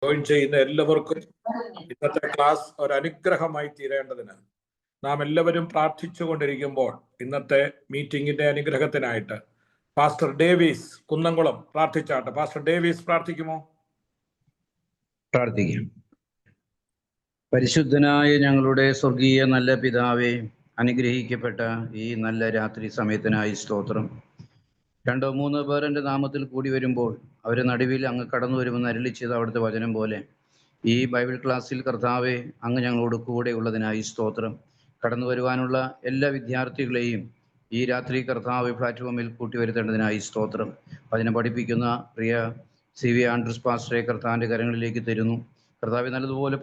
Join ചെയ്യുന്ന എല്ലാവർക്കും ഇന്നത്തെ ക്ലാസ് ഒരു അനുഗ്രഹമായി തീരേണ്ടതിന് നാം എല്ലാവരും പ്രാർത്ഥിച്ചുകൊണ്ടിരിക്കുമ്പോൾ ഇന്നത്തെ മീറ്റിംഗിന്റെ അനുഗ്രഹത്തിനായിട്ട് പാസ്റ്റർ ഡേവിസ് കുന്നംകുളം പ്രാർത്ഥിച്ചാട്ടെ. പാസ്റ്റർ ഡേവിസ് പ്രാർത്ഥിക്കുമോ? പ്രാർത്ഥിക്കാം. പരിശുദ്ധനായ ഞങ്ങളുടെ സ്വർഗീയ നല്ല പിതാവേ, അനുഗ്രഹിക്കപ്പെട്ട ഈ നല്ല രാത്രി സമയത്തിനായി സ്തോത്രം. 2-3 പേർ എൻ്റെ നാമത്തിൽ കൂടി വരുമ്പോൾ അവരെ നടുവിൽ അങ്ങ് കടന്നു വരുമെന്ന് അരുളിച്ചത് അവിടുത്തെ വചനം പോലെ ഈ ബൈബിൾ ക്ലാസ്സിൽ കർത്താവെ അങ്ങ് ഞങ്ങളോട് കൂടെ ഉള്ളതിനായി സ്തോത്രം. കടന്നു വരുവാനുള്ള എല്ലാ വിദ്യാർത്ഥികളെയും ഈ രാത്രി കർത്താവ് പ്ലാറ്റ്ഫോമിൽ കൂട്ടിവരുത്തേണ്ടതിനായി സ്തോത്രം. അതിനെ പഠിപ്പിക്കുന്ന പ്രിയ CV ആൻഡ്രൂസ് പാസ്റ്ററെ കർത്താവിൻ്റെ കരങ്ങളിലേക്ക് തരുന്നു. കർത്താവെ നല്ലതുപോലെ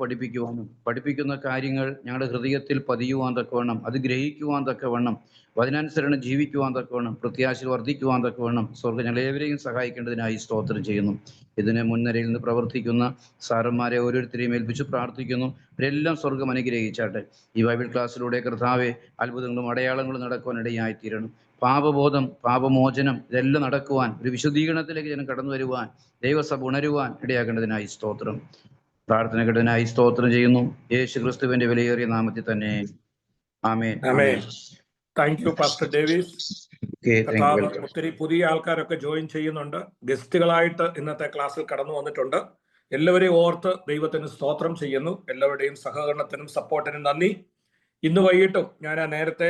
പഠിപ്പിക്കുന്ന കാര്യങ്ങൾ ഞങ്ങളുടെ ഹൃദയത്തിൽ പതിയുവാൻ തക്കവണ്ണം, അത് ഗ്രഹിക്കുവാൻ തക്കവണ്ണം, അതിനനുസരണം ജീവിക്കുവാൻ തക്കവണ്ണം, പ്രത്യാശയിൽ വർദ്ധിക്കുവാൻ തക്കവണ്ണം സ്വർഗ്ഗം ഞങ്ങളേവരെയും സഹായിക്കേണ്ടതിനായി സ്തോത്രം ചെയ്യുന്നു. ഇതിന് മുൻനിരയിൽ നിന്ന് പ്രവർത്തിക്കുന്ന സാറന്മാരെ ഓരോരുത്തരെയും ഏൽപ്പിച്ച് പ്രാർത്ഥിക്കുന്നു. അവരെല്ലാം സ്വർഗ്ഗം അനുഗ്രഹിച്ചാട്ടെ. ഈ ബൈബിൾ ക്ലാസ്സിലൂടെ കർത്താവെ അത്ഭുതങ്ങളും അടയാളങ്ങളും നടക്കുവാനിടയായി തീരണം. പാപബോധം, പാപമോചനം ഇതെല്ലാം നടക്കുവാൻ, ഒരു വിശുദ്ധീകരണത്തിലേക്ക് ജനം കടന്നു വരുവാൻ, ദൈവസഭ ഉണരുവാൻ ഇടയാക്കേണ്ടതിനായി സ്തോത്രം. പ്രാർത്ഥന കേട്ടതിനായി സ്തോത്രം ചെയ്യുന്നു. യേശു ക്രിസ്തുവിന്റെ വിലയേറിയ നാമത്തിൽ തന്നെ ആമേൻ. Thank you pastor Davis. ഒത്തിരി പുതിയ ആൾക്കാരൊക്കെ ജോയിൻ ചെയ്യുന്നുണ്ട്. ഗസ്റ്റുകളായിട്ട് ഇന്നത്തെ ക്ലാസ്സിൽ കടന്നു വന്നിട്ടുണ്ട്. എല്ലാവരെയും ഓർത്ത് ദൈവത്തിന് സ്തോത്രം ചെയ്യുന്നു. എല്ലാവരുടെയും സഹകരണത്തിനും സപ്പോർട്ടിനും നന്ദി. ഇന്ന് വൈകിട്ടും ഞാൻ നേരത്തെ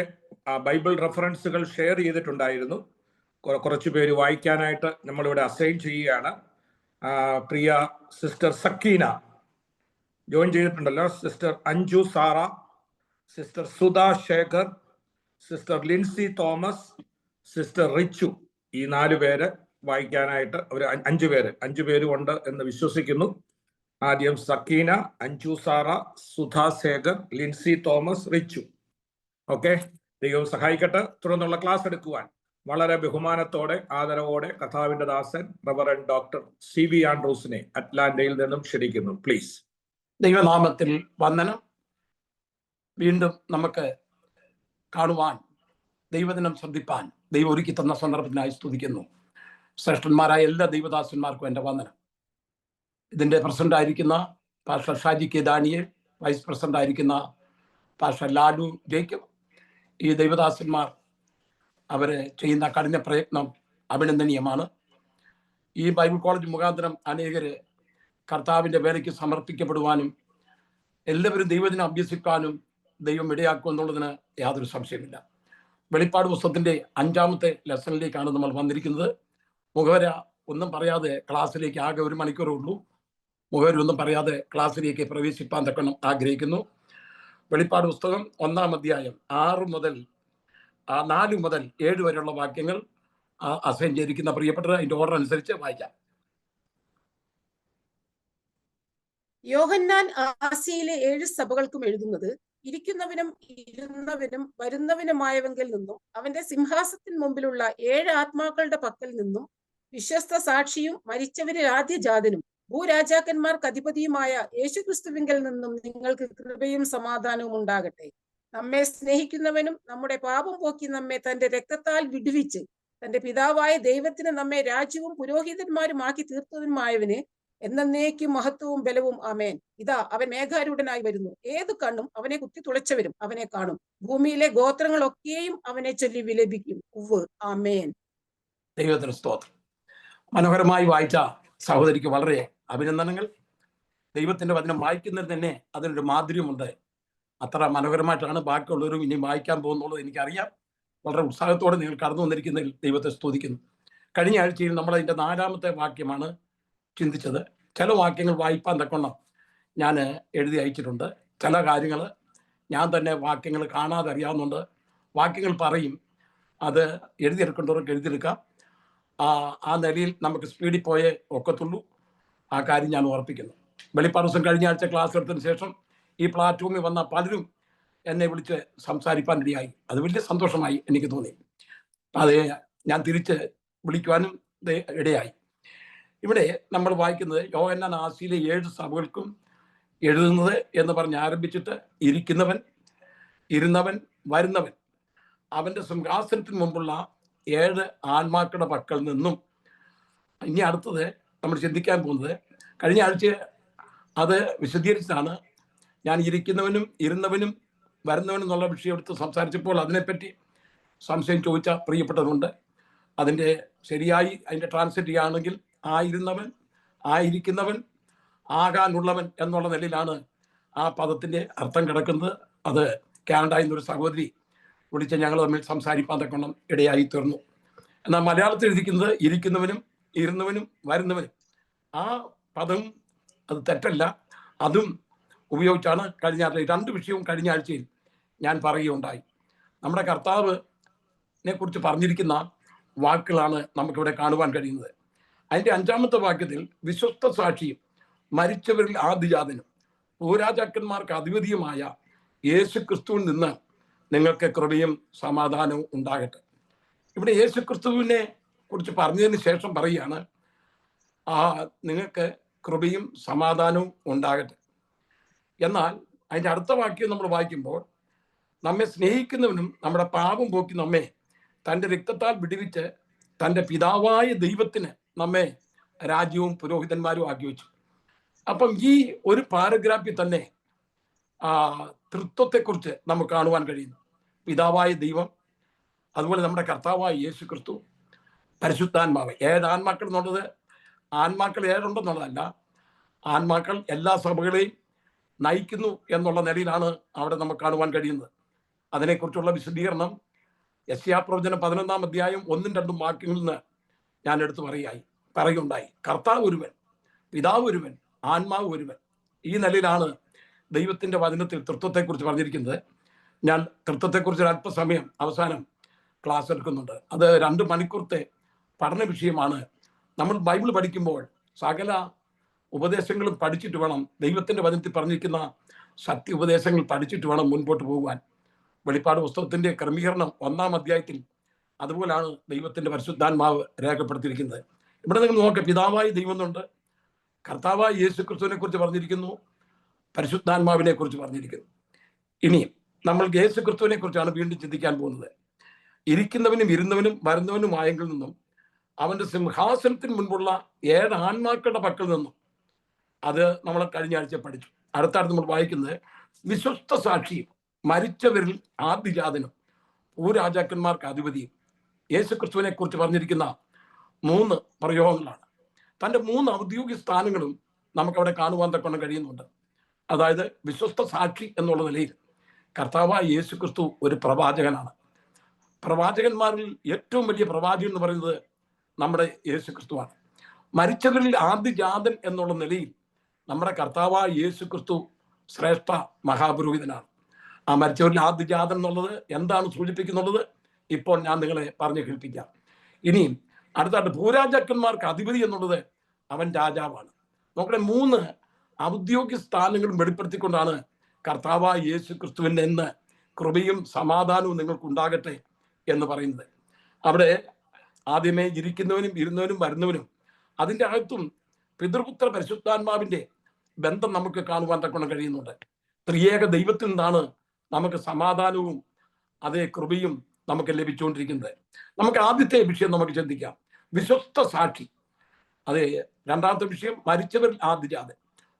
ബൈബിൾ റെഫറൻസുകൾ ഷെയർ ചെയ്തിട്ടുണ്ടായിരുന്നു. കുറച്ചു പേര് വായിക്കാനായിട്ട് നമ്മളിവിടെ അസൈൻ ചെയ്യുകയാണ്. പ്രിയ സിസ്റ്റർ സക്കീന ജോയിൻ ചെയ്തിട്ടുണ്ടല്ലോ, sister Anju Sara, sister Sudha Shekhar, sister Lincy Thomas, sister Richu, ഈ 4 പേര് വായിക്കാനായിട്ട് ഒരു 5 പേരും ഉണ്ട് എന്ന് വിശ്വസിക്കുന്നു. ആദ്യം സക്കീന, അഞ്ജു സാറ, സുധാ ശേഖർ, ലിൻസി തോമസ്, റിച്ചു. ഓക്കെ, ദൈവം സഹായിക്കട്ടെ. തുടർന്നുള്ള ക്ലാസ് എടുക്കുവാൻ വളരെ ബഹുമാനത്തോടെ ആദരവോടെ കർത്താവിന്റെ ദാസൻ റവറൻഡ് ഡോക്ടർ CV ആൻഡ്രൂസിനെ അറ്റ്ലാന്റയിൽ നിന്നും ക്ഷണിക്കുന്നു. പ്ലീസ്. ദൈവനാമത്തിൽ വന്ദനം. വീണ്ടും നമുക്ക് കാണുവാൻ, ദൈവദിനം ശ്രദ്ധിപ്പാൻ ദൈവം ഒരുക്കി തന്ന സന്ദർഭത്തിനായി സ്തുതിക്കുന്നു. ശ്രേഷ്ഠന്മാരായ എല്ലാ ദൈവദാസന്മാർക്കും എൻ്റെ വന്ദനം. ഇതിൻ്റെ പ്രസിഡന്റ് ആയിരിക്കുന്ന pastor Shaji K Daniel, vice president ആയിരിക്കുന്ന പാസ്റ്റർ ലാലു ജേക്കബ്, ഈ ദൈവദാസന്മാർ അവർ ചെയ്യുന്ന കഠിന പ്രയത്നം അഭിനന്ദനീയമാണ്. ഈ ബൈബിൾ കോളേജ് മുഖാന്തരം അനേകര് കർത്താവിൻ്റെ വേലയ്ക്ക് സമർപ്പിക്കപ്പെടുവാനും എല്ലാവരും ദൈവത്തിനെ അഭ്യസിക്കാനും ദൈവം ഇടയാക്കും എന്നുള്ളതിന് യാതൊരു സംശയമില്ല. വെളിപ്പാട് പുസ്തകത്തിൻ്റെ 5ാമത്തെ ലെസണിലേക്കാണ് നമ്മൾ വന്നിരിക്കുന്നത്. മുഖവര ഒന്നും പറയാതെ ക്ലാസ്സിലേക്ക്, ആകെ 1 മണിക്കൂറേ ഉള്ളൂ, മുഖവര ഒന്നും പറയാതെ ക്ലാസ്സിലേക്ക് പ്രവേശിപ്പാൻ തക്കണം ആഗ്രഹിക്കുന്നു. വെളിപ്പാട് പുസ്തകം 1-ാം അധ്യായം 4 മുതൽ 7 വരെയുള്ള വാക്യങ്ങൾ അസൈൻ ചെയ്തിരിക്കുന്ന പ്രിയപ്പെട്ടവർ അതിൻ്റെ ഓർഡർ അനുസരിച്ച് വായിക്കാം. യോഹന്നാൻ ആസിയയിലെ 7 സഭകൾക്കും എഴുതുന്നത്, ഇരിക്കുന്നവനും ഇരുന്നവനും വരുന്നവനുമായവങ്കിൽ നിന്നും അവന്റെ സിംഹാസനത്തിന് മുമ്പിലുള്ള 7 ആത്മാക്കളുടെ പക്കൽ നിന്നും വിശ്വസ്ത സാക്ഷിയും മരിച്ചവരിൽ ആദ്യജാതനും ഭൂരാജാക്കന്മാർക്ക് അധിപതിയുമായ യേശുക്രിസ്തുവിങ്കൽ നിന്നും നിങ്ങൾക്ക് കൃപയും സമാധാനവും ഉണ്ടാകട്ടെ. നമ്മെ സ്നേഹിക്കുന്നവനും നമ്മുടെ പാപം പോക്കി നമ്മെ തന്റെ രക്തത്താൽ വിടുവിച്ച് തന്റെ പിതാവായ ദൈവത്തിന് നമ്മെ രാജ്യവും പുരോഹിതന്മാരുമാക്കി തീർത്തവനുമായവന് എന്നേക്കും മഹത്വവും ബലവും ആമേൻ. ഇതാ അവൻ മേഘാരൂഢനായി വരുന്നു. ഏതു കണ്ണും അവനെ കുത്തി തുളച്ചവരും അവനെ കാണും. ഭൂമിയിലെ ഗോത്രങ്ങളൊക്കെയും അവനെ ചൊല്ലി വിലപിക്കും. ആമേൻ. ദൈവത്തിന് സ്തോത്രം. മനോഹരമായി വായിച്ച സഹോദരിക്ക് വളരെ അഭിനന്ദനങ്ങൾ. ദൈവത്തിന്റെ വചനം വായിക്കുന്നതിന് തന്നെ അതിനൊരു മാധുര്യമുണ്ട്. അത്ര മനോഹരമായിട്ടാണ് ബാക്കിയുള്ളവരും ഇനി വായിക്കാൻ പോകുന്നുള്ളത് എനിക്കറിയാം. വളരെ ഉത്സാഹത്തോടെ നിങ്ങൾ കടന്നു വന്നിരിക്കുന്നതിൽ ദൈവത്തെ സ്തുതിക്കുന്നു. കഴിഞ്ഞ ആഴ്ചയിൽ നമ്മൾ അതിൻ്റെ 4ാമത്തെ വാക്യമാണ് ചിന്തിച്ചത്. ചില വാക്യങ്ങൾ വായിപ്പാൻ തക്കണം ഞാൻ എഴുതി അയച്ചിട്ടുണ്ട്. ചില കാര്യങ്ങൾ ഞാൻ തന്നെ വാക്യങ്ങൾ കാണാതെ അറിയാവുന്നുണ്ട്. വാക്യങ്ങൾ പറയും, അത് എഴുതിയെടുക്കേണ്ടവർക്ക് എഴുതിയെടുക്കാം. ആ നിലയിൽ നമുക്ക് സ്പീഡിൽ പോയേ ഒക്കത്തുള്ളൂ. ആ കാര്യം ഞാൻ ഓർപ്പിക്കുന്നു. വെളിപ്പാട് ദിവസം കഴിഞ്ഞ ആഴ്ച ക്ലാസ് എടുത്തതിന് ശേഷം ഈ പ്ലാറ്റ്ഫോമിൽ വന്ന പലരും എന്നെ വിളിച്ച് സംസാരിപ്പാൻ ഇടയായി. അത് വലിയ സന്തോഷമായി എനിക്ക് തോന്നി. അത് ഞാൻ തിരിച്ച് വിളിക്കുവാനും ഇടയായി. ഇവിടെ നമ്മൾ വായിക്കുന്നത് യോഹന്നാൻ ആസിയിലെ 7 സഭകൾക്കും എഴുതുന്നത് എന്ന് പറഞ്ഞ് ആരംഭിച്ചിട്ട്, ഇരിക്കുന്നവൻ, ഇരുന്നവൻ, വരുന്നവൻ, അവൻ്റെ സിംഹാസനത്തിന് മുമ്പുള്ള 7 ആത്മാക്കളുടെ പക്കൽ നിന്നും. ഇനി അടുത്തത് നമ്മൾ ചിന്തിക്കാൻ പോകുന്നത്, കഴിഞ്ഞ ആഴ്ച അത് വിശദീകരിച്ചാണ് ഞാൻ ഇരിക്കുന്നവനും ഇരുന്നവനും വരുന്നവനും എന്നുള്ള വിഷയം എടുത്ത് സംസാരിച്ചപ്പോൾ അതിനെപ്പറ്റി സംശയം ചോദിച്ച പ്രിയപ്പെട്ടതുണ്ട്. അതിൻ്റെ ശരിയായി അതിൻ്റെ ട്രാൻസ്ലേറ്റ് ചെയ്യുകയാണെങ്കിൽ ആയിരുന്നവൻ, ആയിരിക്കുന്നവൻ, ആകാനുള്ളവൻ എന്നുള്ള നിലയിലാണ് ആ പദത്തിൻ്റെ അർത്ഥം കിടക്കുന്നത്. അത് കാനഡയിൽ നിന്നൊരു സഹോദരി വിളിച്ച് ഞങ്ങൾ തമ്മിൽ സംസാരിപ്പാൻ തക്കണം ഇടയായി തീർന്നു. എന്നാൽ മലയാളത്തിൽ എഴുതിക്കുന്നത് ഇരിക്കുന്നവനും ഇരുന്നവനും വരുന്നവനും. ആ പദം അത് തെറ്റല്ല, അതും ഉപയോഗിച്ചാണ് കഴിഞ്ഞ രണ്ട് വിഷയവും കഴിഞ്ഞ ആഴ്ചയിൽ ഞാൻ പറയുകയുണ്ടായി. നമ്മുടെ കർത്താവിനെ കുറിച്ച് പറഞ്ഞിരിക്കുന്ന വാക്കുകളാണ് നമുക്കിവിടെ കാണുവാൻ കഴിയുന്നത്. അതിൻ്റെ 5-ാമത്തെ വാക്യത്തിൽ വിശ്വസ്ത സാക്ഷിയും മരിച്ചവരിൽ ആദിജാതനും ഭൂരാജാക്കന്മാർക്ക് അധിപതിയുമായ യേശു ക്രിസ്തുവിൽ നിന്ന് നിങ്ങൾക്ക് കൃപയും സമാധാനവും ഉണ്ടാകട്ടെ. ഇവിടെ യേശു ക്രിസ്തുവിനെ കുറിച്ച് പറഞ്ഞതിന് ശേഷം പറയുകയാണ് നിങ്ങൾക്ക് കൃപയും സമാധാനവും ഉണ്ടാകട്ടെ. എന്നാൽ അതിൻ്റെ അടുത്ത വാക്യം നമ്മൾ വായിക്കുമ്പോൾ നമ്മെ സ്നേഹിക്കുന്നവനും നമ്മുടെ പാപം പോക്കി നമ്മെ തൻ്റെ രക്തത്താൽ വിടുവിച്ച് തൻ്റെ പിതാവായ ദൈവത്തിന് നമ്മെ രാജ്യവും പുരോഹിതന്മാരും ആക്കി വെച്ചു. അപ്പം ഈ ഒരു പാരഗ്രാഫിൽ തന്നെ തൃത്വത്തെക്കുറിച്ച് നമുക്ക് കാണുവാൻ കഴിയുന്നു. പിതാവായ ദൈവം, അതുപോലെ നമ്മുടെ കർത്താവായ യേശു ക്രിസ്തു, പരിശുദ്ധാത്മാവ്. ആൺമക്കൾ എന്നുള്ളത് ആൺമക്കൾ ഏഴുണ്ടെന്നുള്ളതല്ല, ആൺമക്കൾ എല്ലാ സഭകളെയും നയിക്കുന്നു എന്നുള്ള നിലയിലാണ് അവിടെ നമുക്ക് കാണുവാൻ കഴിയുന്നത്. അതിനെക്കുറിച്ചുള്ള വിശദീകരണം യെശയ്യാപ്രവചനം 11-ാം അധ്യായം 1-2 വാക്യങ്ങളിൽ നിന്ന് ഞാൻ എടുത്തു പറയുണ്ടായി. കർത്താവ് ഒരുവൻ, പിതാവ് ഒരുവൻ, ആത്മാവ് ഒരുവൻ. ഈ നിലയിലാണ് ദൈവത്തിൻ്റെ വചനത്തിൽ തൃത്വത്തെക്കുറിച്ച് പറഞ്ഞിരിക്കുന്നത്. ഞാൻ തൃത്വത്തെക്കുറിച്ച് അല്പസമയം അവസാനം ക്ലാസ് എടുക്കുന്നുണ്ട്. അത് 2 മണിക്കൂറത്തെ പഠന വിഷയമാണ്. നമ്മൾ ബൈബിൾ പഠിക്കുമ്പോൾ സകല ഉപദേശങ്ങളും പഠിച്ചിട്ട് വേണം, ദൈവത്തിൻ്റെ വചനത്തിൽ പറഞ്ഞിരിക്കുന്ന സത്യ ഉപദേശങ്ങൾ പഠിച്ചിട്ട് വേണം മുൻപോട്ട് പോകുവാൻ. വെളിപ്പാട് പുസ്തകത്തിൻ്റെ ക്രമീകരണം 1-ാം അധ്യായത്തിൽ അതുപോലാണ് ദൈവത്തിൻ്റെ പരിശുദ്ധാത്മാവ് രേഖപ്പെടുത്തിയിരിക്കുന്നത്. ഇവിടെ നിങ്ങൾ നോക്കുക, പിതാവായ ദൈവം എന്നുണ്ട്, കർത്താവായ യേശു ക്രിസ്തുവിനെ കുറിച്ച് പറഞ്ഞിരിക്കുന്നു, പരിശുദ്ധാത്മാവിനെ കുറിച്ച് പറഞ്ഞിരിക്കുന്നു. ഇനി നമ്മൾ യേശു ക്രിസ്തുവിനെ കുറിച്ചാണ് വീണ്ടും ചിന്തിക്കാൻ പോകുന്നത്. ഇരിക്കുന്നവനും ഇരുന്നവനും വരുന്നവനും ആയെങ്കിൽ നിന്നും അവൻ്റെ സിംഹാസനത്തിന് മുൻപുള്ള 7 ആൺമാക്കളുടെ പക്കൽ നിന്നും, അത് നമ്മൾ കഴിഞ്ഞ ആഴ്ച പഠിച്ചു. അടുത്താണ് നമ്മൾ വായിക്കുന്നത് വിശ്വസ്ത സാക്ഷിയും മരിച്ചവരിൽ ആദിജാതനും ഭൂരാജാക്കന്മാർക്ക് അധിപതിയും. യേശു ക്രിസ്തുവിനെ കുറിച്ച് പറഞ്ഞിരിക്കുന്ന 3 പ്രയോഗങ്ങളാണ്. തൻ്റെ 3 ഔദ്യോഗിക സ്ഥാനങ്ങളും നമുക്കവിടെ കാണുവാൻ തക്കൊണ്ട് കഴിയുന്നുണ്ട്. അതായത് വിശ്വസ്ത സാക്ഷി എന്നുള്ള നിലയിൽ കർത്താവായ യേശു ക്രിസ്തു ഒരു പ്രവാചകനാണ്. പ്രവാചകന്മാരിൽ ഏറ്റവും വലിയ പ്രവാചകൻ എന്ന് പറയുന്നത് നമ്മുടെ യേശു ക്രിസ്തുവാണ്. മരിച്ചവരിൽ ആദിജാതൻ എന്നുള്ള നിലയിൽ നമ്മുടെ കർത്താവായ യേശു ക്രിസ്തു ശ്രേഷ്ഠ മഹാപുരോഹിതനാണ്. ആ മരിച്ചവരിൽ ആദിജാതൻ എന്നുള്ളത് എന്താണ് സൂചിപ്പിക്കുന്നുള്ളത് ഇപ്പോൾ ഞാൻ നിങ്ങളെ പറഞ്ഞു കേൾപ്പിക്കാം. ഇനിയും അടുത്തായിട്ട് ഭൂരാജാക്കന്മാർക്ക് അധിപതി എന്നുള്ളത് അവൻ രാജാവാണ്. നോക്കണേ, 3 ഔദ്യോഗിക സ്ഥാനങ്ങളും വെളിപ്പെടുത്തിക്കൊണ്ടാണ് കർത്താവായ യേശു ക്രിസ്തുവിൻ്റെ എന്ന് കൃപയും സമാധാനവും നിങ്ങൾക്ക് ഉണ്ടാകട്ടെ എന്ന് പറയുന്നത്. അവിടെ ആദ്യമേ ഇരിക്കുന്നവനും ഇരുന്നവനും വരുന്നവനും, അതിൻ്റെ അകത്തും പിതൃപുത്ര പരിശുദ്ധാത്മാവിൻ്റെ ബന്ധം നമുക്ക് കാണുവാൻ തക്കൊണ്ട് കഴിയുന്നുണ്ട്. ത്രിയേക ദൈവത്തിൽ നിന്നാണ് നമുക്ക് സമാധാനവും അതേ കൃപയും നമുക്ക് ലഭിച്ചുകൊണ്ടിരിക്കുന്നത്. നമുക്ക് ആദ്യത്തെ വിഷയം നമുക്ക് ചിന്തിക്കാം, വിശ്വസ്ത സാക്ഷി. അതെ, 2-ാമത്തെ വിഷയം മരിച്ചവരിൽ ആദിജാതൻ,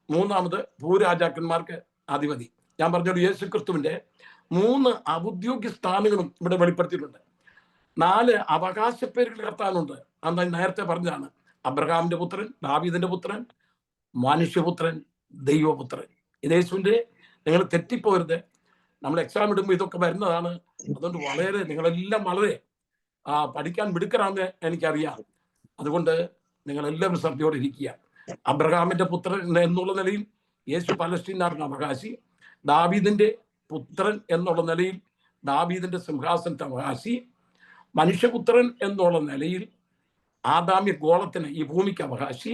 3-ാമത് ഭൂരാജാക്കന്മാർക്ക് അധിപതി. ഞാൻ പറഞ്ഞൊരു യേശു ക്രിസ്തുവിൻ്റെ 3 ഔദ്യോഗിക സ്ഥാനങ്ങളും ഇവിടെ വെളിപ്പെടുത്തിയിട്ടുണ്ട്. 4 അവകാശ പേരുകൾ കർത്താനുണ്ട്. അന്ന് നേരത്തെ പറഞ്ഞതാണ്, അബ്രഹാമിന്റെ പുത്രൻ, ദാവീദിന്റെ പുത്രൻ, മനുഷ്യപുത്രൻ, ദൈവപുത്രൻ. യേശുവിൻ്റെ, നിങ്ങൾ തെറ്റിപ്പോരുത്, നമ്മൾ എക്സാം ഇടുമ്പോൾ ഇതൊക്കെ വരുന്നതാണ്. അതുകൊണ്ട് വളരെ നിങ്ങളെല്ലാം വളരെ പഠിക്കാൻ മിടുക്കരാണെന്ന് എനിക്കറിയാം. അതുകൊണ്ട് നിങ്ങളെല്ലാവരും ശ്രദ്ധയോടെ ഇരിക്കുക. അബ്രഹാമിന്റെ പുത്രൻ എന്നുള്ള നിലയിൽ യേശു പലസ്തീനാർക്ക് അവകാശി, ദാവീദിന്റെ പുത്രൻ എന്നുള്ള നിലയിൽ ദാവീദിന്റെ സിംഹാസനത്തെ അവകാശി, മനുഷ്യപുത്രൻ എന്നുള്ള നിലയിൽ ആദാമ്യ ഗോളത്തിന്, ഈ ഭൂമിക്ക് അവകാശി,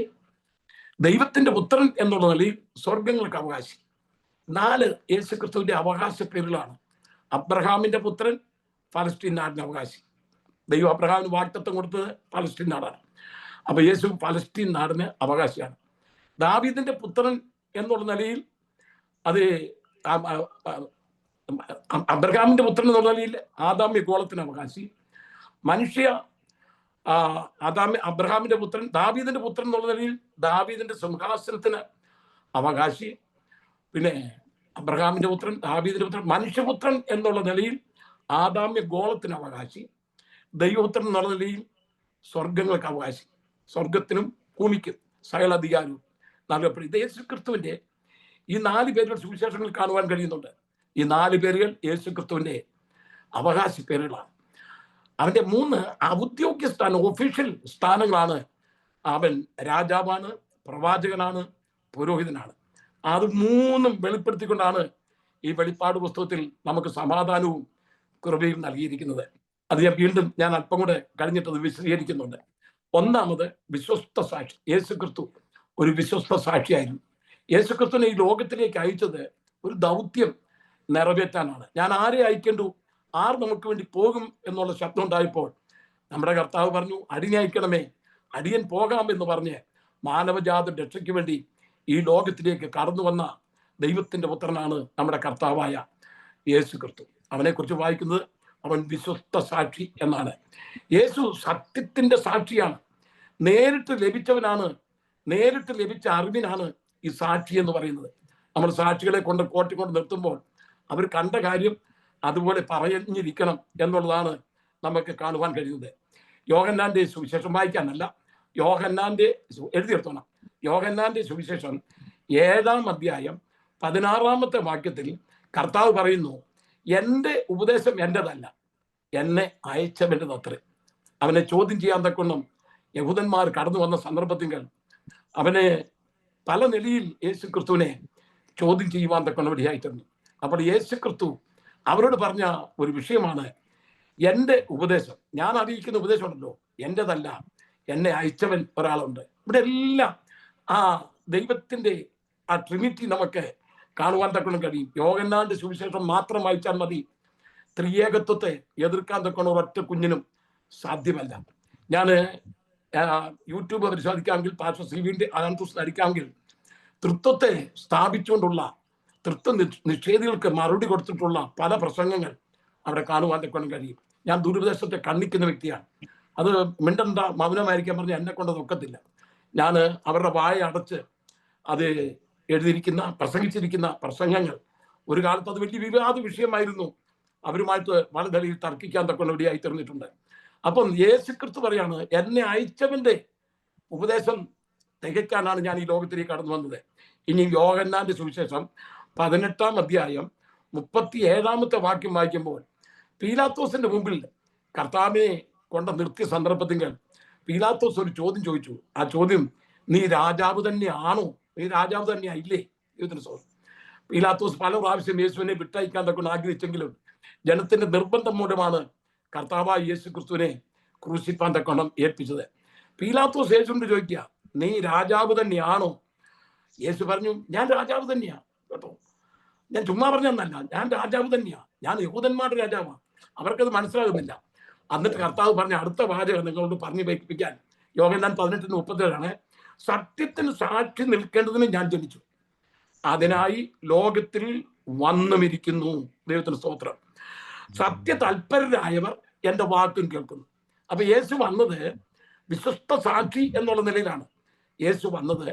ദൈവത്തിന്റെ പുത്രൻ എന്നുള്ള നിലയിൽ സ്വർഗങ്ങൾക്ക് അവകാശി. 4 യേശു ക്രിസ്തുവിന്റെ അവകാശ പേരുകളാണ്. അബ്രഹാമിന്റെ പുത്രൻ ഫലസ്തീൻ നാടിന് അവകാശി. ദൈവം അബ്രഹാമിന് വാഗ്ദത്തം കൊടുത്തത് ഫലസ്തീൻ നാടാണ്. അപ്പൊ യേശു ഫലസ്തീൻ നാടിന് അവകാശിയാണ്. ദാവീദിന്റെ പുത്രൻ എന്നുള്ള നിലയിൽ അത് അബ്രഹാമിന്റെ പുത്രൻ എന്നുള്ള നിലയിൽ ആദാമ്യ ഗോളത്തിന് അവകാശി, അബ്രഹാമിന്റെ പുത്രൻ ദാവീദിന്റെ പുത്രൻ എന്നുള്ള നിലയിൽ ദാവീദിന്റെ സിംഹാസനത്തിന് അവകാശി, പിന്നെ അബ്രഹാമിന്റെ പുത്രൻ, ദാവീദിന്റെ പുത്രൻ, മനുഷ്യപുത്രൻ എന്നുള്ള നിലയിൽ ആദാമ്യ ഗോളത്തിന് അവകാശി, ദൈവപുത്രൻ എന്നുള്ള നിലയിൽ സ്വർഗങ്ങൾക്ക് അവകാശി, സ്വർഗത്തിനും ഭൂമിക്കും സകല അധികാരവും നൽകപ്പെടും. ഇത് യേശു ക്രിസ്തുവിന്റെ ഈ 4 പേരുകൾ സുവിശേഷങ്ങളിൽ കാണുവാൻ കഴിയുന്നുണ്ട്. ഈ 4 പേരുകൾ യേശു ക്രിസ്തുവിന്റെ അവകാശി പേരുകളാണ്. അവന്റെ 3 ഔദ്യോഗിക സ്ഥാനം, ഒഫീഷ്യൽ സ്ഥാനങ്ങളാണ്. അവൻ രാജാവാണ്, പ്രവാചകനാണ്, പുരോഹിതനാണ്. അത് 3 വെളിപ്പെടുത്തിക്കൊണ്ടാണ് ഈ വെളിപ്പാട് പുസ്തകത്തിൽ നമുക്ക് സമാധാനവും കൃപയും നൽകിയിരിക്കുന്നത്. അത് ഞാൻ അല്പം കൂടെ കഴിഞ്ഞിട്ടത് വിശദീകരിക്കുന്നുണ്ട്. ഒന്നാമത് വിശ്വസ്ത സാക്ഷി. യേശു ക്രിസ്തു ഒരു വിശ്വസ്ത സാക്ഷിയായിരുന്നു. യേശു ക്രിസ്തുവിനെ ഈ ലോകത്തിലേക്ക് അയച്ചത് ഒരു ദൗത്യം നിറവേറ്റാനാണ്. ഞാൻ ആരെ അയക്കേണ്ടു, ആർ നമുക്ക് വേണ്ടി പോകും എന്നുള്ള ശബ്ദം ഉണ്ടായപ്പോൾ നമ്മുടെ കർത്താവ് പറഞ്ഞു, അടിയനെ അയക്കണമേ, അടിയൻ പോകാം എന്ന് പറഞ്ഞ് മാനവജാത രക്ഷയ്ക്ക് വേണ്ടി ഈ ലോകത്തിലേക്ക് കടന്നു വന്ന ദൈവത്തിന്റെ പുത്രനാണ് നമ്മുടെ കർത്താവായ യേശു ക്രിസ്തു. അവനെക്കുറിച്ച് വായിക്കുന്നത് അവൻ വിശ്വസ്ത സാക്ഷി എന്നാണ്. യേശു സത്യത്തിന്റെ സാക്ഷിയാണ്. നേരിട്ട് ലഭിച്ചവനാണ്, നേരിട്ട് ലഭിച്ച അറിവിനാണ് ഈ സാക്ഷി എന്ന് പറയുന്നത്. നമ്മൾ സാക്ഷികളെ കൊണ്ട് കോട്ടിക്കൊണ്ട് നിർത്തുമ്പോൾ അവർ കണ്ട കാര്യം അതുപോലെ പറഞ്ഞിരിക്കണം എന്നുള്ളതാണ് നമുക്ക് കാണുവാൻ കഴിയുന്നത്. യോഹന്നാന്റെ സുവിശേഷം വായിക്കാനല്ല, യോഹന്നാന്റെ എഴുതിയെടുത്തോണം. യോഹന്നാന്റെ സുവിശേഷം 7-ാം അധ്യായം 16-ാമത്തെ വാക്യത്തിൽ കർത്താവ് പറയുന്നു, എൻ്റെ ഉപദേശം എൻ്റെതല്ല, എന്നെ അയച്ചവൻ്റെത് അത്രേ. അവനെ ചോദ്യം ചെയ്യാൻ തക്കൊണ്ടും യഹൂദന്മാർ കടന്നു വന്ന സന്ദർഭത്തിൽ അവനെ പല നിലയിൽ യേശു ക്രിസ്തുവിനെ ചോദ്യം ചെയ്യുവാൻ തക്കൊണ്ട് ഇടയായിത്തീർന്നു. അപ്പോൾ യേശു ക്രിസ്തു അവരോട് പറഞ്ഞ ഒരു വിഷയമാണ്, എൻ്റെ ഉപദേശം, ഞാൻ അറിയിക്കുന്ന ഉപദേശം ഉണ്ടല്ലോ, എൻ്റെതല്ല, എന്നെ അയച്ചവൻ ഒരാളുണ്ട്. ഇവിടെ എല്ലാം ആ ദൈവത്തിന്റെ ആ ട്രിനിറ്റി നമുക്ക് കാണുവാൻ തക്കൊണ്ട് കഴിയും. യോഹന്നാന്റെ സുവിശേഷം മാത്രം വായിച്ചാൽ മതി ത്രിയേകത്വത്തെ എതിർക്കാൻ തക്കൊണ്ട് ഒരൊറ്റ കുഞ്ഞിനും സാധ്യമല്ല. ഞാൻ യൂട്യൂബ് പരിശോധിക്കാമെങ്കിൽ, പാസ്റ്റർ സിവിന്റെ അനന്തസ് അടിക്കാമെങ്കിൽ, തൃത്വത്തെ സ്ഥാപിച്ചുകൊണ്ടുള്ള തൃത്വ നിഷേധികൾക്ക് മറുപടി കൊടുത്തിട്ടുള്ള പല പ്രസംഗങ്ങൾ അവിടെ കാണുവാൻ തക്കൊണ്ട് കഴിയും. ഞാൻ ദുരുപദേശത്തെ കണ്ണിക്കുന്ന വ്യക്തിയാണ്. അത് മിണ്ടണ്ട, മൗനമായിരിക്കാൻ പറഞ്ഞ് എന്നെ കൊണ്ടത് ഒക്കത്തില്ല. ഞാൻ അവരുടെ വായ അടച്ച് അത് എഴുതിയിരിക്കുന്ന പ്രസംഗിച്ചിരിക്കുന്ന പ്രസംഗങ്ങൾ ഒരു കാലത്ത് അത് വലിയ വിവാദ വിഷയമായിരുന്നു. അവരുമായിട്ട് വളരെ നിലയിൽ തർക്കിക്കാൻ തക്കൊണ്ട് ഇവിടെയായി തീർന്നിട്ടുണ്ട്. അപ്പം യേശു ക്രിസ്തു പറയാണ്, എന്നെ അയച്ചവന്റെ ഉപദേശം തികയ്ക്കാനാണ് ഞാൻ ഈ ലോകത്തിലേക്ക് കടന്നു വന്നത്. ഇനി യോഹന്നാന്റെ സുവിശേഷം 18-ാം അധ്യായം 37-ാമത്തെ വാക്യം വായിക്കുമ്പോൾ പീലാത്തോസിന്റെ മുമ്പിൽ കർത്താവിനെ കൊണ്ട് നിർത്തിയ സന്ദർഭത്തിൽ പീലാത്തോസ് ഒരു ചോദ്യം ചോദിച്ചു. ആ ചോദ്യം, നീ രാജാവ് തന്നെയാണോ? നീ രാജാവ് തന്നെയായില്ലേ? ദൈവത്തിന് സ്തോത്രം. പീലാത്തോസ് പല പ്രാവശ്യം യേശുവിനെ വിട്ടയക്കാൻ തക്കൊണ്ട് ആഗ്രഹിച്ചെങ്കിലും ജനത്തിന്റെ നിർബന്ധം മൂലമാണ് കർത്താവായ യേശു ക്രിസ്തുവിനെ ക്രൂശിപ്പാൻ തക്കോണം ഏൽപ്പിച്ചത്. പീലാത്തോസ് യേശുവിനോട് ചോദിക്കുക, നീ രാജാവ് തന്നെയാണോ? യേശു പറഞ്ഞു, ഞാൻ രാജാവ് തന്നെയാ കേട്ടോ, ഞാൻ ചുമ്മാ പറഞ്ഞല്ല, ഞാൻ രാജാവ് തന്നെയാ, ഞാൻ യഹൂദന്മാരുടെ രാജാവാണ്. അവർക്കത് മനസ്സിലാകുന്നില്ല. എന്നിട്ട് കർത്താവ് പറഞ്ഞ അടുത്ത വാചകം നിങ്ങളോട് പറഞ്ഞു വയ്പ്പിക്കാൻ യോഹന്നാൻ 18:37 സത്യത്തിന് സാക്ഷി നിൽക്കേണ്ടതിന് ഞാൻ ജനിച്ചു, അതിനായി ലോകത്തിൽ വന്നുമിരിക്കുന്നു. ദൈവത്തിന് സ്തോത്രം. സത്യ തൽപരരായവർ എൻ്റെ വാക്കും കേൾക്കുന്നു. അപ്പൊ യേശു വന്നത് വിശ്വസ്ത സാക്ഷി എന്നുള്ള നിലയിലാണ്. യേശു വന്നത്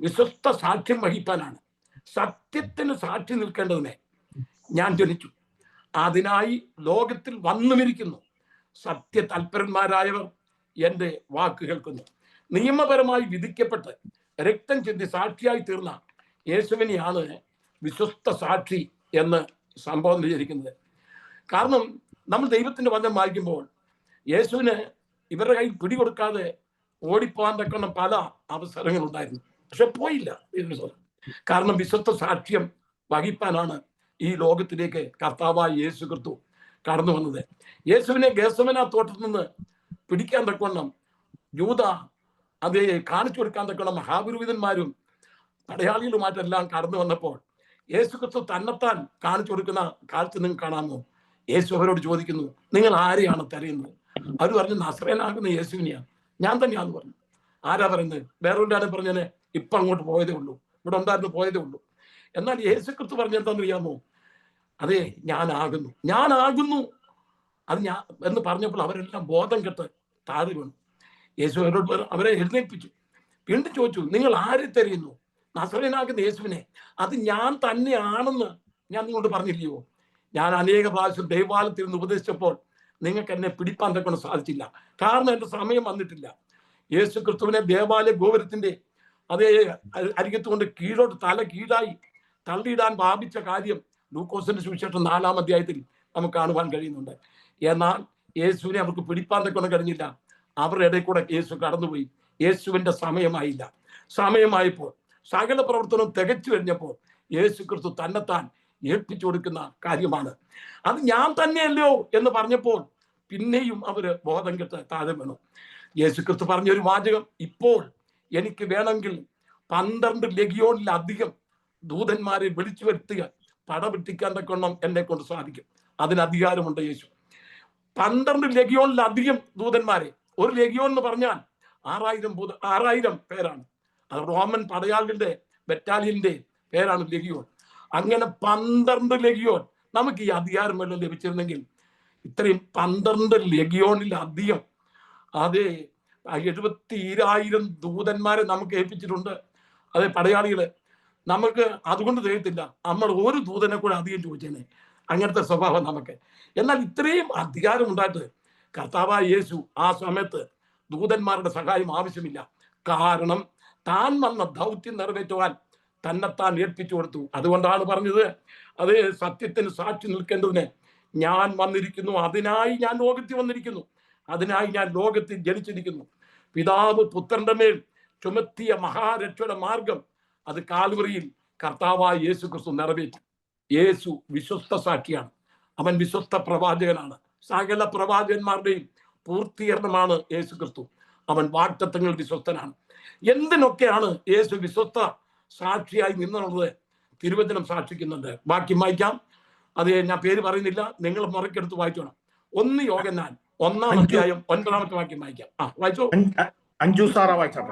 വിശ്വസ്ത സാക്ഷ്യം വഹിക്കാനാണ്. സത്യത്തിന് സാക്ഷി നിൽക്കേണ്ടതിനെ ഞാൻ ജനിച്ചു, അതിനായി ലോകത്തിൽ വന്നുമിരിക്കുന്നു. സത്യ തൽപരന്മാരായവർ എൻ്റെ വാക്ക് കേൾക്കുന്നു. നിയമപരമായി വിധിക്കപ്പെട്ട് രക്തം ചിന്തി സാക്ഷിയായി തീർന്ന യേശുവിനെയാണ് വിശ്വസ്ത സാക്ഷി എന്ന് സംബോധന ചെയ്തിരിക്കുന്നത്. കാരണം നമ്മൾ ദൈവത്തിന്റെ വചനം വായിക്കുമ്പോൾ യേശുവിന് ഇവരുടെ കയ്യിൽ പിടികൊടുക്കാതെ ഓടിപ്പോകാൻ തക്കുന്ന പല അവസരങ്ങളുണ്ടായിരുന്നു. പക്ഷെ പോയില്ല. കാരണം വിശ്വസ്ത സാക്ഷ്യം വഹിപ്പാനാണ് ഈ ലോകത്തിലേക്ക് കർത്താവായ യേശു ക്രിസ്തു കടന്നു വന്നത്. യേശുവിനെ ഗേത്സമന തോട്ടത്തിൽ നിന്ന് പിടിക്കാൻ തക്കവണ്ണം യൂദ അത് കാണിച്ചു കൊടുക്കാൻ തക്കവണ്ണം മഹാപുരോഹിതന്മാരും പടയാളികളുമായിട്ടെല്ലാം കടന്നു വന്നപ്പോൾ യേശു ക്രിസ്തു തന്നെത്താൻ കാണിച്ചു കൊടുക്കുന്ന കാഴ്ച നിങ്ങൾ കാണാമോ? യേശു അവരോട് ചോദിക്കുന്നു, നിങ്ങൾ ആരെയാണ് തിരയുന്നത്? അവർ പറഞ്ഞു, നസറേനാകുന്ന യേശുവിനെയാണ്. ഞാൻ തന്നെയാന്ന് പറഞ്ഞു. ആരാ പറയുന്നത്? വേറൊരാളെ പറഞ്ഞാൽ ഇപ്പം അങ്ങോട്ട് പോയതേ ഉള്ളൂ, ഇവിടെ ഉണ്ടായിരുന്നു പോയതേ ഉള്ളൂ. എന്നാൽ യേശു ക്രിസ്തു പറഞ്ഞെന്താന്ന് അറിയാമോ? അതെ, ഞാനാകുന്നു അത് ഞാൻ എന്ന് പറഞ്ഞപ്പോൾ അവരെല്ലാം ബോധം കെട്ട് താഴെ വീണു. യേശു അവരോട് അവരെ എഴുന്നേൽപ്പിച്ചു. വീണ്ടും ചോദിച്ചു, നിങ്ങൾ ആരെ തിരയുന്നു? നസറേനാകുന്ന യേശുവിനെ അത് ഞാൻ തന്നെയാണെന്ന് ഞാൻ നിങ്ങളോട് പറഞ്ഞില്ലയോ? ഞാൻ അനേക പ്രാവശ്യം ദൈവാലയത്തിൽ നിന്ന് ഉപദേശിച്ചപ്പോൾ നിങ്ങൾക്ക് എന്നെ പിടിപ്പാൻ തക്കൊണ്ട് സാധിച്ചില്ല. കാരണം എൻ്റെ സമയം വന്നിട്ടില്ല. യേശു ക്രിസ്തുവിനെ ദേവാലയ ഗോപുരത്തിന്റെ അതേ അരികത്തുകൊണ്ട് കീഴോട്ട് തല കീഴായി തള്ളിയിടാൻ ഭാവിച്ച കാര്യം ലൂക്കോസിന്റെ സുവിശേഷം 4-ാം അധ്യായത്തിൽ നമുക്ക് കാണുവാൻ കഴിയുന്നുണ്ട്. എന്നാൽ യേശുവിനെ അവർക്ക് പിടിപ്പാൻ തക്കൊണ്ട് കഴിഞ്ഞില്ല. അവരുടെ ഇടയിൽ കൂടെ യേശു കടന്നുപോയി. യേശുവിന്റെ സമയമായില്ല. സമയമായപ്പോൾ സകല പ്രവർത്തനവും തികച്ചു കഴിഞ്ഞപ്പോൾ യേശു ക്രിസ്തു തന്നെത്താൻ ഏൽപ്പിച്ചു കൊടുക്കുന്ന കാര്യമാണ്. അത് ഞാൻ തന്നെയല്ലോ എന്ന് പറഞ്ഞപ്പോൾ പിന്നെയും അവര് ബോധം കെട്ട് താഴെ വീണു. യേശു ക്രിസ്തു പറഞ്ഞൊരു വാചകം, ഇപ്പോൾ എനിക്ക് വേണമെങ്കിൽ 12 ലഗിയോണിലധികം ദൂതന്മാരെ വിളിച്ചു വരുത്തുക, പടവെട്ടിക്കാൻ തക്കൊണ്ണം എന്നെ കൊണ്ട് സാധിക്കും. അതിന് അധികാരമുണ്ട് യേശു. 12 ലഗിയോണിലധികം ദൂതന്മാരെ. ഒരു ലഗിയോൺ എന്ന് പറഞ്ഞാൽ 6000 പേരാണ്. അത് റോമൻ പടയാളികളുടെ ബറ്റാലിയന്റെ പേരാണ് ലഗിയോൺ. അങ്ങനെ 12 ലഗിയോൺ. നമുക്ക് ഈ അധികാരം വല്ലതും ലഭിച്ചിരുന്നെങ്കിൽ ഇത്രയും 12 ലഗിയോണിലധികം അത് 70,000 ദൂതന്മാരെ നമുക്ക് ഏൽപ്പിച്ചിട്ടുണ്ട്. അതെ, പടയാളികള്. നമുക്ക് അതുകൊണ്ട് തികയത്തില്ല. നമ്മൾ ഒരു ദൂതനെ കൂടെ അധികം ചോദിച്ചേനെ. അങ്ങനത്തെ സ്വഭാവം നമുക്ക്. എന്നാൽ ഇത്രയും അധികാരം ഉണ്ടായിട്ട് കർത്താവായ യേശു ആ സമയത്ത് ദൂതന്മാരുടെ സഹായം ആവശ്യമില്ല. കാരണം താൻ വന്ന ദൗത്യം നിറവേറ്റുവാൻ തന്നെത്താൻ ഏൽപ്പിച്ചു കൊടുത്തു. അതുകൊണ്ടാണ് പറഞ്ഞത്, അത് സത്യത്തിന് സാക്ഷി നിൽക്കേണ്ടതിന് ഞാൻ വന്നിരിക്കുന്നു, അതിനായി ഞാൻ ലോകത്തിൽ വന്നിരിക്കുന്നു, അതിനായി ഞാൻ ലോകത്തിൽ ജനിച്ചിരിക്കുന്നു. പിതാവ് പുത്രന്റെ മേൽ ചുമത്തിയ മഹാരക്ഷയുടെ മാർഗം അത് കാൽവറിയിൽ കർത്താവായ യേശു ക്രിസ്തു നിറവേറ്റി. യേശു വിശ്വസ്ത സാക്ഷിയാണ്. അവൻ വിശ്വസ്ത പ്രവാചകനാണ്. സകല പ്രവാചകന്മാരുടെയും പൂർത്തീകരണമാണ് യേശു ക്രിസ്തു. അവൻ വാഗ്ദത്തങ്ങൾ വിശ്വസ്തനാണ്. എന്തിനൊക്കെയാണ് യേശു വിശ്വസ്ത സാക്ഷിയായി നിന്നുള്ളത് തിരുവചനം സാക്ഷിക്കുന്നുണ്ട്. വാക്യം വായിക്കാം. അത് ഞാൻ പേര് പറയുന്നില്ല, നിങ്ങൾ മുറക്കെടുത്ത് വായിച്ചോണം. 1 യോഹന്നാൻ 1-ാം അധ്യായം 9-ാമത്തെ വാക്യം വായിക്കാം. വായിച്ചോ.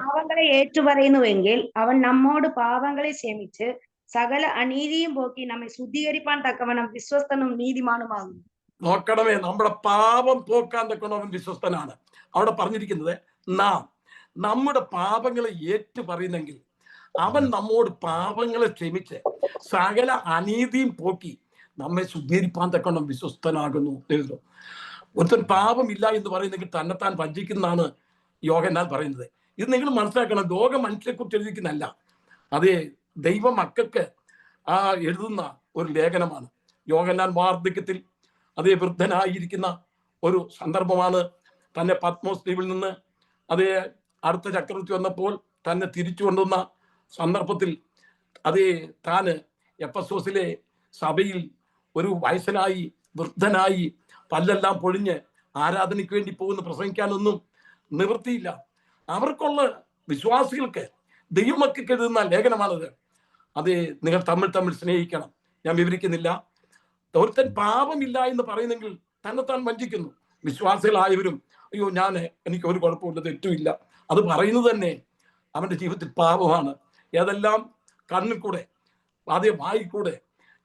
പാവങ്ങളെ ഏറ്റുപറയുന്നുവെങ്കിൽ അവൻ നമ്മോട് പാവങ്ങളെ ക്ഷമിച്ച് സകല അനീതിയും പോക്കി നമ്മെ ശുദ്ധീകരിപ്പാൻ തക്കവണ്ണം വിശ്വസ്തനും നീതിമാനുമാകുന്നു. നോക്കണമേ, നമ്മുടെ പാപം പോക്കാൻ തക്കണം അവൻ വിശ്വസ്തനാണ്. അവിടെ പറഞ്ഞിരിക്കുന്നത് നമ്മുടെ പാപങ്ങളെ ഏറ്റു പറയുന്നെങ്കിൽ അവൻ നമ്മോട് പാപങ്ങളെ ക്ഷമിച്ച് സകല അനീതിയും പോക്കി നമ്മെ ശുദ്ധീകരിപ്പാൻ തക്കണം വിശ്വസ്തനാകുന്നു. ഒരുത്തൻ പാപമില്ല എന്ന് പറയുന്നെങ്കിൽ തന്നെത്താൻ വഞ്ചിക്കുന്നതാണ് യോഹന്നാൻ പറയുന്നത്. ഇത് നിങ്ങൾ മനസ്സിലാക്കണം. ലോക മനുഷ്യരെ കുറിച്ച് എഴുതിക്കുന്നല്ല, അതേ ദൈവ മക്കൾക്ക് എഴുതുന്ന ഒരു ലേഖനമാണ്. യോഹന്നാൻ വാർദ്ധക്യത്തിൽ അതേ വൃദ്ധനായിരിക്കുന്ന ഒരു സന്ദർഭമാണ്. തന്നെ പത്മോസ് ദ്വീപിൽ നിന്ന് അതേ അടുത്ത ചക്രവർത്തി വന്നപ്പോൾ തന്നെ തിരിച്ചു കൊണ്ടുവന്ന സന്ദർഭത്തിൽ അതേ താന് എഫെസോസിലെ സഭയിൽ ഒരു വയസ്സനായി വൃദ്ധനായി പല്ലെല്ലാം പൊഴിഞ്ഞ് ആരാധനയ്ക്ക് വേണ്ടി പോകുന്ന പ്രസംഗിക്കാനൊന്നും നിവൃത്തിയില്ല. അവർക്കുള്ള വിശ്വാസികൾക്ക് ദൈവമക്കൾക്ക് എഴുതുന്ന ലേഖനമാണത്. അത് നിങ്ങൾ തമ്മിൽ സ്നേഹിക്കണം. ഞാൻ വിവരിക്കുന്നില്ല. ഒരുത്തൻ പാപമില്ല എന്ന് പറയുന്നെങ്കിൽ തന്നെത്താൻ വഞ്ചിക്കുന്നു. വിശ്വാസികളായവരും അയ്യോ എനിക്ക് ഒരു കുഴപ്പമില്ല, തെറ്റുമില്ല, അത് പറയുന്നത് തന്നെ അവന്റെ ജീവിതത്തിൽ പാപമാണ്. ഏതെല്ലാം കണ്ണിൽ കൂടെ, അതേ വായിൽ കൂടെ,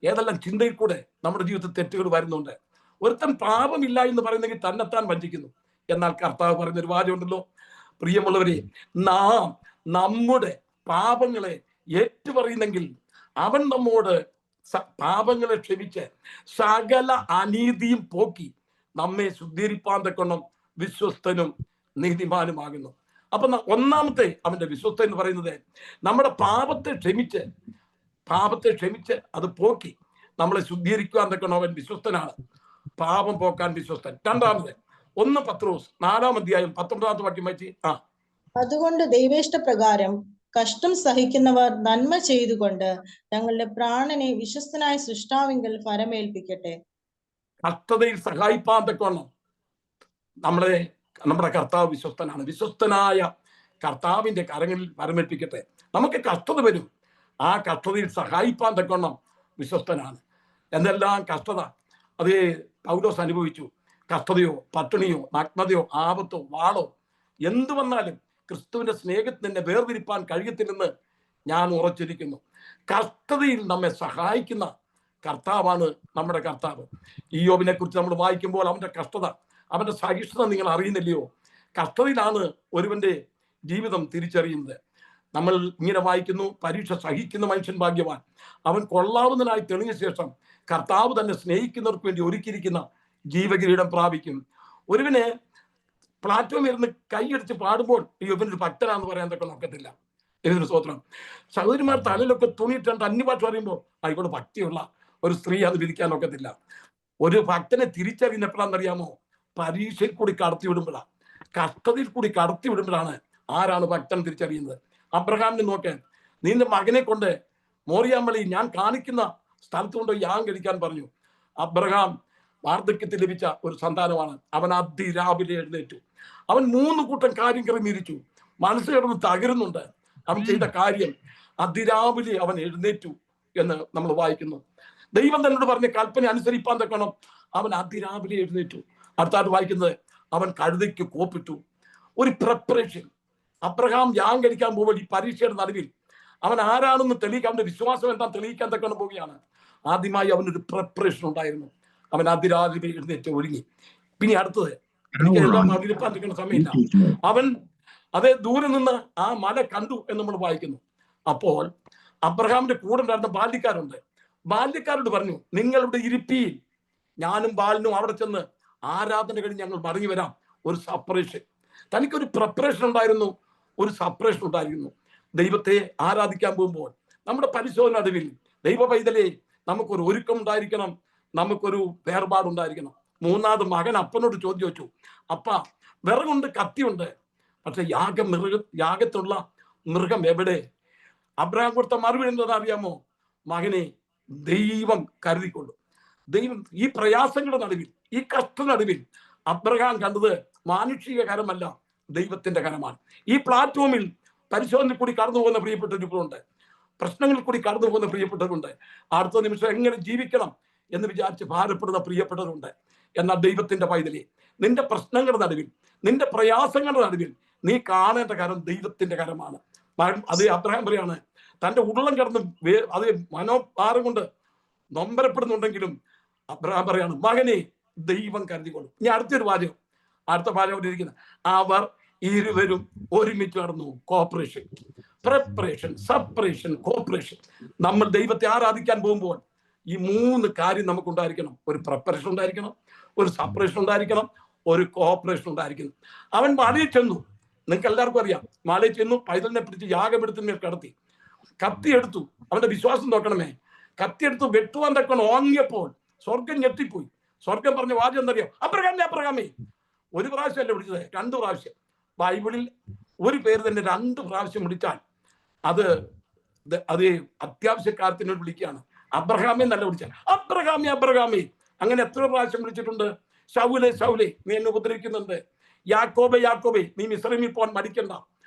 ഏതെല്ലാം ചിന്തയിൽ കൂടെ നമ്മുടെ ജീവിതത്തിൽ തെറ്റുകൾ വരുന്നുണ്ട്. ഒരുത്തൻ പാപമില്ല എന്ന് പറയുന്നെങ്കിൽ തന്നെത്താൻ വഞ്ചിക്കുന്നു. എന്നാൽ കർത്താവ് പറഞ്ഞൊരു വാചകമുണ്ടല്ലോ, പ്രിയമുള്ളവരെ, നാം നമ്മുടെ പാപങ്ങളെ ഏറ്റുപറയുന്നെങ്കിൽ അവൻ നമ്മോട് പാപങ്ങളെ ക്ഷമിച്ച് സകല അനീതിയും പോക്കി നമ്മെ ശുദ്ധീകരിപ്പാൻ തക്കണം വിശ്വസ്തനും നീതിമാനുമാകുന്നു. അപ്പൊ ഒന്നാമത്തെ അവന്റെ വിശ്വസ്ത എന്ന് പറയുന്നത് നമ്മുടെ പാപത്തെ ക്ഷമിച്ച് അത് പോക്കി നമ്മളെ ശുദ്ധീകരിക്കുവാൻ തക്കണം അവൻ വിശ്വസ്തനാണ്. പാപം പോക്കാൻ വിശ്വസ്തൻ. രണ്ടാമത് 1 പത്രോസ് 4-ാം അധ്യായം 19-ാമത്തെ വാക്യം വായിച്ച്. അതുകൊണ്ട് ദൈവേഷ്ട പ്രകാരം കഷ്ടം സഹിക്കുന്നവർ നന്മ ചെയ്തുകൊണ്ട് തങ്ങളുടെ പ്രാണനെ വിശ്വസ്തനായ സൃഷ്ടാവിങ്കൽ ഫലമേൽപ്പിക്കട്ടെ. കഷ്ടതയിൽ സഹായിപ്പാൻ തക്കവണ്ണം നമ്മുടെ കർത്താവ് വിശ്വസ്തനാണ്. വിശ്വസ്തനായ കർത്താവിന്റെ കരങ്ങളിൽ ഫലമേൽപ്പിക്കട്ടെ. നമുക്ക് കഷ്ടത വരും, ആ കഷ്ടതയിൽ സഹായിപ്പാൻ തക്കവണ്ണം വിശ്വസ്തനാണ്. എന്തെല്ലാം കഷ്ടത അത് പൗലോസ് അനുഭവിച്ചു. കഷ്ടതയോ പട്ടിണിയോ നഗ്നതയോ ആപത്തോ വാളോ എന്തു വന്നാലും ക്രിസ്തുവിന്റെ സ്നേഹത്തിൽ നിന്നെ വേർതിരിപ്പാൻ കഴിയത്തില്ലെന്ന് ഞാൻ ഉറച്ചിരിക്കുന്നു. കഷ്ടതയിൽ നമ്മെ സഹായിക്കുന്ന കർത്താവാണ് നമ്മുടെ കർത്താവ്. ഇയ്യോബിനെ കുറിച്ച് നമ്മൾ വായിക്കുമ്പോൾ അവന്റെ കഷ്ടത, അവന്റെ സഹിഷ്ണുത നിങ്ങൾ അറിയുന്നില്ലയോ? കഷ്ടതയിലാണ് ഒരുവന്റെ ജീവിതം തിരിച്ചറിയുന്നത്. നമ്മൾ ഇങ്ങനെ വായിക്കുന്നു, പരീക്ഷ സഹിക്കുന്ന മനുഷ്യൻ ഭാഗ്യവാൻ, അവൻ കൊള്ളാവുന്നതിനായി തെളിഞ്ഞ ശേഷം കർത്താവ് തന്നെ സ്നേഹിക്കുന്നവർക്ക് വേണ്ടി ഒരുക്കിയിരിക്കുന്ന ജീവകിരീടം പ്രാപിക്കും. ഒരുവന് പ്ലാറ്റ്ഫോമിൽ ഇരുന്ന് കൈയടിച്ച് പാടുമ്പോൾ ഇവനൊരു ഭക്തനാന്ന് പറയാൻ തൊക്കെ നോക്കത്തില്ല. ഇതിന് സ്തോത്രം. സഹോദരിമാർ തലയിലൊക്കെ തുണിയിട്ടുണ്ട് അന്യഭാഷ പറയുമ്പോൾ ഇവിടെ ഭക്തിയുള്ള ഒരു സ്ത്രീ അത് വിധിക്കാൻ നോക്കത്തില്ല. ഒരു ഭക്തനെ തിരിച്ചറിയുന്ന എപ്പോഴാണെന്നറിയാമോ? പരീക്ഷയിൽ കൂടി കടത്തി വിടുമ്പോഴാണ്, കഷ്ടതയിൽ കൂടി കടത്തി വിടുമ്പോഴാണ് ആരാണ് ഭക്തൻ തിരിച്ചറിയുന്നത്. അബ്രഹാമിനെ നോക്കാൻ, നിന്റെ മകനെ കൊണ്ട് മോറിയാമളി ഞാൻ കാണിക്കുന്ന സ്ഥലത്ത് കൊണ്ട് യാഗം കഴിക്കാൻ പറഞ്ഞു. അബ്രഹാം വാർദ്ധക്യത്തിൽ ലഭിച്ച ഒരു സന്താനമാണ്. അവൻ അതിരാവിലെ എഴുന്നേറ്റു. അവൻ 3 കൂട്ടം കാര്യം ക്രമീകരിച്ചു. മനസ്സ് കിടന്ന് തകരുന്നുണ്ട്. അവൻ ചെയ്ത കാര്യം അതിരാവിലെ അവൻ എഴുന്നേറ്റു എന്ന് നമ്മൾ വായിക്കുന്നു. ദൈവം തന്നോട് പറഞ്ഞ കൽപ്പന അനുസരിപ്പാൻ തക്കണം അവൻ അതിരാവിലെ എഴുന്നേറ്റു. അടുത്തായിട്ട് വായിക്കുന്നത് അവൻ കഴുതയ്ക്ക് കോപ്പിട്ടു. ഒരു പ്രിപ്പറേഷൻ. അബ്രഹാം യാഗം കഴിക്കാൻ പോകുമ്പോൾ ഈ പരീക്ഷയുടെ നടുവിൽ അവൻ ആരാണെന്ന് തെളിയിക്കാൻ, അവന്റെ വിശ്വാസം എന്താണെന്ന് തെളിയിക്കാൻ തക്കണം പോവുകയാണ്. ആദ്യമായി അവനൊരു പ്രിപ്പറേഷൻ ഉണ്ടായിരുന്നു. അവൻ അതിരാവിലെ എഴുന്നേറ്റ് ഒരുങ്ങി. പിന്നെ അടുത്തത്, എനിക്ക് എല്ലാം അതിരിപ്പാൻ നിൽക്കുന്ന സമയമില്ല. അവൻ അതേ ദൂരെ നിന്ന് ആ മല കണ്ടു എന്ന് നമ്മൾ വായിക്കുന്നു. അപ്പോൾ അബ്രഹാമിന്റെ കൂടെ ഉണ്ടായിരുന്ന ബാല്യക്കാരുണ്ട്. ബാല്യക്കാരോട് പറഞ്ഞു, നിങ്ങളുടെ ഇരിപ്പിയിൽ ഞാനും ബാലനും അവിടെ ചെന്ന് ആരാധന കഴിഞ്ഞ് ഞങ്ങൾ മടങ്ങി വരാം. ഒരു സെപ്പറേഷൻ. തനിക്കൊരു പ്രിപ്പറേഷൻ ഉണ്ടായിരുന്നു, ഒരു സെപ്പറേഷൻ ഉണ്ടായിരുന്നു. ദൈവത്തെ ആരാധിക്കാൻ പോകുമ്പോൾ നമ്മുടെ പരിശോധന നടുവിൽ ദൈവ പൈതലേ നമുക്കൊരു ഒരുക്കം ഉണ്ടായിരിക്കണം, നമുക്കൊരു വേർപാടുണ്ടായിരിക്കണം. 3ാമത് മകൻ അപ്പനോട് ചോദ്യം വെച്ചു, അപ്പ വിറകുണ്ട്, കത്തിയുണ്ട്, പക്ഷെ യാഗത്തുള്ള മൃഗം എവിടെ? അബ്രഹാം കൊടുത്ത മറുപടി എന്താണെന്ന് അറിയാമോ? മകനെ ദൈവം കരുതിക്കൊള്ളു. ദൈവം ഈ പ്രയാസങ്ങളുടെ നടുവിൽ, ഈ കഷ്ട നടുവിൽ അബ്രഹാം കണ്ടത് മാനുഷിക കരമല്ല, ദൈവത്തിന്റെ കരമാണ്. ഈ പ്ലാറ്റ്ഫോമിൽ പരിശോധനയിൽ കൂടി കടന്നു പോകുന്ന പ്രിയപ്പെട്ടവരുണ്ട്, പ്രശ്നങ്ങളിൽ കൂടി കടന്നു പോകുന്ന പ്രിയപ്പെട്ടവരുണ്ട്, അടുത്ത നിമിഷം എങ്ങനെ ജീവിക്കണം എന്ന് വിചാരിച്ച് ഭാരപ്പെടുന്ന പ്രിയപ്പെട്ടവരുണ്ട്. എന്നാൽ ദൈവത്തിന്റെ പൈതലേ, നിന്റെ പ്രശ്നങ്ങളുടെ നടുവിൽ, നിന്റെ പ്രയാസങ്ങളുടെ നടുവിൽ നീ കാണേണ്ട കരം ദൈവത്തിന്റെ കരമാണ്. അത് അബ്രഹാം പറയാണ്, തന്റെ ഉള്ളം കടന്ന് അത് മനോഭാരം കൊണ്ട് നൊമ്പരപ്പെടുന്നുണ്ടെങ്കിലും അബ്രഹാം പറയാണ്, മകനെ ദൈവം കരുതിക്കൊള്ളും. ഇനി അടുത്ത ഭാര്യ ഇരിക്കുന്നത്, അവർ ഇരുവരും ഒരുമിച്ച് നടന്നു. Corporation, preparation, separation, corporation. നമ്മൾ ദൈവത്തെ ആരാധിക്കാൻ പോകുമ്പോൾ ഈ 3 കാര്യം നമുക്കുണ്ടായിരിക്കണം. ഒരു പ്രിപ്പറേഷൻ ഉണ്ടായിരിക്കണം, ഒരു സെപ്പറേഷൻ ഉണ്ടായിരിക്കണം, ഒരു കോപ്പറേഷൻ ഉണ്ടായിരിക്കണം. അവൻ മലയിൽ ചെന്നു. നിങ്ങൾക്ക് എല്ലാവർക്കും അറിയാം, മലയിൽ ചെന്നു, പൈതലിനെ പിടിച്ച് യാഗമെടുത്തിന് കിടത്തി, കത്തിയെടുത്തു. അവന്റെ വിശ്വാസം നോക്കണമേ. കത്തിയെടുത്തു വെട്ടുവാൻ തക്കണം ഓങ്ങിയപ്പോൾ സ്വർഗം ഞെട്ടിപ്പോയി. സ്വർഗം പറഞ്ഞ വാചകം എന്തറിയാം? അബ്രഹാമേ. 1 പ്രാവശ്യമല്ല വിളിച്ചത്, 2 പ്രാവശ്യം. ബൈബിളിൽ ഒരു പേര് തന്നെ 2 പ്രാവശ്യം വിളിച്ചാൽ അത് അത്യാവശ്യക്കാരത്തിനോട് വിളിക്കുകയാണ്. അബ്രഹാമേ എന്നല്ല വിളിച്ചാൽ അബ്രഹാമേ. അങ്ങനെ എത്ര പ്രാവശ്യം വിളിച്ചിട്ടുണ്ട്? ശൗലേ നീ എന്നെ ഉപദ്രവിക്കുന്നുണ്ട്. യാക്കോബേ നീ മിസ്രയീമിൽ പോകാൻ മടിക്കണ്ട.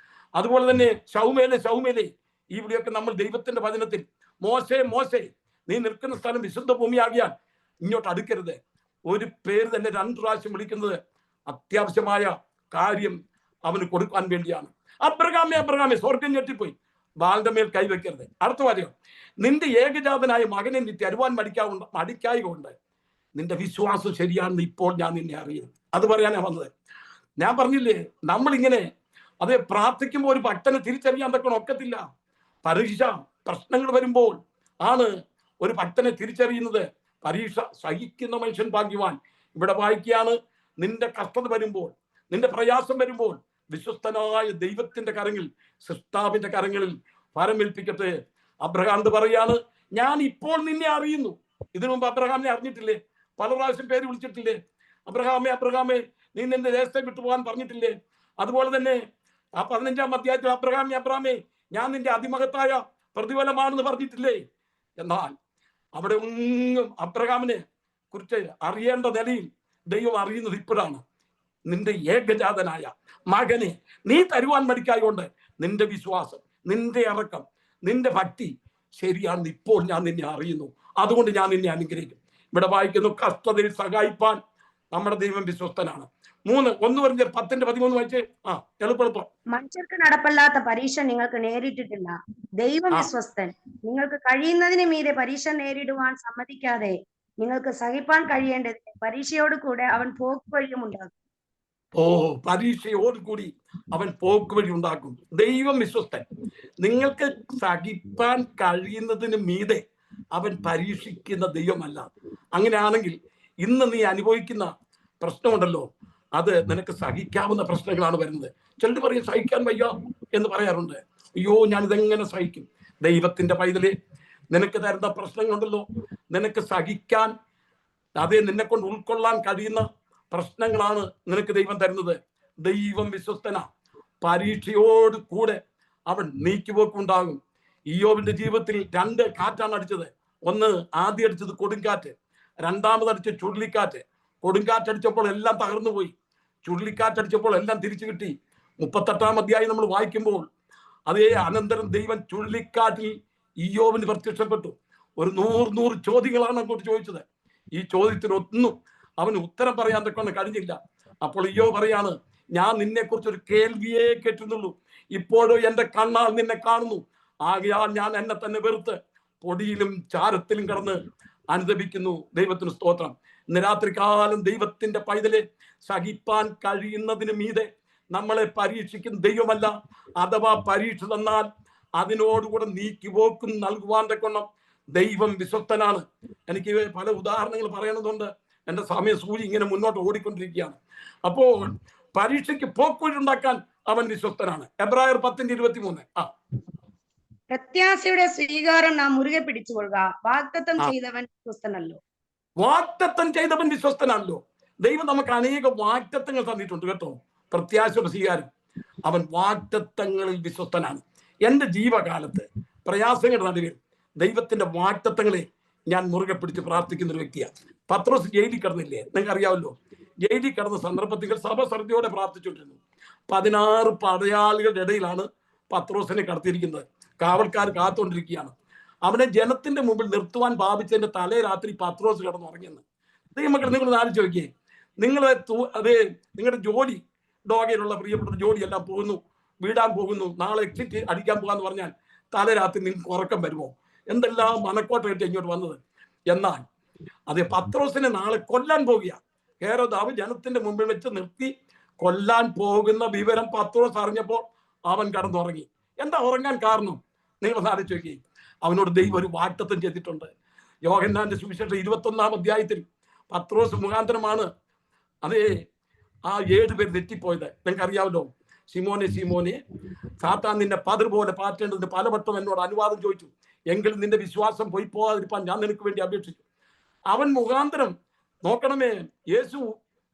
അതുപോലെ തന്നെ ശൗമേലേ. ഈ വിളിയൊക്കെ നമ്മൾ ദൈവത്തിന്റെ വചനത്തിൽ മോശേ നീ നിൽക്കുന്ന സ്ഥലം വിശുദ്ധ ഭൂമിയാകിയാൽ ഇങ്ങോട്ട് അടുക്കരുത്. ഒരു പേര് തന്നെ 2 പ്രാവശ്യം വിളിക്കുന്നത് അത്യാവശ്യമായ കാര്യം അവന് കൊടുക്കാൻ വേണ്ടിയാണ്. അബ്രഹാമേ. സ്വർഗം ഞെട്ടിപ്പോയി. ബാലിന്റെ മേൽ കൈവയ്ക്കരുത്. അടുത്ത വാചകം, നിന്റെ ഏകജാതനായ മകനെ നീ തരുവാൻ മടിക്കായി കൊണ്ട് നിന്റെ വിശ്വാസം ശരിയാണെന്ന് ഇപ്പോൾ ഞാൻ നിന്നെ അറിയുന്നു. അത് പറയാനാ വന്നത്. ഞാൻ പറഞ്ഞില്ലേ, നമ്മളിങ്ങനെ പ്രാർത്ഥിക്കുമ്പോൾ ഒരു ഭക്തനെ തിരിച്ചറിയാൻ തക്കണം ഒക്കത്തില്ല. പരീക്ഷ പ്രശ്നങ്ങൾ വരുമ്പോൾ ആണ് ഒരു ഭക്തനെ തിരിച്ചറിയുന്നത്. പരീക്ഷ സഹിക്കുന്ന മനുഷ്യൻ ഭാഗ്യവാൻ. ഇവിടെ വായിക്കുകയാണ്, നിന്റെ കഷ്ടത വരുമ്പോൾ, നിന്റെ പ്രയാസം വരുമ്പോൾ വിശ്വസ്തനായ ദൈവത്തിന്റെ കരങ്ങളിൽ, സൃഷ്ടാവിന്റെ കരങ്ങളിൽ ഫലമേൽപ്പിക്കട്ടെ. അബ്രഹാം പറയാണ്, ഞാൻ ഇപ്പോൾ നിന്നെ അറിയുന്നു. ഇതിനു മുമ്പ് അബ്രഹാമിനെ അറിഞ്ഞിട്ടില്ലേ? പല പ്രാവശ്യം പേര് വിളിച്ചിട്ടില്ലേ? അബ്രഹാമേ നീ നിന്റെ ദേശത്തെ വിട്ടുപോകാൻ പറഞ്ഞിട്ടില്ലേ? അതുപോലെ തന്നെ ആ 15-ാം അധ്യായത്തിൽ അബ്രഹാമേ ഞാൻ നിന്റെ അതിമഹത്തായ പ്രതിഫലമാണെന്ന് പറഞ്ഞിട്ടില്ലേ? എന്നാൽ അവിടെ ഒന്നും അബ്രഹാമിനെ കുറിച്ച് അറിയേണ്ട നിലയിൽ ദൈവം അറിയുന്നത് ഇപ്പോഴാണ്. നിന്റെ ഏകജാതനായ മകനെ നീ തരുവാൻ മടിക്കായതുകൊണ്ട് നിന്റെ വിശ്വാസം, നിന്റെ ഇറക്കം, നിന്റെ ഭക്തി ശരിയാണെന്ന് ഇപ്പോൾ ഞാൻ നിന്നെ അറിയുന്നു. അതുകൊണ്ട് ഞാൻ നിന്നെ അനുഗ്രഹിക്കും. ഇവിടെ വായിക്കുന്നു, കഷ്ടതയിൽ സഹായിപ്പാൻ നമ്മുടെ ദൈവം വിശ്വസ്തനാണ്. 1 Corinthians 10:13 വായിച്ചേ. എളുപ്പം. മനുഷ്യർക്ക് നടപ്പല്ലാത്ത പരീക്ഷ നിങ്ങൾക്ക് നേരിട്ടിട്ടില്ല. ദൈവം വിശ്വസ്തൻ. നിങ്ങൾക്ക് കഴിയുന്നതിന് മീതെ പരീക്ഷ നേരിടുവാൻ സമ്മതിക്കാതെ നിങ്ങൾക്ക് സഹിപ്പാൻ കഴിയേണ്ടതിന് പരീക്ഷയോട് കൂടെ അവൻ പോക്കുവഴിയും ഉണ്ടാകും. പരീക്ഷയോടുകൂടി അവൻ പോക്കുവഴി ഉണ്ടാക്കും. ദൈവം വിശ്വസ്തൻ. നിങ്ങൾക്ക് സഹിപ്പാൻ കഴിയുന്നതിന് മീതെ അവൻ പരീക്ഷിക്കുന്ന ദൈവമല്ല. അങ്ങനെയാണെങ്കിൽ ഇന്ന് നീ അനുഭവിക്കുന്ന പ്രശ്നമുണ്ടല്ലോ, അത് നിനക്ക് സഹിക്കാവുന്ന പ്രശ്നങ്ങളാണ് വരുന്നത്. ചിലർ പറയും സഹിക്കാൻ വയ്യ എന്ന് പറയാറുണ്ട്. അയ്യോ, ഞാനിതെങ്ങനെ സഹിക്കും? ദൈവത്തിന്റെ പൈതലേ, നിനക്ക് തരുന്ന പ്രശ്നങ്ങളുണ്ടല്ലോ, നിനക്ക് സഹിക്കാൻ, അതേ നിന്നെ കൊണ്ട് ഉൾക്കൊള്ളാൻ കഴിയുന്ന പ്രശ്നങ്ങളാണ് നിനക്ക് ദൈവം തരുന്നത്. ദൈവം വിശ്വസ്തന. പരീക്ഷയോട് കൂടെ അവൻ നീക്കിപോക്കുണ്ടാകും. ഇയ്യോബിന്റെ ജീവിതത്തിൽ 2 കാറ്റാണ് അടിച്ചത്. ഒന്ന്, ആദ്യം അടിച്ചത് കൊടുങ്കാറ്റ്, രണ്ടാമത് അടിച്ച ചുഴലിക്കാറ്റ്. കൊടുങ്കാറ്റടിച്ചപ്പോൾ എല്ലാം തകർന്നു പോയി, ചുഴലിക്കാറ്റടിച്ചപ്പോൾ എല്ലാം തിരിച്ചു കിട്ടി. 38-ാം അധ്യായം നമ്മൾ വായിക്കുമ്പോൾ അതേ അനന്തരം ദൈവം ചുഴലിക്കാറ്റിൽ ഇയ്യോബിന് പ്രത്യക്ഷപ്പെട്ടു. ഒരു 100 ചോദ്യങ്ങളാണ് അങ്ങോട്ട് ചോദിച്ചത്. ഈ ചോദ്യത്തിനൊന്നും അവന് ഉത്തരം പറയാൻ തക്കൊണ്ട് കഴിഞ്ഞില്ല. അപ്പോൾ ഇയ്യോബ് പറയാണ്, ഞാൻ നിന്നെ കുറിച്ച് ഒരു കേൾവിയേ കേട്ടിരുന്നുള്ളൂ, ഇപ്പോഴോ എന്റെ കണ്ണാൽ നിന്നെ കാണുന്നു. ആകയാൽ ഞാൻ എന്നെ തന്നെ വെറുത്ത് പൊടിയിലും ചാരത്തിലും കിടന്ന് അനുദപിക്കുന്നു. ദൈവത്തിന് സ്തോത്രം. ഇന്ന് രാത്രികാലം ദൈവത്തിന്റെ പൈതലെ, സഹിപ്പാൻ കഴിയുന്നതിന് മീതെ നമ്മളെ പരീക്ഷിക്കുന്ന ദൈവമല്ല. അഥവാ പരീക്ഷ തന്നാൽ അതിനോടുകൂടെ നീക്കിപോക്കും നൽകുവാൻ തക്കോണം ദൈവം വിശ്വസ്തനാണ്. എനിക്ക് പല ഉദാഹരണങ്ങൾ പറയണതുകൊണ്ട് എന്റെ സമയസൂചി ഇങ്ങനെ മുന്നോട്ട് ഓടിക്കൊണ്ടിരിക്കുകയാണ്. അപ്പോൾ പരീക്ഷയ്ക്ക് പോക്കുവഴിയുണ്ടാക്കാൻ അവൻ വിശ്വസ്തനാണ്. എബ്രായർ 10:23. പ്രത്യാശയുടെ സ്വീകാരം നാം മുറുകെ പിടിച്ചുകൊള്ളുക, വാഗ്ദത്തം ചെയ്തവൻ വിശ്വസ്തനല്ലോ. വാഗ്ദത്തം ചെയ്തവൻ വിശ്വസ്തനാണല്ലോ. ദൈവം നമുക്ക് അനേക വാഗ്ദത്തങ്ങൾ തന്നിട്ടുണ്ട് കേട്ടോ. പ്രത്യാശയുടെ സ്വീകാരം, അവൻ വാഗ്ദത്തങ്ങളിൽ വിശ്വസ്തനാണ്. എന്റെ ജീവകാലത്ത് പ്രയാസങ്ങളുടെ നടുവിൽ ദൈവത്തിന്റെ വാഗ്ദത്തങ്ങളെ ഞാൻ മുറുകെ പിടിച്ച് പ്രാർത്ഥിക്കുന്ന ഒരു വ്യക്തിയാണ്. പത്രോസ് ജയിലിൽ കിടന്നില്ലേ, നിങ്ങൾക്ക് അറിയാമല്ലോ. ജയിലിൽ കിടന്ന സന്ദർഭത്തിൽ സഭ ശ്രദ്ധയോടെ പ്രാർത്ഥിച്ചുകൊണ്ടിരുന്നു. 16 പടയാളികളുടെ ഇടയിലാണ് പത്രോസിനെ കടത്തിയിരിക്കുന്നത്. കാവൽക്കാർ കാത്തുകൊണ്ടിരിക്കുകയാണ്. അവനെ ജനത്തിന്റെ മുമ്പിൽ നിർത്തുവാൻ ഭാവിച്ചതിന്റെ തലേ രാത്രി പത്രോസ് കിടന്നുറങ്ങിയെന്ന്. ദൈവമക്കൾ, നിങ്ങൾ ആലോചിച്ച് നോക്കിയേ. നിങ്ങളുടെ ജോലി, ഡോഗയിലുള്ള പ്രിയപ്പെട്ട ജോലിയെല്ലാം പോകുന്നു, വീടാൻ പോകുന്നു, നാളെ എക്സിറ്റ് അടിക്കാൻ പോകാന്ന് പറഞ്ഞാൽ തലേ രാത്രി നിങ്ങൾക്ക് ഉറക്കം വരുമോ? എന്തെല്ലാം മനക്കോട്ട കെട്ടി ഇങ്ങോട്ട് വന്നത്. എന്നാൽ അതെ, പത്രോസിനെ നാളെ കൊല്ലാൻ പോകുക. ഹേരോദാവ് ജനത്തിന്റെ മുമ്പിൽ വെച്ച് നിർത്തി കൊല്ലാൻ പോകുന്ന വിവരം പത്രോസ് അറിഞ്ഞപ്പോൾ അവൻ കടന്നുറങ്ങി. എന്താ ഉറങ്ങാൻ കാരണം? നിങ്ങൾ ആലോചിച്ച് നോക്കി. അവനോട് ദൈവം ഒരു വാഗ്ദത്തം ചെയ്തിട്ടുണ്ട്. യോഹന്നാന്റെ സുവിശേഷം 21-ാം അധ്യായത്തിൽ പത്രോസ് മുഖാന്തരമാണ് അതേ ആ 7 പേർ തെറ്റിപ്പോയത്. നിങ്ങൾക്ക് അറിയാമല്ലോ. ശിമോനെ, ശിമോനെ, സാത്താൻ നിന്നെ പതിർ പോലെ പാറ്റേണ്ടതിന് പലവട്ടം എന്നോട് അനുവാദം ചോദിച്ചു, എങ്കിലും നിന്റെ വിശ്വാസം പോയി പോകാതിരിക്കാൻ ഞാൻ നിനക്ക് വേണ്ടി അപേക്ഷിച്ചു. അവൻ മുഖാന്തരം നോക്കണമേ, യേശു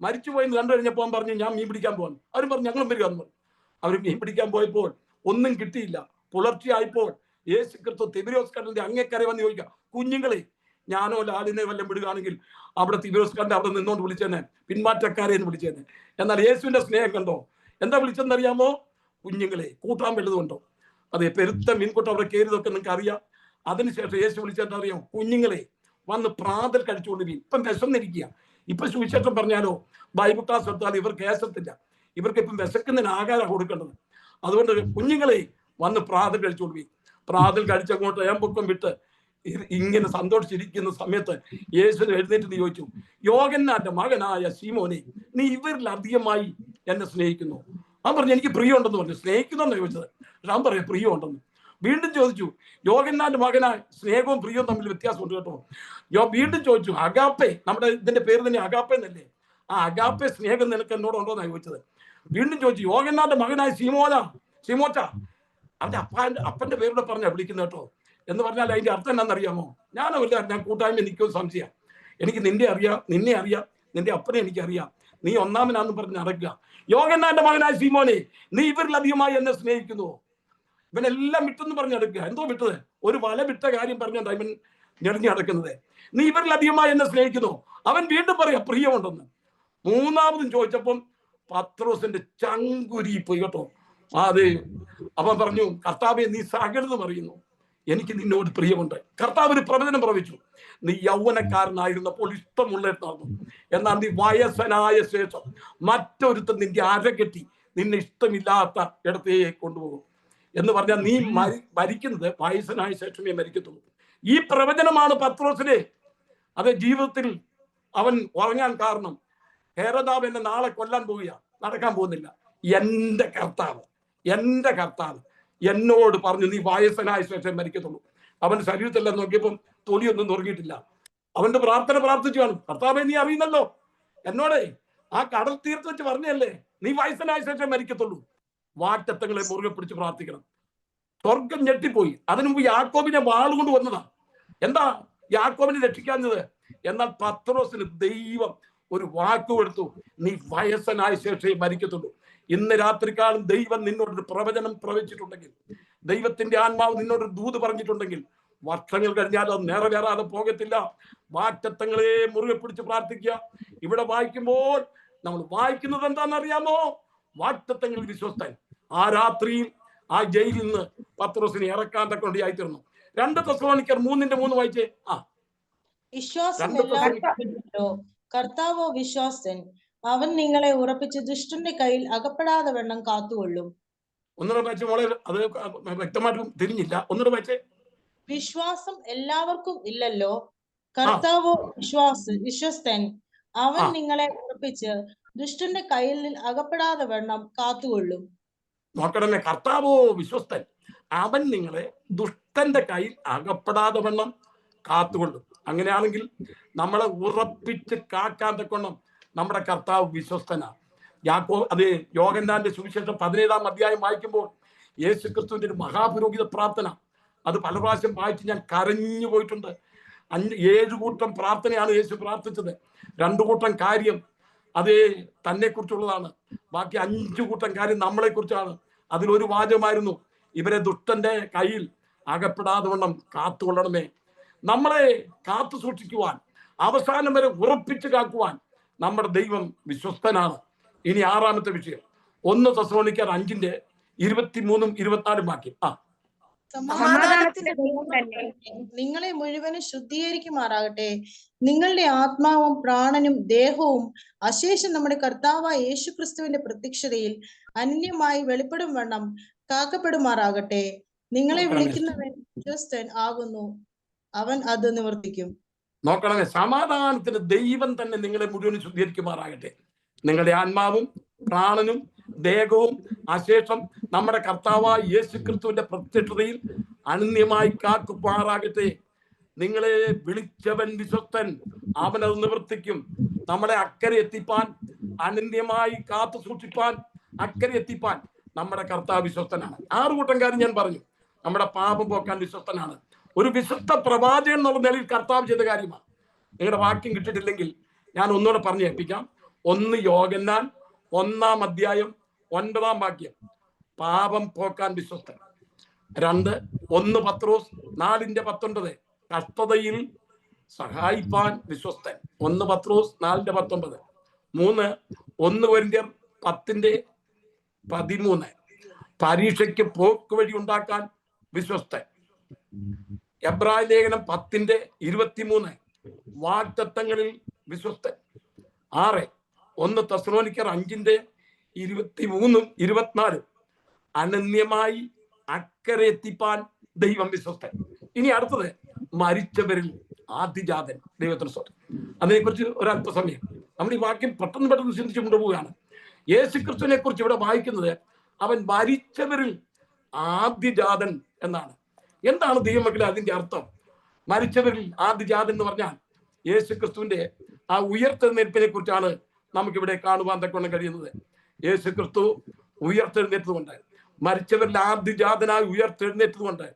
മരിച്ചുപോയെന്ന് കണ്ടു കഴിഞ്ഞപ്പോൾ അവൻ പറഞ്ഞു, ഞാൻ മീൻ പിടിക്കാൻ പോകാൻ. അവരും പറഞ്ഞു, ഞങ്ങളും വരിക എന്ന് പറഞ്ഞു. അവർ മീൻ പിടിക്കാൻ പോയപ്പോൾ ഒന്നും കിട്ടിയില്ല. പുലർച്ചെയായപ്പോൾ യേശു ക്രിസ്തു തിബിരിയോസ് കടലിന്റെ അങ്ങേക്കരെ വന്ന് ചോദിക്കുക, കുഞ്ഞുങ്ങളെ, ഞാനോ ലാലിനെ വല്ലതും വിടുകയാണെങ്കിൽ അവിടെ തിബിരിയോസ് കടലിന്റെ അവിടെ നിന്നോണ്ട് വിളിച്ചേനെ, പിന്മാറ്റക്കാരെ എന്ന് വിളിച്ചേനെ. എന്നാൽ യേശുവിന്റെ സ്നേഹം കണ്ടോ? എന്താ വിളിച്ചെന്നറിയാമോ? കുഞ്ഞുങ്ങളെ. കൂട്ടാൻ വലുതുണ്ടോ? അതെ, പെരുത്ത മീൻകൂട്ടം അവിടെ കയറിയതൊക്കെ നിങ്ങൾക്ക് അറിയാം. അതിനുശേഷം യേശു വിളിച്ചെന്താ അറിയാം? കുഞ്ഞുങ്ങളെ, വന്ന് പ്രാതൽ കഴിച്ചുകൊണ്ട് വീ. ഇപ്പം വിശന്നിരിക്കുക. ഇപ്പൊ സുവിശേഷം പറഞ്ഞാലോ, ബൈബിൾ ക്ലാസ് എടുത്താൽ ഇവർ കേസത്തില്ല. ഇവർക്ക് ഇപ്പം വിശക്കുന്നതിന് ആഹാരം കൊടുക്കേണ്ടത്. അതുകൊണ്ട് കുഞ്ഞുങ്ങളെ, വന്ന് പ്രാതൽ കഴിച്ചുകൊണ്ട് വീ. പ്രാതൽ കഴിച്ചങ്ങോട്ട് ഏമ്പൊക്കം വിട്ട് ഇങ്ങനെ സന്തോഷിച്ചിരിക്കുന്ന സമയത്ത് യേശു എഴുന്നേറ്റ് ചോദിച്ചു, യോഹന്നാന്റെ മകനായ ശീമോനെ, നീ ഇവരിൽ അധികമായി എന്നെ സ്നേഹിക്കുന്നു? അവൻ പറഞ്ഞു, എനിക്ക് പ്രിയമുണ്ടെന്ന് പറഞ്ഞു. സ്നേഹിക്കുന്നെന്ന് ചോദിച്ചത്. പക്ഷെ അവൻ പറയാം പ്രിയമുണ്ടെന്ന്. വീണ്ടും ചോദിച്ചു, യോഹന്നാന്റെ മകനായ, സ്നേഹവും പ്രിയവും തമ്മിൽ വ്യത്യാസമുണ്ട് കേട്ടോ. വീണ്ടും ചോദിച്ചു, അഗാപ്പെ, നമ്മുടെ ഇതിന്റെ പേര് തന്നെ അഗാപ്പെ എന്നല്ലേ, ആ അഗാപ്പെ സ്നേഹം നിനക്ക് എന്നോടുണ്ടോന്നാണ് ചോദിച്ചത്. വീണ്ടും ചോദിച്ചു, യോഹന്നാന്റെ മകനായ ശിമോച്ച, അവന്റെ അപ്പന്റെ പേരുടെ പറഞ്ഞാ വിളിക്കുന്നത് കേട്ടോ. എന്ന് പറഞ്ഞാൽ അതിന്റെ അർത്ഥം എന്താണെന്നറിയാമോ? ഞാനല്ല, ഞാൻ കൂട്ടായ്മ എനിക്കൊരു സംശയം. എനിക്ക് നിന്നെ അറിയാം, നിന്റെ അപ്പനെ എനിക്കറിയാം, നീ ഒന്നാമനാന്ന് പറഞ്ഞ് നടക്കുക. യോഹന്നാന്റെ മകനായ ശിമോനെ, നീ ഇവരിലധികമായി എന്നെ സ്നേഹിക്കുന്നു. ഇവനെല്ലാം വിട്ടെന്ന് പറഞ്ഞ് നടക്കുക. എന്തോ വിട്ടത്? ഒരു വല വിട്ട കാര്യം പറഞ്ഞാൽ ഇവൻ ഞെളിഞ്ഞു നടക്കുന്നത്. നീ ഇവരിലധികമായി എന്നെ സ്നേഹിക്കുന്നു. അവൻ വീണ്ടും പറയാ പ്രിയമുണ്ടെന്ന്. മൂന്നാമതും ചോദിച്ചപ്പം പത്രോസിന്റെ ചങ്കുരി പോയി കേട്ടോ. അതെ, അവൻ പറഞ്ഞു, കർത്താവേ, നീ സകലതും അറിയുന്നു, എനിക്ക് നിന്നോട് പ്രിയമുണ്ട്. കർത്താവ് ഒരു പ്രവചനം പ്രവചിച്ചു, നീ യൗവനക്കാരനായിരുന്നപ്പോൾ ഇഷ്ടമുള്ളിടത്ത് നടന്നു, എന്നാൽ നീ വയസ്സനായ ശേഷം മറ്റൊരുത്തൻ നിന്റെ അരകെട്ടി നിന്നെ ഇഷ്ടമില്ലാത്ത ഇടത്തേക്ക് കൊണ്ടുപോകും എന്ന് പറഞ്ഞാൽ നീ മരിക്കുന്നത് വയസ്സനായ ശേഷമേ മരിക്കത്തുള്ളൂ. ഈ പ്രവചനമാണ് പത്രോസിനെ അത് ജീവിതത്തിൽ അവൻ ഉറങ്ങാൻ കാരണം. ഹേരോദാവ് എന്നെ നാളെ കൊല്ലാൻ പോവുക. നടക്കാൻ പോകുന്നില്ല. എൻ്റെ കർത്താവ് എന്നോട് പറഞ്ഞു, നീ വയസ്സനായ ശേഷം മരിക്കത്തുള്ളൂ. അവന്റെ ശരീരത്തെല്ലാം നോക്കിയപ്പം തൊലിയൊന്നും തുറങ്ങിയിട്ടില്ല. അവന്റെ പ്രാർത്ഥന പ്രാർത്ഥിച്ചു കാണും, കർത്താവെ നീ അറിയുന്നല്ലോ, എന്നോട് ആ കടൽ തീർത്ത് വെച്ച് പറഞ്ഞല്ലേ നീ വയസ്സനായ ശേഷം മരിക്കത്തുള്ളൂ. വാഗ്ദത്തങ്ങളെ മുറുകെ പിടിച്ച് പ്രാർത്ഥിക്കണം. സ്വർഗം ഞെട്ടിപ്പോയി. അതിനു മുമ്പ് യാക്കോബിനെ വാളുകൊണ്ട് വന്നതാ. എന്താ യാക്കോബിനെ രക്ഷിക്കാഞ്ഞത്? എന്നാൽ പത്രോസിന് ദൈവം ഒരു വാക്ക് കൊടുത്തു, നീ വയസ്സനായ ശേഷമേ മരിക്കത്തുള്ളൂ. ഇന്ന് രാത്രിക്കാലം ദൈവം നിന്നോടൊരു പ്രവചനം പ്രവചിച്ചിട്ടുണ്ടെങ്കിൽ, ദൈവത്തിന്റെ ആത്മാവ് നിന്നോടൊരു ദൂത് പറഞ്ഞിട്ടുണ്ടെങ്കിൽ, വർഷങ്ങൾ കഴിഞ്ഞാൽ അത് നിറവേറാതെ പോകത്തില്ല. വാഗ്ദത്തങ്ങളെ മുറുകെ പിടിച്ച് പ്രാർത്ഥിക്കുക. ഇവിടെ വായിക്കുമ്പോൾ നമ്മൾ വായിക്കുന്നത് എന്താണെന്നറിയാമോ? വാഗ്ദത്തങ്ങളിൽ വിശ്വസ്തൻ. ആ രാത്രിയിൽ ആ ജയിലിൽ നിന്ന് പത്രോസിനെ ഇറക്കാൻ തക്കൊണ്ടിയായി തീർന്നു. 2 തെസ്സലോനിക്കർ 3:3 വായിച്ചേ. വിശ്വാസം എല്ലാവരുമല്ലോ, കർത്താവോ വിശ്വാസൻ, അവൻ നിങ്ങളെ ഉറപ്പിച്ച് ദുഷ്ടന്റെ കയ്യിൽ അകപ്പെടാതെ വണ്ണം കാത്തുകൊള്ളും. ഒന്നുകൂടെ വായിച്ചേ മോളെ, അത് വ്യക്തമായിട്ടും തിരിഞ്ഞില്ല. ഒന്നുകൂടെ വായിച്ചേ. വിശ്വാസം എല്ലാവർക്കും ഇല്ലല്ലോ, കർത്താവോ വിശ്വസ്തൻ, അവൻ നിങ്ങളെ ഉറപ്പിച്ച് ദുഷ്ടന്റെ കയ്യിൽ അകപ്പെടാതെ വണ്ണം കാത്തുകൊള്ളും. നോക്കണമേ, കർത്താവോ വിശ്വസ്തൻ, അവൻ നിങ്ങളെ ദുഷ്ടന്റെ കയ്യിൽ അകപ്പെടാതെ വണ്ണം കാത്തുകൊള്ളും. അങ്ങനെയാണെങ്കിൽ നമ്മളെ ഉറപ്പിച്ച് കാക്കാൻ തക്കൊണ്ണം നമ്മുടെ കർത്താവ് വിശ്വസ്തനാണ്. അത് യോഹന്നാന്റെ സുവിശേഷം 17-ാം അധ്യായം വായിക്കുമ്പോൾ യേശു ക്രിസ്തുവിന്റെ ഒരു മഹാപുരോഹിത പ്രാർത്ഥന, അത് പല പ്രാവശ്യം വായിച്ച് ഞാൻ കരഞ്ഞു പോയിട്ടുണ്ട്. 7 കൂട്ടം പ്രാർത്ഥനയാണ് യേശു പ്രാർത്ഥിച്ചത്. 2 കൂട്ടം കാര്യം അത് തന്നെ കുറിച്ചുള്ളതാണ്, ബാക്കി 5 കൂട്ടം കാര്യം നമ്മളെ കുറിച്ചാണ്. അതിലൊരു വാചകമായിരുന്നു, ഇവരെ ദുഷ്ടന്റെ കയ്യിൽ അകപ്പെടാതെ വണ്ണം കാത്തുകൊള്ളണമേ. നമ്മളെ കാത്തു സൂക്ഷിക്കുവാൻ, അവസാനം വരെ ഉറപ്പിച്ച് കാക്കുവാൻ നമ്മുടെ ദൈവം വിശ്വസ്തനാണ്. ഇനി 6-ാമത്തെ വിഷയം, 1 തെസ്സലോനിക്കർ 5:23-24 വാക്യം. സമാധാനത്തിന്റെ ദൈവം തന്നെ നിങ്ങളെ മുഴുവനും ശുദ്ധീകരിക്കുമാറാകട്ടെ. നിങ്ങളുടെ ആത്മാവും പ്രാണനും ദേഹവും അശേഷം നമ്മുടെ കർത്താവായ യേശു ക്രിസ്തുവിന്റെ പ്രത്യക്ഷതയിൽ അന്യമായി വെളിപ്പെടും വണ്ണം കാക്കപ്പെടുമാറാകട്ടെ. നിങ്ങളെ വിളിക്കുന്നവൻ വിശ്വസ്തൻ ആകുന്നു, അവൻ അത് നിവർത്തിക്കും. നോക്കണമേ, സമാധാനത്തിന് ദൈവം തന്നെ നിങ്ങളെ മുഴുവനും ശുദ്ധീകരിക്കുമാറാകട്ടെ. നിങ്ങളുടെ ആത്മാവും പ്രാണനും ദേഹവും അശേഷം നമ്മുടെ കർത്താവായ യേശു ക്രിസ്തുവിന്റെ പ്രത്യക്ഷതയിൽ അനന്യമായി കാക്കുമാറാകട്ടെ. നിങ്ങളെ വിളിച്ചവൻ വിശ്വസ്തൻ, അവനത് നിവർത്തിക്കും. നമ്മളെ അക്കരെ എത്തിപ്പാൻ, അനന്യമായി കാത്തു സൂക്ഷിപ്പാൻ, അക്കരെ എത്തിപ്പാൻ നമ്മുടെ കർത്താവ് വിശ്വസ്തനാണ്. 6 കൂട്ടം കാര്യം ഞാൻ പറഞ്ഞു. നമ്മുടെ പാപം പോക്കാൻ വിശ്വസ്തനാണ്. ഒരു വിശുദ്ധ പ്രവാചകൻ എന്നുള്ള നിലയിൽ കർത്താവ് ചെയ്ത കാര്യമാണ്. നിങ്ങളുടെ വാക്യം കിട്ടിയിട്ടില്ലെങ്കിൽ ഞാൻ ഒന്നുകൂടെ പറഞ്ഞു ഏൽപ്പിക്കാം. 1 യോഹന്നാൻ 1-ാം അധ്യായം 9-ാം വാക്യം, പാപം പോക്കാൻ വിശ്വസ്തൻ. 1 പത്രോസ് 4:19, കഷ്ടതയിൽ സഹായിപ്പാൻ വിശ്വസ്തൻ. 1 പത്രോസ് 4:19. 1 കൊരിന്ത്യർ 10:13, പരീക്ഷയ്ക്ക് പോക്ക് വഴി ഉണ്ടാക്കാൻ വിശ്വസ്തൻ. എബ്രായ ലേഖനം 10:23, വാഗ്ദത്തങ്ങളിൽ വിശ്വസ്തൻ. 1 തെസ്സലോനിക്കർ 5:23-24, അനന്യമായി അക്കരെ എത്തിപ്പാൻ ദൈവം വിശ്വസ്തൻ. ഇനി അടുത്തത്, മരിച്ചവരിൽ ആദിജാതൻ. ദൈവത്തിന് സ്തോത്രം. അതിനെക്കുറിച്ച് ഒരല്പസമയം നമ്മൾ ഈ വാക്യം പെട്ടെന്ന് ചിന്തിച്ചു കൊണ്ടുപോവുകയാണ്. യേശു ക്രിസ്തുവിനെ കുറിച്ച് ഇവിടെ വായിക്കുന്നത് അവൻ മരിച്ചവരിൽ ആദിജാതൻ എന്നാണ്. എന്താണ് ദൈവമക്കളെ അതിന്റെ അർത്ഥം? മരിച്ചവരിൽ ആദിജാതൻ എന്ന് പറഞ്ഞാൽ യേശു ക്രിസ്തുവിന്റെ ആ ഉയർത്തെഴുന്നേൽപ്പിനെ കുറിച്ചാണ് നമുക്കിവിടെ കാണുവാൻ തക്കൊണ്ണം കഴിയുന്നത്. യേശു ക്രിസ്തു ഉയർത്തെഴുന്നേറ്റതുകൊണ്ട്, മരിച്ചവരിൽ ആദിജാതനായി ഉയർത്തെഴുന്നേറ്റതുകൊണ്ട്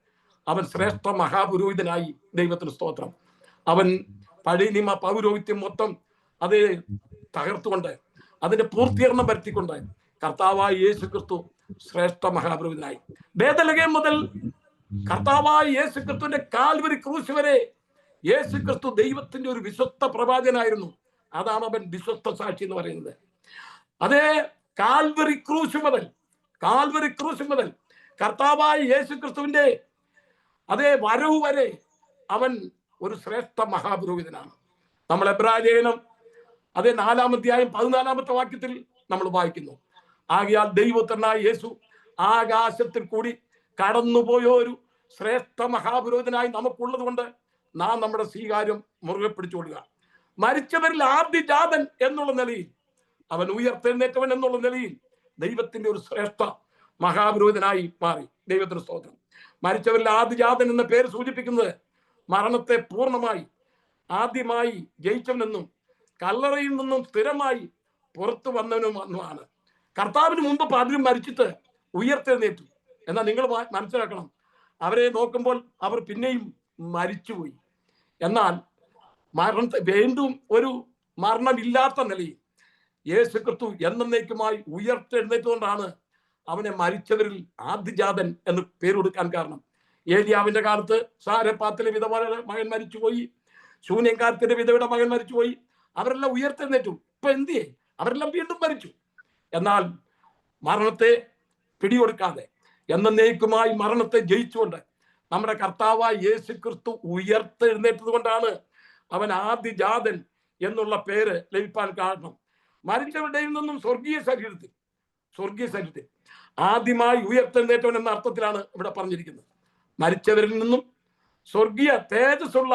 അവൻ ശ്രേഷ്ഠ മഹാപുരോഹിതനായി. ദൈവത്തിന് സ്തോത്രം. അവൻ പഴയ നിയമ പൗരോഹിത്യം മൊത്തം അത് തകർത്തുകൊണ്ട് അതിന്റെ പൂർത്തീകരണം വരുത്തിക്കൊണ്ട് കർത്താവായ യേശു ക്രിസ്തു ശ്രേഷ്ഠ മഹാപുരോഹിതനായി. ബേഥലഹേം മുതൽ കർത്താവായ യേശു ക്രിസ്തുവിന്റെ കാൽവരി ക്രൂശ് വരെ യേശു ക്രിസ്തു ദൈവത്തിന്റെ ഒരു വിശ്വസ്ത പ്രവാചകനായിരുന്നു. അതാണ് അവൻ വിശ്വസ്ത സാക്ഷി എന്ന് പറയുന്നത്. അതേ കാൽവരി ക്രൂശ് മുതൽ കർത്താവായ യേശു ക്രിസ്തുവിന്റെ അതേ വരവ് വരെ അവൻ ഒരു ശ്രേഷ്ഠ മഹാപുരോഹിതനാണ്. നമ്മൾ എബ്രായ ലേഖനം അതേ 4-ാം അധ്യായം 14-ാമത്തെ വാക്യത്തിൽ നമ്മൾ വായിക്കുന്നു, ആകയാൽ ദൈവപുത്രനായ യേശു ആകാശത്തിൽ കൂടി കടന്നുപോയ ഒരു ശ്രേഷ്ഠ മഹാപുരോഹിതനായി നമുക്കുള്ളത് കൊണ്ട് നാം നമ്മുടെ സ്വീകാര്യം മുറുകെ പിടിച്ചുകൊള്ളുക. മരിച്ചവരിൽ ആദ്യജാതൻ എന്നുള്ള നിലയിൽ അവൻ ഉയർത്തെഴുന്നേറ്റവൻ എന്നുള്ള നിലയിൽ ദൈവത്തിന്റെ ഒരു ശ്രേഷ്ഠ മഹാപുരോഹിതനായി മാറി. ദൈവത്തിന് സ്തോത്രം. മരിച്ചവരിൽ ആദിജാതൻ എന്ന പേര് സൂചിപ്പിക്കുന്നത് മരണത്തെ പൂർണ്ണമായി ആദ്യമായി ജയിച്ചവനെന്നും കല്ലറയിൽ നിന്നും സ്ഥിരമായി പുറത്തു വന്നവനുമാണ്. കർത്താവിന് മുമ്പ് പലരും മരിച്ചിട്ട് ഉയർത്തെഴുന്നേറ്റു. എന്നാൽ നിങ്ങൾ മനസ്സിലാക്കണം, അവരെ നോക്കുമ്പോൾ അവർ പിന്നെയും മരിച്ചുപോയി. എന്നാൽ മരണത്തെ വീണ്ടും ഒരു മരണമില്ലാത്ത നിലയിൽ യേശു ക്രിസ്തു എന്നേക്കുമായി ഉയർത്തെഴുന്നേറ്റുകൊണ്ടാണ് അവനെ മരിച്ചവരിൽ ആദ്യജാതൻ എന്ന് പേര് കൊടുക്കാൻ കാരണം. ഏലിയാവിന്റെ കാലത്ത് സാരപ്പാത്തിലെ വിധവയുടെ മകൻ മരിച്ചുപോയി, ശൂന്യക്കാരത്തിന്റെ വിധവയുടെ മകൻ മരിച്ചുപോയി. അവരെല്ലാം ഉയർത്തെഴുന്നേറ്റു. ഇപ്പൊ എന്തിയെ? അവരെല്ലാം വീണ്ടും മരിച്ചു. എന്നാൽ മരണത്തെ പിടികൊടുക്കാതെ എന്നേക്കുമായി മരണത്തെ ജയിച്ചുകൊണ്ട് നമ്മുടെ കർത്താവായ യേശു ക്രിസ്തു ഉയർത്തെഴുന്നേറ്റത് കൊണ്ടാണ് അവൻ ആദിജാതൻ എന്നുള്ള പേര് ലഭിക്കാൻ കാരണം. മരിച്ചവരുടെ നിന്നും സ്വർഗീയ ശരീരത്തിൽ ആദ്യമായി ഉയർത്തെഴുന്നേറ്റവൻ എന്ന അർത്ഥത്തിലാണ് ഇവിടെ പറഞ്ഞിരിക്കുന്നത്. മരിച്ചവരിൽ നിന്നും സ്വർഗീയ തേജസ്സുള്ള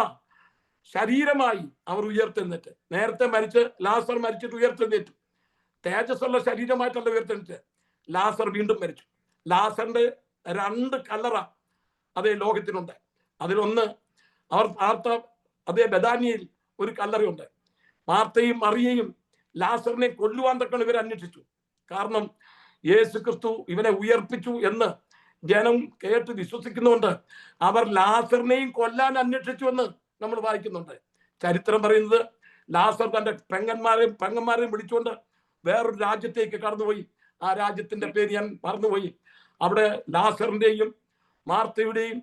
ശരീരമായി അവർ ഉയർത്തെഴുന്നേറ്റ്. നേരത്തെ ലാസർ മരിച്ചിട്ട് ഉയർത്തെഴുന്നേറ്റു. തേജസ്സുള്ള ശരീരമായിട്ടല്ല ഉയർത്തെഴുന്നേറ്റ്. ലാസർ വീണ്ടും മരിച്ചു. ലാസറിന്റെ 2 കല്ലറ അതേ ലോകത്തിനുണ്ട്. അതിലൊന്ന് അതേ ബഥാനിയയിൽ ഒരു കല്ലറയുണ്ട്. മാർത്തയും മറിയയും ലാസറിനെ കൊല്ലുവാൻ തക്കണം ഇവർ അന്വേഷിച്ചു. കാരണം യേശു ക്രിസ്തു ഇവനെ ഉയർപ്പിച്ചു എന്ന് ജനം കേട്ട് വിശ്വസിക്കുന്നുണ്ട് അവർ ലാസറിനെയും കൊല്ലാൻ അന്വേഷിച്ചു എന്ന് നമ്മൾ വായിക്കുന്നുണ്ട്. ചരിത്രം പറയുന്നത് ലാസർ തന്റെ പെങ്ങന്മാരെയും വിളിച്ചുകൊണ്ട് വേറൊരു രാജ്യത്തേക്ക് കടന്നുപോയി. ആ രാജ്യത്തിന്റെ പേര് ഞാൻ മറന്നുപോയി. അവിടെ ലാസറിന്റെയും മാർത്തയുടെയും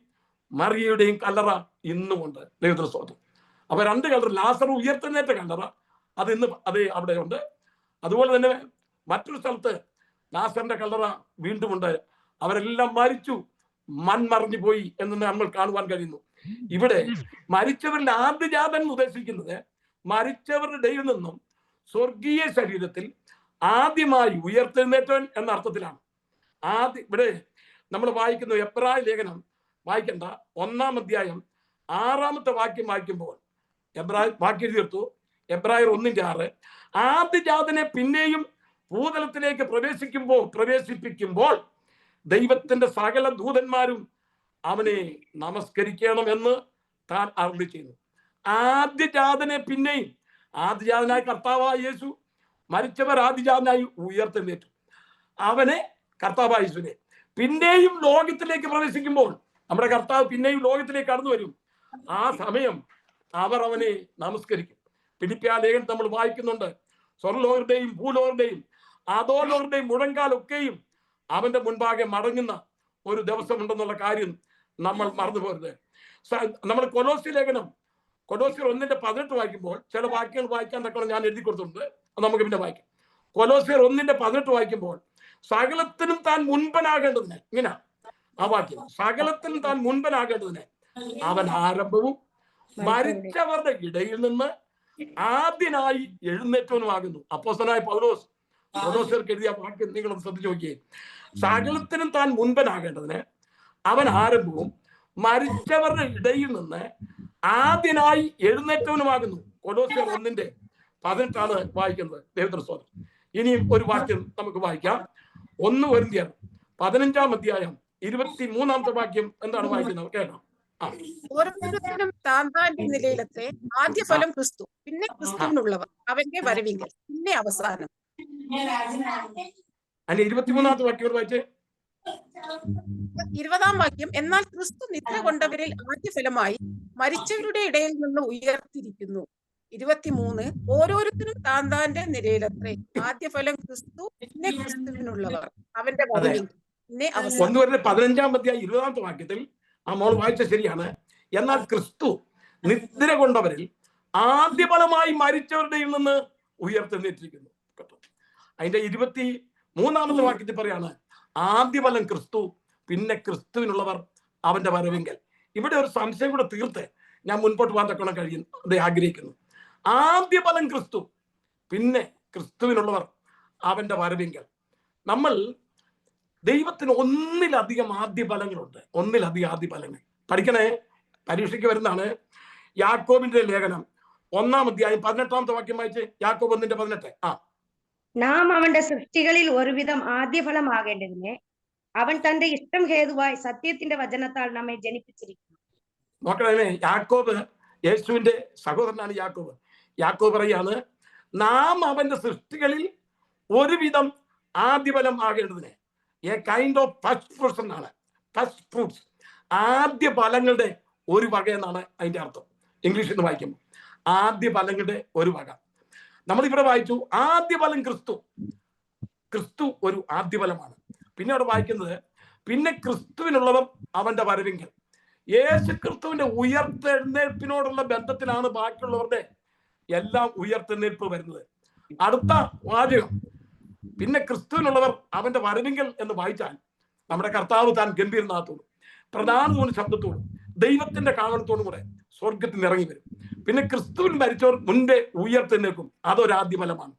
മറിയയുടെയും കല്ലറ ഇന്നുമുണ്ട്. ദൈവത്തിന്റെ സ്തോത്രം. അപ്പൊ 2 കല്ലറ, ലാസർ ഉയർത്തെഴുന്നേറ്റ കല്ലറ അത് ഇന്ന് അവിടെ ഉണ്ട്. അതുപോലെ തന്നെ മറ്റൊരു സ്ഥലത്ത് ലാസറിന്റെ കല്ലറ വീണ്ടും ഉണ്ട്. അവരെല്ലാം മരിച്ചു, മൺമറിഞ്ഞു പോയി എന്ന് നമ്മൾ കാണുവാൻ കഴിയുന്നു. ഇവിടെ മരിച്ചവരിൽ ആദ്യജാതൻ ഉദ്ദേശിക്കുന്നത് മരിച്ചവരുടെ ഇടയിൽ നിന്നും സ്വർഗീയ ശരീരത്തിൽ ആദ്യമായി ഉയർത്തെഴുന്നേറ്റവൻ എന്ന അർത്ഥത്തിലാണ്. ഇവിടെ നമ്മൾ വായിക്കുന്നു എബ്രായ ലേഖനം വായിക്കേണ്ട 1-ാം അധ്യായം 6-ാമത്തെ വാക്യം വായിക്കുമ്പോൾ വാക്യം തീർത്തു. എബ്രായർ 1:6 ആദ്യജാതനെ പിന്നെയും ഭൂതലത്തിലേക്ക് പ്രവേശിപ്പിക്കുമ്പോൾ ദൈവത്തിന്റെ സകല ദൂതന്മാരും അവനെ നമസ്കരിക്കണം എന്ന് താൻ അരുളി ചെയ്യുന്നു. ആദ്യജാതനെ പിന്നെയും, ആദ്യജാതനായ കർത്താവായ യേശു മരിച്ചവർ ആദ്യജാതനായി ഉയർത്തെഴുന്നേറ്റു. അവനെ കർത്താവായ യേശുവിനെ പിന്നെയും ലോകത്തിലേക്ക് പ്രവേശിക്കുമ്പോൾ നമ്മുടെ കർത്താവ് പിന്നെയും ലോകത്തിലേക്ക് കടന്നു വരും. ആ സമയം അവർ അവനെ നമസ്കരിക്കും. ഫിലിപ്പിയ ലേഖനം നമ്മൾ വായിക്കുന്നുണ്ട്, സ്വർലോകരുടെയും ഭൂലോകരുടെയും അധോലോകരുടെയും മുഴങ്കാലൊക്കെയും അവന്റെ മുൻപാകെ മടങ്ങുന്ന ഒരു ദിവസമുണ്ടെന്നുള്ള കാര്യം നമ്മൾ മറന്നു പോരുത്. നമ്മൾ കൊലോസ്യ ലേഖനം കൊലോസ്യർ 1:18 വായിക്കുമ്പോൾ ചില വാക്യങ്ങൾ വായിക്കാൻ തക്കണം ഞാൻ എഴുതി കൊടുത്തിട്ടുണ്ട്. നമുക്ക് പിന്നെ വായിക്കാം. കൊലോസ്യർ 1:18 വായിക്കുമ്പോൾ സകലത്തിനും താൻ മുൻപനാകേണ്ടതിന്, ഇങ്ങനെ ആ വാക്യം, സകലത്തിനും താൻ മുൻപനാകേണ്ടതിന് അവൻ ആരംഭവും മരിച്ചവരുടെ ഇടയിൽ നിന്ന് ആദ്യനായി എഴുന്നേറ്റവനുമാകുന്നു. അപ്പോസ്തലനായ പൗലോസ്യർക്ക് എഴുതിയ വാക്യം നിങ്ങളൊന്ന് ശ്രദ്ധിച്ചു നോക്കിയേ. സകലത്തിനും താൻ മുൻപനാകേണ്ടതിന് അവൻ ആരംഭവും മരിച്ചവരുടെ ഇടയിൽ നിന്ന് ആദ്യനായി എഴുന്നേറ്റവനുമാകുന്നു. കൊലോസ്യർ 1:18 വായിക്കുന്നത്. ദൈവത്തിന്റെ സ്തോത്രം. ഇനിയും ഒരു വാക്യം നമുക്ക് വായിക്കാം. 1 കൊരിന്ത്യർ 15-ാം അധ്യായം 23-ാമത്തെ വാക്യം എന്താണ് വായിക്കുന്നത് കേൾക്കാം. ഓരോരുത്തരും താന്താന്റെ നിലയിലത്തെ ആദ്യ ഫലം ക്രിസ്തു, പിന്നെ ക്രിസ്തുവിനുള്ളവർ അവന്റെ വരവിങ്കൽ, പിന്നെ അവസാനം. അതിന്റെ 23-ാമത്തെ വാക്യം വായിച്ചേ. 20-ാം വാക്യം, എന്നാൽ ക്രിസ്തു നിദ്ര കൊണ്ടവരിൽ ആദ്യ ഫലമായി മരിച്ചവരുടെ ഇടയിൽ നിന്ന് ഉയർത്തിരിക്കുന്നു. 23, ഓരോരുത്തരും താന്താന്റെ നിലയിലത്രേ ആദ്യ ഫലം ക്രിസ്തു, പിന്നെ ക്രിസ്തുവിനുള്ളവർ അവന്റെ വരവിങ്കൽ, പിന്നെ അവസാനം. 15-ാം അധ്യായം 20-ാമത്തെ വാക്യത്തിൽ ആ മോൾ വായിച്ച ശരിയാണ്. എന്നാൽ ക്രിസ്തു നിദ്ര കൊണ്ടവരിൽ ആദ്യ ഫലമായി മരിച്ചവരുടെ നിന്ന് ഉയർത്തെഴുന്നേറ്റിരിക്കുന്നു. അതിന്റെ 23-ാമത്തെ വാക്യത്തിൽ പറയാണ് ആദ്യ ഫലം ക്രിസ്തു, പിന്നെ ക്രിസ്തുവിനുള്ളവർ അവന്റെ വരവിങ്കൽ. ഇവിടെ ഒരു സംശയം കൂടെ തീർത്ത് ഞാൻ മുൻപോട്ട് പോകാൻ തക്കണം കഴിയുന്നു ആഗ്രഹിക്കുന്നു. ആദ്യ ഫലം ക്രിസ്തു, പിന്നെ ക്രിസ്തുവിനുള്ളവർ അവന്റെ വരവിങ്കൽ. നമ്മൾ ദൈവത്തിന് ഒന്നിലധികം ആദ്യ ഫലങ്ങളുണ്ട്. ആദ്യ ഫലങ്ങൾ പഠിക്കണേ, പരീക്ഷയ്ക്ക് വരുന്നതാണ്. യാക്കോബിന്റെ ലേഖനം 1-ാം അധ്യായം 18-ാമത്തെ വാക്യം വായിച്ച്. യാക്കോബ് 1:18. നാം അവന്റെ സൃഷ്ടികളിൽ ഒരുവിധം ആദ്യഫലമാകേണ്ടതിന് അവൻ തന്റെ ഇഷ്ടം ഹേതുവായി സത്യത്തിന്റെ വചനത്താൽ നമ്മെ ജനിപ്പിച്ചിരിക്കുന്നു. നോക്കണേ, യാക്കോബ് യേശുവിന്റെ സഹോദരനാണ് യാക്കോബ്. യാക്കോബ് പറയാണ്, നാം അവന്റെ സൃഷ്ടികളിൽ ഒരുവിധം ആദ്യഫലം ആകേണ്ടതിന്, a kind of first fruits എന്നാണ്. ഫസ്റ്റ് ഫ്രൂട്ട്സ്, ആദ്യ ഫലങ്ങളുടെ ഒരു വക എന്നാണ് അതിന്റെ അർത്ഥം. ഇംഗ്ലീഷിൽ നിന്ന് വായിക്കുമ്പോൾ ആദ്യ ഫലങ്ങളുടെ ഒരു വക. നമ്മളിവിടെ വായിച്ചു ആദ്യ ഫലം ക്രിസ്തു. ക്രിസ്തു ഒരു ആദ്യ ഫലമാണ്. പിന്നെ അവിടെ വായിക്കുന്നത്, പിന്നെ ക്രിസ്തുവിനുള്ളവർ അവന്റെ വരവിങ്കൽ. യേശു ക്രിസ്തുവിന്റെ ഉയർത്തെഴുന്നേൽപ്പിനോടുള്ള ബന്ധത്തിലാണ് ബാക്കിയുള്ളവരുടെ എല്ലാം ഉയർത്തെഴുന്നേൽപ്പ് വരുന്നത്. അടുത്ത വാചകം, പിന്നെ ക്രിസ്തുവിനുള്ളവർ അവന്റെ വരവിങ്കൽ എന്ന് വായിച്ചാൽ നമ്മുടെ കർത്താവ് താൻ ഗംഭീരനാഥത്തോടും പ്രധാനത്തോടും ശബ്ദത്തോടും ദൈവത്തിന്റെ കാവലത്തോടും കൂടെ സ്വർഗത്തിൽ ഇറങ്ങി വരും. പിന്നെ ക്രിസ്തുവിൽ മരിച്ചവർ മുൻപേ ഉയർത്തെഴുന്നേൽക്കും. അതൊരാദ്യ ഫലമാണ്.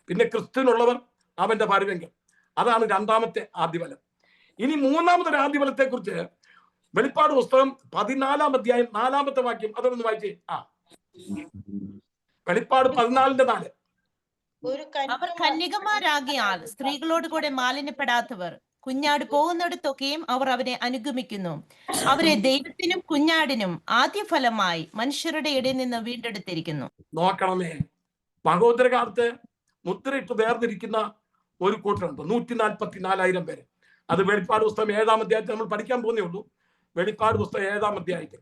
പിന്നെ ക്രിസ്തുവിനുള്ളവർ അവന്റെ വരവെങ്കിൽ, അതാണ് രണ്ടാമത്തെ ആദ്യഫലം. ഇനി മൂന്നാമതൊരു ആദ്യഫലത്തെ കുറിച്ച് വെളിപ്പാട് പുസ്തകം 14-ാം അധ്യായം 4-ാമത്തെ വാക്യം അതൊന്ന് വായിച്ചേ. വെളിപ്പാട് 14:4. അവർ കന്യകമാരാകിയാൽ സ്ത്രീകളോട് കൂടെ മാലിന്യപ്പെടാത്തവർ, കുഞ്ഞാട് പോകുന്നിടത്തൊക്കെയും അവർ അവരെ അനുഗമിക്കുന്നു. അവരെ ദൈവത്തിനും കുഞ്ഞാടിനും ആദ്യഫലമായി മനുഷ്യരുടെ ഇടയിൽ നിന്ന് വീണ്ടെടുത്തിരിക്കുന്നു. നോക്കണമേ, മഹോദരകാലത്ത് മുദ്രയിട്ട് വേർതിരിക്കുന്ന ഒരു കൂട്ടരുണ്ട്, 144,000 പേര്. അത് വെളിപ്പാട് പുസ്തകം 7-ാം അധ്യായത്തിൽ നമ്മൾ പഠിക്കാൻ പോകുന്നേ ഉള്ളൂ. വെളിപ്പാട് പുസ്തകം 7-ാം അധ്യായത്തിൽ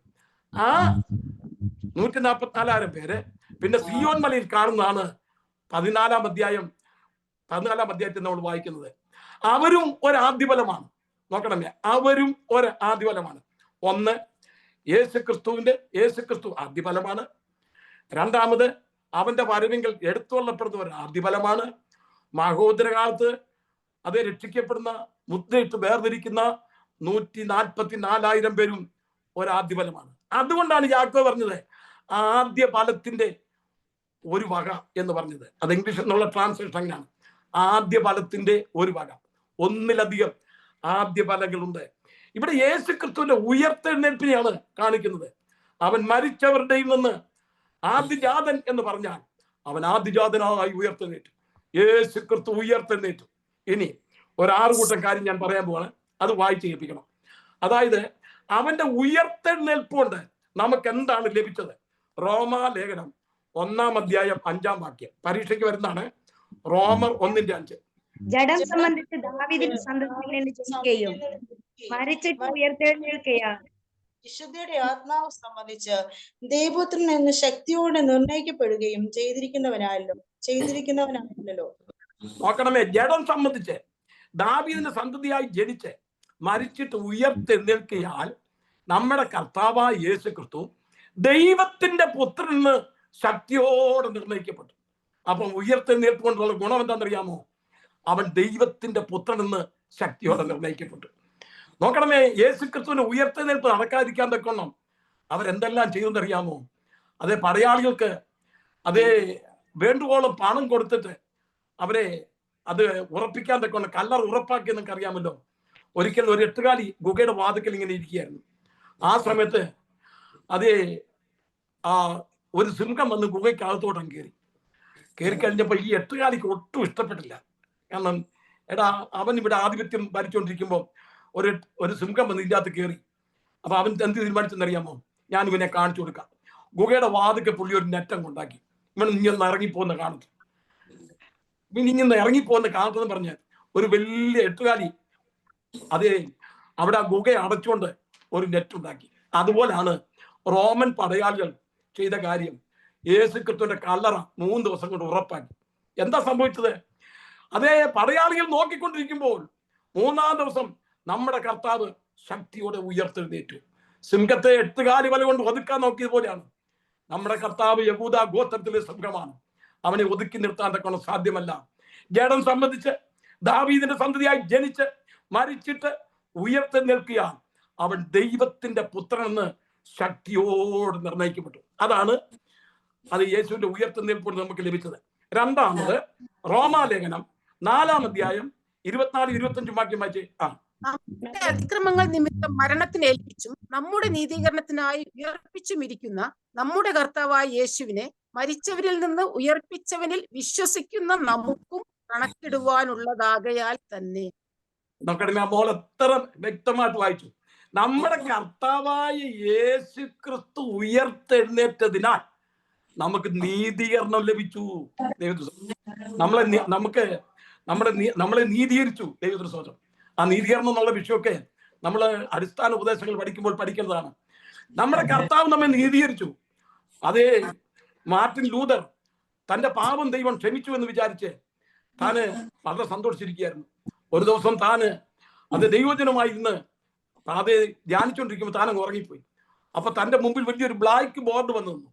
ആ 144,000 പേര് പിന്നെ സിയോൻ മലയിൽ കാണുന്നതാണ് 14-ാം അധ്യായത്തിൽ നമ്മൾ വായിക്കുന്നത്. അവരും ഒരു ആദ്യഫലമാണ്. നോക്കണമേ, അവരും ഒരു ആദ്യഫലമാണ്. ഒന്ന്, യേശു ക്രിസ്തു ആദ്യഫലമാണ്. രണ്ടാമത്, അവന്റെ വരവിങ്കൽ എടുത്തുകൊള്ളപ്പെടുന്ന ഒരു ആദ്യഫലമാണ്. മഹോദരകാലത്ത് അത് രക്ഷിക്കപ്പെടുന്ന മുദ്രയിട്ട് വേർതിരിക്കുന്ന 144,000 പേരും ഒരാദ്യഫലമാണ്. അതുകൊണ്ടാണ് യാക്കോബ് പറഞ്ഞത് ആദ്യ ഫലത്തിന്റെ ഒരു വക എന്ന് പറഞ്ഞത്. അത് ഇംഗ്ലീഷിൽ നിന്നുള്ള ട്രാൻസ്ലേഷൻ അങ്ങനെയാണ്. ആദ്യ ഫലത്തിന്റെ ഒരു വക, ഒന്നിലധികം ആദ്യ ഫലങ്ങളുണ്ട്. ഇവിടെ യേശു ക്രിസ്തുവിന്റെ ഉയർത്തെഴുന്നേൽപ്പിനെയാണ് കാണിക്കുന്നത്. അവൻ മരിച്ചവരുടെ നിന്ന് ആദ്യജാതൻ എന്ന് പറഞ്ഞാൽ അവൻ ആദ്യജാതനായി ഉയർത്തെഴുന്നേറ്റു. യേശു ക്രിസ്തു ഉയർത്തെഴുന്നേറ്റു. ഇനി ഒരു 6 കൂട്ടം കാര്യം ഞാൻ പറയാൻ പോവാണ്, അത് വായിച്ച് കേൾപ്പിക്കണം. അതായത് അവന്റെ ഉയർത്തെഴുന്നേൽപ്പ് കൊണ്ട് നമുക്ക് എന്താണ് ലഭിച്ചത്? റോമാലേഖനം 1-ാം അധ്യായം 5-ാം വാക്യം പരീക്ഷയ്ക്ക് വരുന്നതാണ്. റോമർ 1:5. ജഡം സംബന്ധിച്ച് ദാവീദിന്റെ സന്തതിയിൽ ജനിക്കുകയും മരിച്ചിട്ട് ഉയർത്തെഴുന്നേൽക്കുകയാണ്. വിശുദ്ധിയുടെ ആത്മാവ് സംബന്ധിച്ച് ദൈവപുത്രൻ എന്ന ശക്തിയോടെ നിർണയിക്കപ്പെടുകയും ചെയ്തിരിക്കുന്നവനാണല്ലോ. നോക്കണമേ, ജഡം സംബന്ധിച്ച് ദാവീദിന്റെ സന്തതിയായി ജനിച്ച് മരിച്ചിട്ട് ഉയർത്തെഴുന്നേൽക്കയാൽ നമ്മുടെ കർത്താവായ യേശു ക്രിസ്തു ദൈവത്തിന്റെ പുത്രന് ശക്തിയോടെ നിർണയിക്കപ്പെട്ടു. അപ്പം ഉയർത്തെഴുന്നേൽപ്പ് കൊണ്ടുള്ള ഗുണം എന്താണെന്നറിയാമോ? അവൻ ദൈവത്തിന്റെ പുത്രനെന്ന് ശക്തിയോടെ നിർണയിക്കപ്പെട്ടു. നോക്കണമേ, യേശു ക്രിസ്തുവിന് ഉയർത്തെഴുന്നേൽപ്പ് നടക്കാതിരിക്കാൻ തക്കണം അവരെന്തെല്ലാം ചെയ്യുമെന്നറിയാമോ? അതേ പടയാളികൾക്ക് അതേ വേണ്ടുവോളം പണം കൊടുത്തിട്ട് അവരെ അത് ഉറപ്പിക്കാൻ തക്കണം കല്ലറ ഉറപ്പാക്കി എന്നൊക്കെ അറിയാമല്ലോ. ഒരിക്കൽ ഒരു 8-കാലി ഗുഹയുടെ വാതിക്കൽ ഇങ്ങനെ ഇരിക്കുകയായിരുന്നു. ആ സമയത്ത് അതേ ഒരു സിംഹം വന്ന് ഗുഹയ്ക്കകത്തോട്ടം കയറി കഴിഞ്ഞപ്പോൾ ഈ 8-കാലിക്ക് ഒട്ടും ഇഷ്ടപ്പെട്ടില്ല. കാരണം അവൻ ഇവിടെ ആധിപത്യം ഭരിച്ചുകൊണ്ടിരിക്കുമ്പോൾ ഒരു സിംഹം വന്ന് ഇതിൻ്റെ അകത്ത് കയറി. അപ്പൊ അവൻ എന്ത് തീരുമാനിച്ചെന്നറിയാമോ? ഞാൻ ഇവനെ കാണിച്ചു കൊടുക്കാം. ഗുഹയുടെ വാതിക്കെ പുള്ളി ഒരു നെറ്റം കൊണ്ടാക്കി ഇവൻ ഇങ്ങനെ ഇറങ്ങിപ്പോകുന്ന കാണുന്നു. ഇങ്ങനെ ഇറങ്ങിപ്പോകുന്ന കാണുന്നെന്ന് പറഞ്ഞ് ഒരു വലിയ 8-കാലി അതേ അവിടെ ആ ഗുഹയെ അടച്ചുകൊണ്ട് ഒരു നെറ്റ് ഉണ്ടാക്കി. അതുപോലാണ് റോമൻ പടയാളികൾ ചെയ്ത കാര്യം. യേശു ക്രിസ്തുവിന്റെ കല്ലറ 3 ദിവസം കൊണ്ട് ഉറപ്പാക്കി. എന്താ സംഭവിച്ചത്? അതേ പടയാളികൾ നോക്കിക്കൊണ്ടിരിക്കുമ്പോൾ 3-ാം ദിവസം നമ്മുടെ കർത്താവ് ശക്തിയോടെ ഉയർത്തെഴുന്നേറ്റു. സിംഹത്തെ 8-കാലി വല കൊണ്ട് ഒതുക്കാൻ നോക്കിയത് പോലെയാണ് നമ്മുടെ കർത്താവ്. യഹൂദ ഗോത്രത്തിലെ സിംഹമാണ്. അവനെ ഒതുക്കി നിർത്താൻ തക്കണം സാധ്യമല്ല. ജഡം സംബന്ധിച്ച് ദാവീദിന്റെ സന്തതിയായി ജനിച്ച് മരിച്ചിട്ട് ഉയർത്തെഴുന്നേൽക്കുകയാണ്. അവൻ ദൈവത്തിന്റെ പുത്രനെന്ന് ശക്തിയോട് നിർണയിക്കപ്പെട്ടു. അതാണ് യേശുവിന്റെ ഉയർത്തെഴുന്നേൽപ്പോട് നമുക്ക് ലഭിച്ചത്. രണ്ടാമത് റോമാലേഖനം 4-ാം അധ്യായം 24-25 വാക്യം വായിച്ചേ. അതിക്രമങ്ങൾ നിമിത്തം മരണത്തിന് ഏൽപ്പിച്ചും നമ്മുടെ നീതീകരണത്തിനായി ഉയർപ്പിച്ചും ഇരിക്കുന്ന നമ്മുടെ കർത്താവായ യേശുവിനെ മരിച്ചവരിൽ നിന്ന് ഉയർപ്പിച്ചവനിൽ വിശ്വസിക്കുന്ന നമുക്കും കണക്കിടുവാനുള്ളതാകയാൽ തന്നെ. നോക്കണമേ, ആ മോൾ എത്ര വ്യക്തമായിട്ട് വായിച്ചു. നമ്മുടെ കർത്താവായ യേശു ക്രിസ്തു ഉയർത്തെഴുന്നേറ്റതിനാൽ നമുക്ക് നീതീകരണം ലഭിച്ചു. നമ്മളെ നീതീകരിച്ചു ദൈവത്തിന് സ്തോത്രം. ആ നീതീകരണം എന്നുള്ള വിഷയമൊക്കെ നമ്മൾ അടിസ്ഥാന ഉപദേശങ്ങൾ പഠിക്കുമ്പോൾ പഠിക്കേണ്ടതാണ്. നമ്മുടെ കർത്താവ് നമ്മെ നീതീകരിച്ചു. അതേ മാർട്ടിൻ ലൂതർ തന്റെ പാപം ദൈവം ക്ഷമിച്ചു എന്ന് വിചാരിച്ച് താന് വളരെ സന്തോഷിച്ചിരിക്കുകയായിരുന്നു. ഒരു ദിവസം താന് അത് ദൈവജനമായി ഇന്ന് അത് ധ്യാനിച്ചുകൊണ്ടിരിക്കുമ്പോൾ താനങ്ങ് ഉറങ്ങിപ്പോയി. അപ്പൊ തന്റെ മുമ്പിൽ വലിയൊരു ബ്ലാക്ക് ബോർഡ് വന്നു നിന്നു.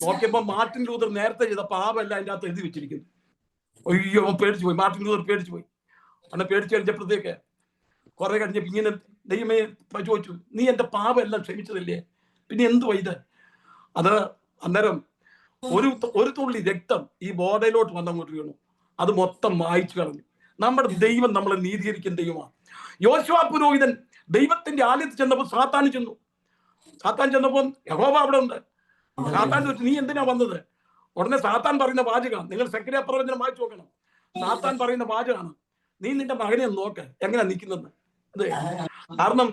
നോക്കിയപ്പോ മാർട്ടിൻ ലൂതർ നേരത്തെ ചെയ്ത പാപമല്ല അതിൻ്റെ അകത്ത് എഴുതി വെച്ചിരിക്കുന്നു. അയ്യോ, പേടിച്ചു പോയി. മാർട്ടിൻ ലൂതർ പേടിച്ചു പോയി. അന്ന് പേടിച്ചു കഴിഞ്ഞപ്പോഴത്തേക്ക് കുറെ കഴിഞ്ഞപ്പോ ഇങ്ങനെ ദൈവമേ ചോദിച്ചു, നീ എന്റെ പാപം എല്ലാം ക്ഷമിച്ചതല്ലേ, പിന്നെ എന്തു ഇത്? അത് അന്നേരം ഒരു തുള്ളി രക്തം ഈ ബോർഡിലോട്ട് വന്നങ്ങോട്ട് വീണു. അത് മൊത്തം മായ്ച്ചു കളഞ്ഞു. നമ്മുടെ ദൈവം നമ്മളെ നീതീകരിക്കുന്ന ദൈവമാണ്. യോശുവ പുരോഹിതൻ ദൈവത്തിന്റെ ആലയത്തിൽ ചെന്നപ്പോൾ സാത്താൻ ചെന്നപ്പോൾ യഹോവ അവിടെ ഉണ്ട്. സാത്താൻ ചോദിച്ചു, നീ എന്തിനാ വന്നത്? ഉടനെ സാത്താൻ പറയുന്ന വാചകമാണ്, നിങ്ങൾ സെക്രിയ പ്രവചനം വായിച്ചു നോക്കണം. സാത്താൻ പറയുന്ന വാചകമാണ്, നീ നിന്റെ മകനെ നോക്ക് എങ്ങനെയാ നിൽക്കുന്നത്. അതെ, കാരണം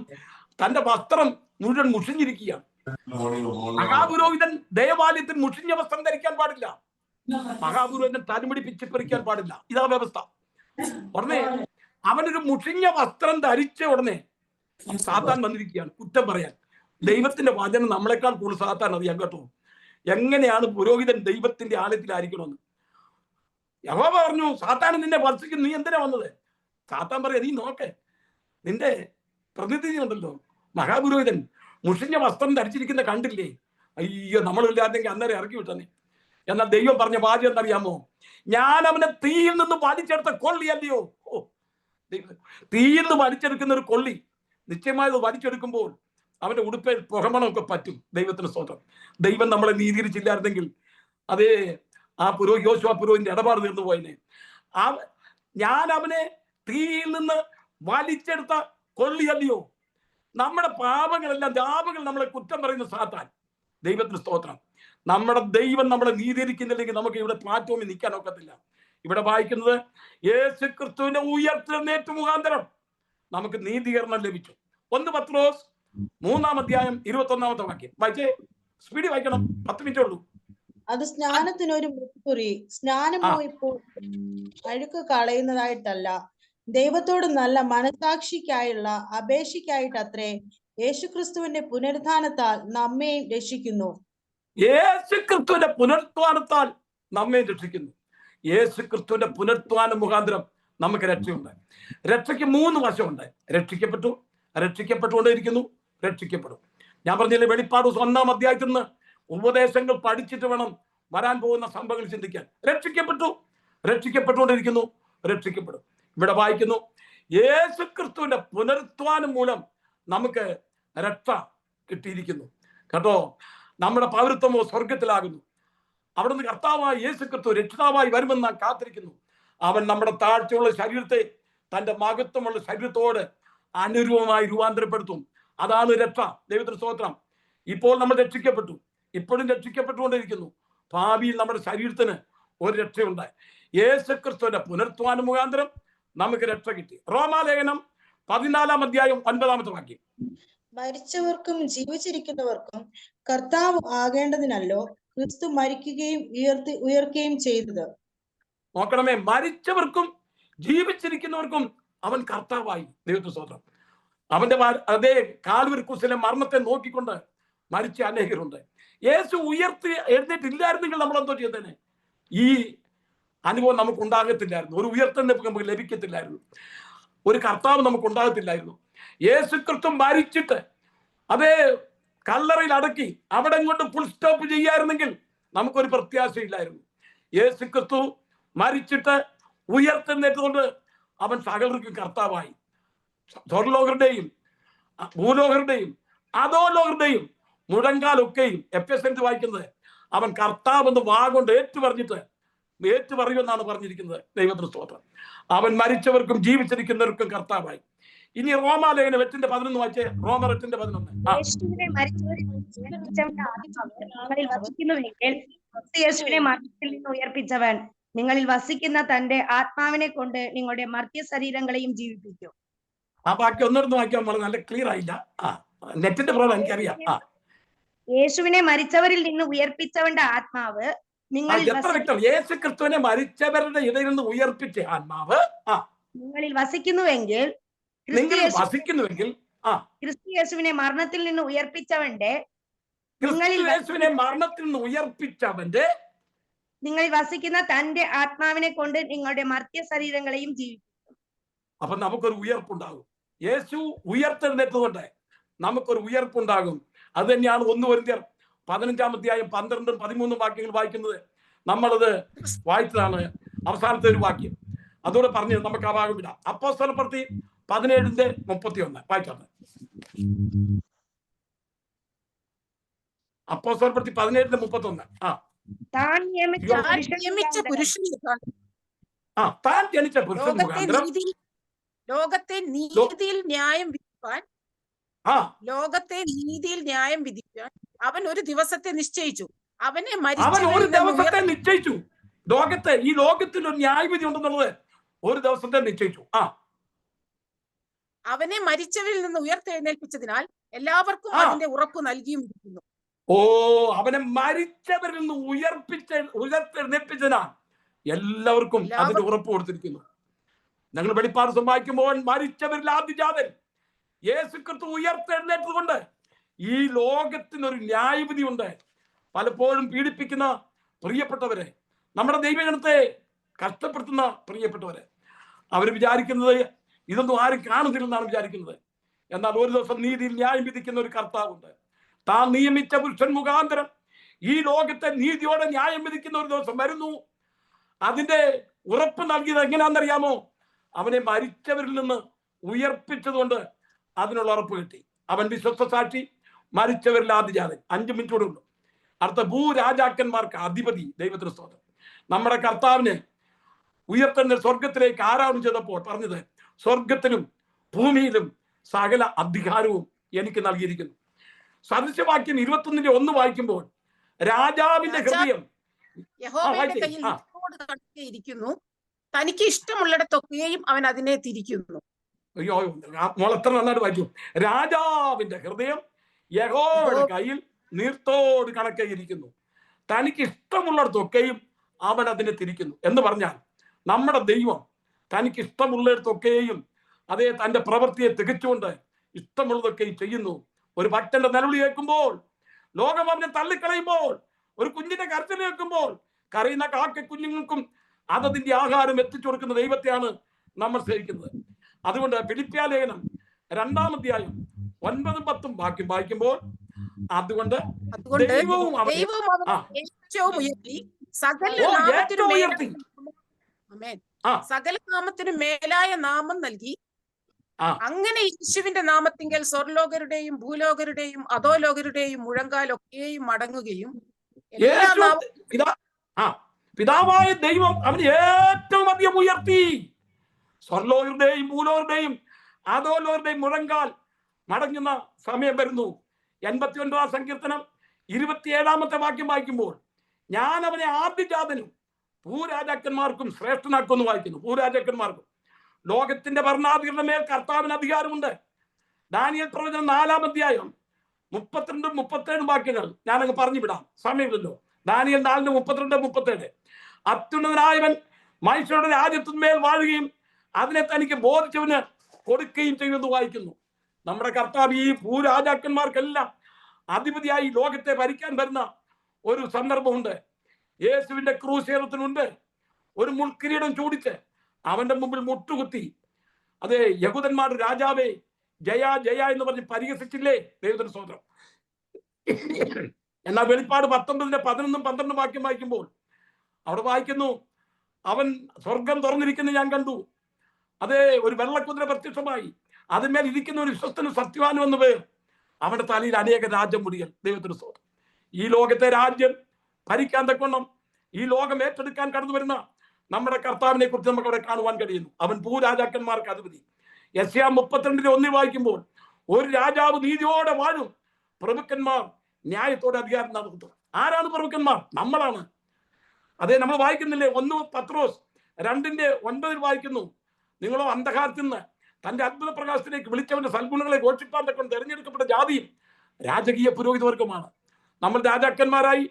തന്റെ വസ്ത്രം മുഴുവൻ മുഷിഞ്ഞിരിക്കുകയാണ്. മഹാപുരോഹിതൻ ദേവാലയത്തിൽ മുഷിഞ്ഞ വസ്ത്രം ധരിക്കാൻ പാടില്ല. മഹാപുരോഹിതൻ തലമുടി പിച്ചിപ്പറിക്കാൻ പാടില്ല. ഇതാ വ്യവസ്ഥ. ഉടനെ അവനൊരു മുഷിഞ്ഞ വസ്ത്രം ധരിച്ച ഉടനെ സാത്താൻ വന്നിരിക്കുകയാണ് കുറ്റം പറയാൻ. ദൈവത്തിന്റെ വചനം നമ്മളെക്കാൾ കൂടുതൽ സാത്താൻ അറിയാം കേട്ടോ, എങ്ങനെയാണ് പുരോഹിതൻ ദൈവത്തിന്റെ ആലയത്തിലായിരിക്കണമെന്ന്. യഹോവ പറഞ്ഞു, സാത്താൻ നിന്നെ വർഷിക്കുന്നു, നീ എന്തിനാ വന്നത്? സാത്താൻ പറയാ, നീ നോക്ക്, നിന്റെ പ്രതിനിധി ഉണ്ടല്ലോ മഹാപുരോഹിതൻ മുഷിഞ്ഞ വസ്ത്രം ധരിച്ചിരിക്കുന്ന കണ്ടില്ലേ? അയ്യോ, നമ്മളില്ലാതെങ്കിൽ അന്നേരം ഇറക്കി വിട്ടനെ. എന്നാൽ ദൈവം പറഞ്ഞ വാചകം എന്നറിയാമോ? ഞാൻ അവനെ തീയിൽ നിന്ന് വലിച്ചെടുത്ത കൊള്ളി അല്ലയോ. തീയിൽ നിന്ന് വലിച്ചെടുക്കുന്ന ഒരു കൊള്ളി നിശ്ചയമായത് വലിച്ചെടുക്കുമ്പോൾ അവന്റെ ഉടുപ്പിൽ പുകമണമൊക്കെ പറ്റും. ദൈവത്തിന് സ്തോത്രം. ദൈവം നമ്മളെ നീതീകരിച്ചില്ലായിരുന്നെങ്കിൽ അതേ ആ യോശുവ പുരോഹിതന്റെ ഇടപാട് തീർന്നു പോയനെ. ഞാൻ അവനെ തീയിൽ നിന്ന് വലിച്ചെടുത്ത കൊള്ളിയല്ലയോ. നമ്മുടെ പാപങ്ങളെല്ലാം ദാപങ്ങൾ നമ്മളെ കുറ്റം പറയുന്ന സാത്താൻ. ദൈവത്തിന് സ്തോത്രം. നമ്മുടെ ദൈവം നമ്മളെ നീതീകരിക്കുന്നില്ലെങ്കിൽ നമുക്ക് ഇവിടെ പ്ലാറ്റ്ഫോമിൽ നിൽക്കാൻ ഒക്കത്തില്ല. ഇവിടെ വായിക്കുന്നത് യേശു ക്രിസ്തുവിന്റെ ഉയർത്തെഴുന്നേറ്റ് മുഖാന്തരം നമുക്ക് നീതീകരണം ലഭിച്ചു. 1 പത്രോസ് 3-ാം അധ്യായം 21-ാമത്തെ വാക്യം വായിച്ചേ. സ്പീഡിൽ വായിക്കണം, 10 മിനിറ്റേ ഉള്ളൂ. അത് സ്നാനത്തിനൊരു മുക്കുറി, സ്നാനമോ ഇപ്പോൾ അഴുക്ക് കളയുന്നതായിട്ടല്ല, ദൈവത്തോട് നല്ല മനസാക്ഷിക്കായുള്ള അപേക്ഷയ്ക്കായിട്ടത്രേ യേശുക്രിസ്തുവിന്റെ പുനരുത്ഥാനത്താൽ നമ്മെ രക്ഷിക്കുന്നു. യേശുക്രിസ്തുവിന്റെ പുനരുത്ഥാനത്താൽ നമ്മെ രക്ഷിക്കുന്നു. യേശുക്രിസ്തുവിന്റെ പുനരുത്ഥാന മുഖാന്തരം നമുക്ക് രക്ഷയുണ്ട്. രക്ഷയ്ക്ക് 3 വശമുണ്ട്. രക്ഷിക്കപ്പെട്ടു, രക്ഷിക്കപ്പെട്ടുകൊണ്ടേയിരിക്കുന്നു, രക്ഷിക്കപ്പെടും. ഞാൻ പറഞ്ഞില്ലേ, വെളിപ്പാട് 1-ാം അധ്യായത്തിൽ നിന്ന് ഉപദേശങ്ങൾ പഠിച്ചിട്ട് വേണം വരാൻ പോകുന്ന സംഭവങ്ങൾ ചിന്തിക്കാൻ. രക്ഷിക്കപ്പെട്ടുകൊണ്ടിരിക്കുന്നു, രക്ഷിക്കപ്പെടും. ഇവിടെ വായിക്കുന്നു, യേശുക്രിസ്തുവിന്റെ പുനരുത്ഥാനം മൂലം നമുക്ക് രക്ഷ കിട്ടിയിരിക്കുന്നു കേട്ടോ. നമ്മുടെ പൗരത്വമോ സ്വർഗത്തിലാകുന്നു. അവിടുന്ന് കർത്താവായ യേശുക്രിസ്തു രക്ഷിതാവായി വരുമെന്ന് നാം കാത്തിരിക്കുന്നു. അവൻ നമ്മുടെ താഴ്ചയുള്ള ശരീരത്തെ തന്റെ മഹത്വമുള്ള ശരീരത്തോട് അനുരൂപമായി രൂപാന്തരപ്പെടുത്തും. അതാണ് രക്ഷ. ദൈവത്തിന് സ്തോത്രം. ഇപ്പോൾ നമ്മൾ രക്ഷിക്കപ്പെട്ടു, ഇപ്പോഴും രക്ഷിക്കപ്പെട്ടുകൊണ്ടിരിക്കുന്നു. ഭാവിയിൽ നമ്മുടെ ശരീരത്തിന് ഒരു രക്ഷയുണ്ടായി. യേശുക്രിസ്തുവിന്റെ പുനരുത്ഥാന മുഖാന്തരം നമുക്ക് രക്ഷ കിട്ടി. റോമാലേഖനം 14-ാം അധ്യായം 9-ാമത്തെ വാക്യം. മരിച്ചവർക്കും ജീവിച്ചിരിക്കുന്നവർക്കും കർത്താവ് ആകേണ്ടതിനല്ലോ ക്രിസ്തു മരിക്കുകയും ഉയർക്കുകയും ചെയ്തത്. നോക്കണമേ, മരിച്ചവർക്കും ജീവിച്ചിരിക്കുന്നവർക്കും അവൻ കർത്താവായി. ദൈവത്തിന് സ്തോത്രം. അവന്റെ അതേ കാൽവരി ക്രൂശിലെ മരണത്തെ നോക്കിക്കൊണ്ട് മരിച്ച അനേകരുണ്ട്. യേശു എഴുന്നേറ്റില്ലായിരുന്നെങ്കിൽ നമ്മൾ എന്തോ ചെയ്തേനെ? ഈ അനുഭവം നമുക്ക് ഉണ്ടാകത്തില്ലായിരുന്നു. ഒരു ഉയർത്തെഴുന്നേൽപ്പ് നമുക്ക് ലഭിക്കത്തില്ലായിരുന്നു. ഒരു കർത്താവ് നമുക്ക് ഉണ്ടാകത്തില്ലായിരുന്നു. യേശു ക്രിസ്തു മരിച്ചിട്ട് അതേ കല്ലറയിൽ അടക്കി അവിടെ കൊണ്ട് ഫുൾ സ്റ്റോപ്പ് ചെയ്യായിരുന്നെങ്കിൽ നമുക്കൊരു പ്രത്യാശയില്ലായിരുന്നു. യേശു ക്രിസ്തു മരിച്ചിട്ട് ഉയർത്തെഴുന്നേറ്റുകൊണ്ട് അവൻ സകലർക്കും കർത്താവായി. സ്വർലോകരുടെയും ഭൂലോകരുടെയും അധോലോകരുടെയും മുഴങ്കാലൊക്കെയും എഫെസ്യൻസ് വായിക്കുന്നത് അവൻ കർത്താവെന്ന് വാഗൊണ്ട് ഏറ്റുപറയുമെന്നാണ് പറഞ്ഞിരിക്കുന്നത്. ദൈവത്തിന് സ്തോത്രം. അവൻ മരിച്ചവർക്കും ജീവിച്ചിരിക്കുന്നവർക്കും കർത്താവായി. ഇനി റോമാലേഖനം 8:11 വായിച്ചേ. റോമർ 8:11. യേശുവിനെ മരണത്തിൽ നിന്ന് ഉയർപ്പിച്ചവൻ നിങ്ങളിൽ വസിക്കുന്ന തന്റെ ആത്മാവിനെ കൊണ്ട് നിങ്ങളുടെ മർത്യ ശരീരങ്ങളെയും ജീവിപ്പിക്കും. ആ ബാക്കി ഒന്നിടന്ന് വായിക്കാൻ വളരെ നല്ല ക്ലിയർ ആയില്ല. നെറ്റിന്റെ പ്രോബ്ലം എനിക്കറിയാം. യേശുവിനെ മരിച്ചവരിൽ നിന്ന് ഉയർപ്പിച്ചവന്റെ ആത്മാവ് എത്ര വ്യക്തം. യേശു ക്രിസ്തുവിനെ മരിച്ചവരുടെ ഇടയിൽ നിന്ന് ഉയർപ്പിച്ച ആത്മാവ് നിങ്ങളിൽ വസിക്കുന്നുവെങ്കിൽ ക്രിസ്തു യേശുവിനെ മരണത്തിൽ നിന്ന് ഉയർപ്പിച്ചവന്റെ നിങ്ങളിൽ വസിക്കുന്ന തന്റെ ആത്മാവിനെ കൊണ്ട് നിങ്ങളുടെ മർത്യ ശരീരങ്ങളെയും ജീവിപ്പിക്കും. അപ്പൊ നമുക്കൊരു ഉയർപ്പുണ്ടാകും. യേശു ഉയർത്തെഴുന്നേറ്റതുകൊണ്ട് നമുക്കൊരു ഉയർപ്പുണ്ടാകും. അത് തന്നെയാണ് 1 കൊരിന്ത്യർ 15-ാം അധ്യായം 12-ഉം 13-ഉം വാക്യങ്ങൾ വായിക്കുന്നത്. നമ്മളത് വായിച്ചതാണ് അവസാനത്തെ ഒരു വാക്യം. അതോടെ പറഞ്ഞു നമുക്ക് ആ ഭാഗം വിടാം. അപ്പോസ്തലപ്രവൃത്തി 17:31 വായിച്ചാണ്. അപ്പോസ്തലപ്രവൃത്തി 17:31. താൻ ജനിച്ച പുരുഷൻ മുഖാന്തരം ലോകത്തെ നീതിയിൽ ന്യായം വിധിക്കാൻ അവൻ ഒരു ദിവസത്തെ നിശ്ചയിച്ചു. അവനെ നിശ്ചയിച്ചു. ഈ ലോകത്തിൽ ഒരു ന്യായവിധി ഉണ്ടെന്നുള്ളത് ഒരു ദിവസത്തെ നിശ്ചയിച്ചു. അവനെ മരിച്ചവരിൽ നിന്ന് ഉയർത്തെഴുന്നേൽപ്പിച്ചതിനാൽ എല്ലാവർക്കും അതിന്റെ ഉറപ്പ് നൽകിയും ഇരിക്കുന്നു. അവനെ മരിച്ചവരിൽ നിന്ന് ഉയർത്തെഴുന്നേൽപ്പിച്ചതിനാൽ എല്ലാവർക്കും അതിന്റെ ഉറപ്പ് കൊടുത്തിരിക്കുന്നു. ഞങ്ങൾ വെളിപ്പാട് വായിക്കുമ്പോൾ മരിച്ചവരിൽ ആദ്യജാതൻ യേശുക്രിസ്തു ഉയർത്തെഴുന്നേറ്റതുകൊണ്ട് ഈ ലോകത്തിനൊരു ന്യായവിധി ഉണ്ട്. പലപ്പോഴും പീഡിപ്പിക്കുന്ന പ്രിയപ്പെട്ടവരെ, നമ്മുടെ ദൈവജനത്തെ കഷ്ടപ്പെടുത്തുന്ന പ്രിയപ്പെട്ടവരെ, അവർ വിചാരിക്കുന്നത് ഇതൊന്നും ആരും കാണുന്നില്ലെന്നാണ് വിചാരിക്കുന്നത്. എന്നാൽ ഒരു ദിവസം നീതിയിൽ ന്യായം വിധിക്കുന്ന ഒരു കർത്താവുണ്ട്. താൻ നിയമിച്ച പുരുഷൻ മുഖാന്തരം ഈ ലോകത്തെ നീതിയോടെ ന്യായം വിധിക്കുന്ന ഒരു ദിവസം വരുന്നു. അതിന്റെ ഉറപ്പ് നൽകിയത് എങ്ങനെയാണെന്നറിയാമോ? അവനെ മരിച്ചവരിൽ നിന്ന് ഉയർപ്പിച്ചതുകൊണ്ട് അതിനുള്ള ഉറപ്പ് കിട്ടി. അവൻ വിശ്വസ്ത സാക്ഷി, മരിച്ചവരിൽ ആദ്യജാതൻ. 5 മിനിറ്റ് കൂടെ ഉള്ളൂ. അടുത്ത ഭൂരാജാക്കന്മാർക്ക് അധിപതി. ദൈവത്തിന് സ്തോത്രം. നമ്മുടെ കർത്താവിനെ ഉയർത്തുന്ന സ്വർഗത്തിലേക്ക് ആരോഹണം ചെയ്തപ്പോൾ പറഞ്ഞത്, സ്വർഗത്തിലും ഭൂമിയിലും സകല അധികാരവും എനിക്ക് നൽകിയിരിക്കുന്നു. സദൃശവാക്യം 21:1 വായിക്കുമ്പോൾ രാജാവിന്റെ ഹൃദയം ഇരിക്കുന്നു, തനിക്ക് ഇഷ്ടമുള്ളിടത്തൊക്കെയും അവൻ അതിനെ തിരിക്കുന്നു. അയ്യോ, മോളെത്ര നന്നായിട്ട് വായിച്ചു. രാജാവിന്റെ ഹൃദയം യഹോവയുടെ കയ്യിൽ നീർത്തോട് കണക്കായിരിക്കുന്നു, തനിക്ക് ഇഷ്ടമുള്ളിടത്തൊക്കെയും അവൻ അതിനെ തിരിക്കുന്നു. എന്ന് പറഞ്ഞാൽ നമ്മുടെ ദൈവം തനിക്ക് ഇഷ്ടമുള്ളിടത്തൊക്കെയും അതേ തന്റെ പ്രവൃത്തിയെ തികച്ചുകൊണ്ട് ഇഷ്ടമുള്ളതൊക്കെയും ചെയ്യുന്നു. ഒരു ഭക്തന്റെ നിലവിളി കേൾക്കുമ്പോൾ, ലോകം അവനെ തള്ളിക്കളയുമ്പോൾ, ഒരു കുഞ്ഞിന്റെ കരച്ചിൽ കേൾക്കുമ്പോൾ, കരയുന്ന കാക്ക കുഞ്ഞുങ്ങൾക്കും അതതിന്റെ ആഹാരം എത്തിച്ചു കൊടുക്കുന്ന ദൈവത്തെയാണ് നമ്മൾ സ്നേഹിക്കുന്നത്. അതുകൊണ്ട് ഫിലിപ്പിയ ലേഖനം 2-ാം അധ്യായം 9-10 വാക്യം വായിക്കുമ്പോൾ, അതുകൊണ്ട് ദൈവവും സകല നാമത്തിനും മേലായ നാമം നൽകി, അങ്ങനെ യേശുവിന്റെ നാമത്തിങ്കൽ സ്വർലോകരുടെയും ഭൂലോകരുടെയും അധോലോകരുടെയും മുഴങ്കാലൊക്കെയും മടങ്ങുകയും പിതാവായ ദൈവം അവന് ഏറ്റവും അധികം ഉയർത്തി. സ്വർലോകരുടെയും ഭൂലോകരുടെയും അധോലോകരുടെയും മുഴങ്കാൽ മടങ്ങുന്ന സമയം വരുന്നു. 89-ാം സങ്കീർത്തനം 27-ാമത്തെ വാക്യം വായിക്കുമ്പോൾ, ഞാൻ അവനെ ആദ്യജാതനും ഭൂരാജാക്കന്മാർക്കും ശ്രേഷ്ഠനാക്കുമെന്ന് വായിക്കുന്നു. ഭൂരാജാക്കന്മാർക്കും ലോകത്തിന്റെ ഭരണാധികാരിയുടെ മേൽ കർത്താവിന് അധികാരമുണ്ട്. ദാനിയേൽ പ്രവചനം 4-ാം അധ്യായം 32-37 വാക്യങ്ങൾ ഞാനങ്ങ് പറഞ്ഞു വിടാം, സമയമില്ലല്ലോ. ദാനിയേൽ 4:32-37 അത്യുന്നതനായവൻ മനുഷ്യരുടെ രാജ്യത്തിന്മേൽ വാഴുകയും അതിനെ തനിക്ക് ബോധിച്ചവന് കൊടുക്കുകയും ചെയ്യുമെന്ന് വായിക്കുന്നു. നമ്മുടെ കർത്താവ് ഈ ഭൂരാജാക്കന്മാർക്കെല്ലാം അധിപതിയായി ലോകത്തെ ഭരിക്കാൻ വരുന്ന ഒരു സന്ദർഭമുണ്ട്. യേശുവിന്റെ ക്രൂശീകരണത്തിനുണ്ട് ഒരു മുൾക്കിരീടം ചൂടിച്ച് അവന്റെ മുമ്പിൽ മുട്ടുകുത്തി, അതെ യഹൂദന്മാരുടെ രാജാവേ ജയ ജയ എന്ന് പറഞ്ഞ് പരിഹസിച്ചില്ലേ ദൈവത്തിന്റെ സ്തോത്രം. എന്നാൽ വെളിപ്പാട് 19-11 വാക്യം വായിക്കുമ്പോൾ അവിടെ വായിക്കുന്നു, അവൻ സ്വർഗം തുറന്നിരിക്കുന്നു ഞാൻ കണ്ടു, അതേ ഒരു വെള്ളക്കുതിര പ്രത്യക്ഷമായി, അതിന്മേൽ ഇരിക്കുന്ന ഒരു വിശ്വസ്തനും സത്യവാനും എന്ന് പേർ, അവന്റെ തലയിൽ അനേക രാജ്യമുടികൾ. ദൈവത്തിന് സ്തോത്രം. ഈ ലോകത്തെ രാജ്യം ഭരിക്കാൻ തക്കവണ്ണം ഈ ലോകം ഏറ്റെടുക്കാൻ കടന്നു വരുന്ന നമ്മുടെ കർത്താവിനെ കുറിച്ച് നമുക്ക് അവിടെ കാണുവാൻ കഴിയുന്നു. അവൻ ഭൂരാജാക്കന്മാർക്ക് അധിപതി. യെശയ്യാ 32:1 വായിക്കുമ്പോൾ, ഒരു രാജാവ് നീതിയോടെ വാഴും, പ്രഭുക്കന്മാർ ന്യായത്തോടെ അധികാരം നടത്തും. ആരാണ് പ്രഭുക്കന്മാർ? നമ്മളാണ്. അതേ നമ്മൾ വായിക്കുന്നില്ലേ, 1 പത്രോസ് 2:9 വായിക്കുന്നു, നിങ്ങളോ അന്ധകാരത്തിൽ നിന്ന് തന്റെ അത്ഭുത പ്രകാശത്തിലേക്ക് വിളിച്ചവന്റെ സൽഗുണങ്ങളെ ഘോഷിപ്പാൻ തക്കൊണ്ട് തെരഞ്ഞെടുക്കപ്പെട്ട ജാതിയും രാജകീയ പുരോഹിതവർഗമാണ്. നമ്മൾ രാജാക്കന്മാരായി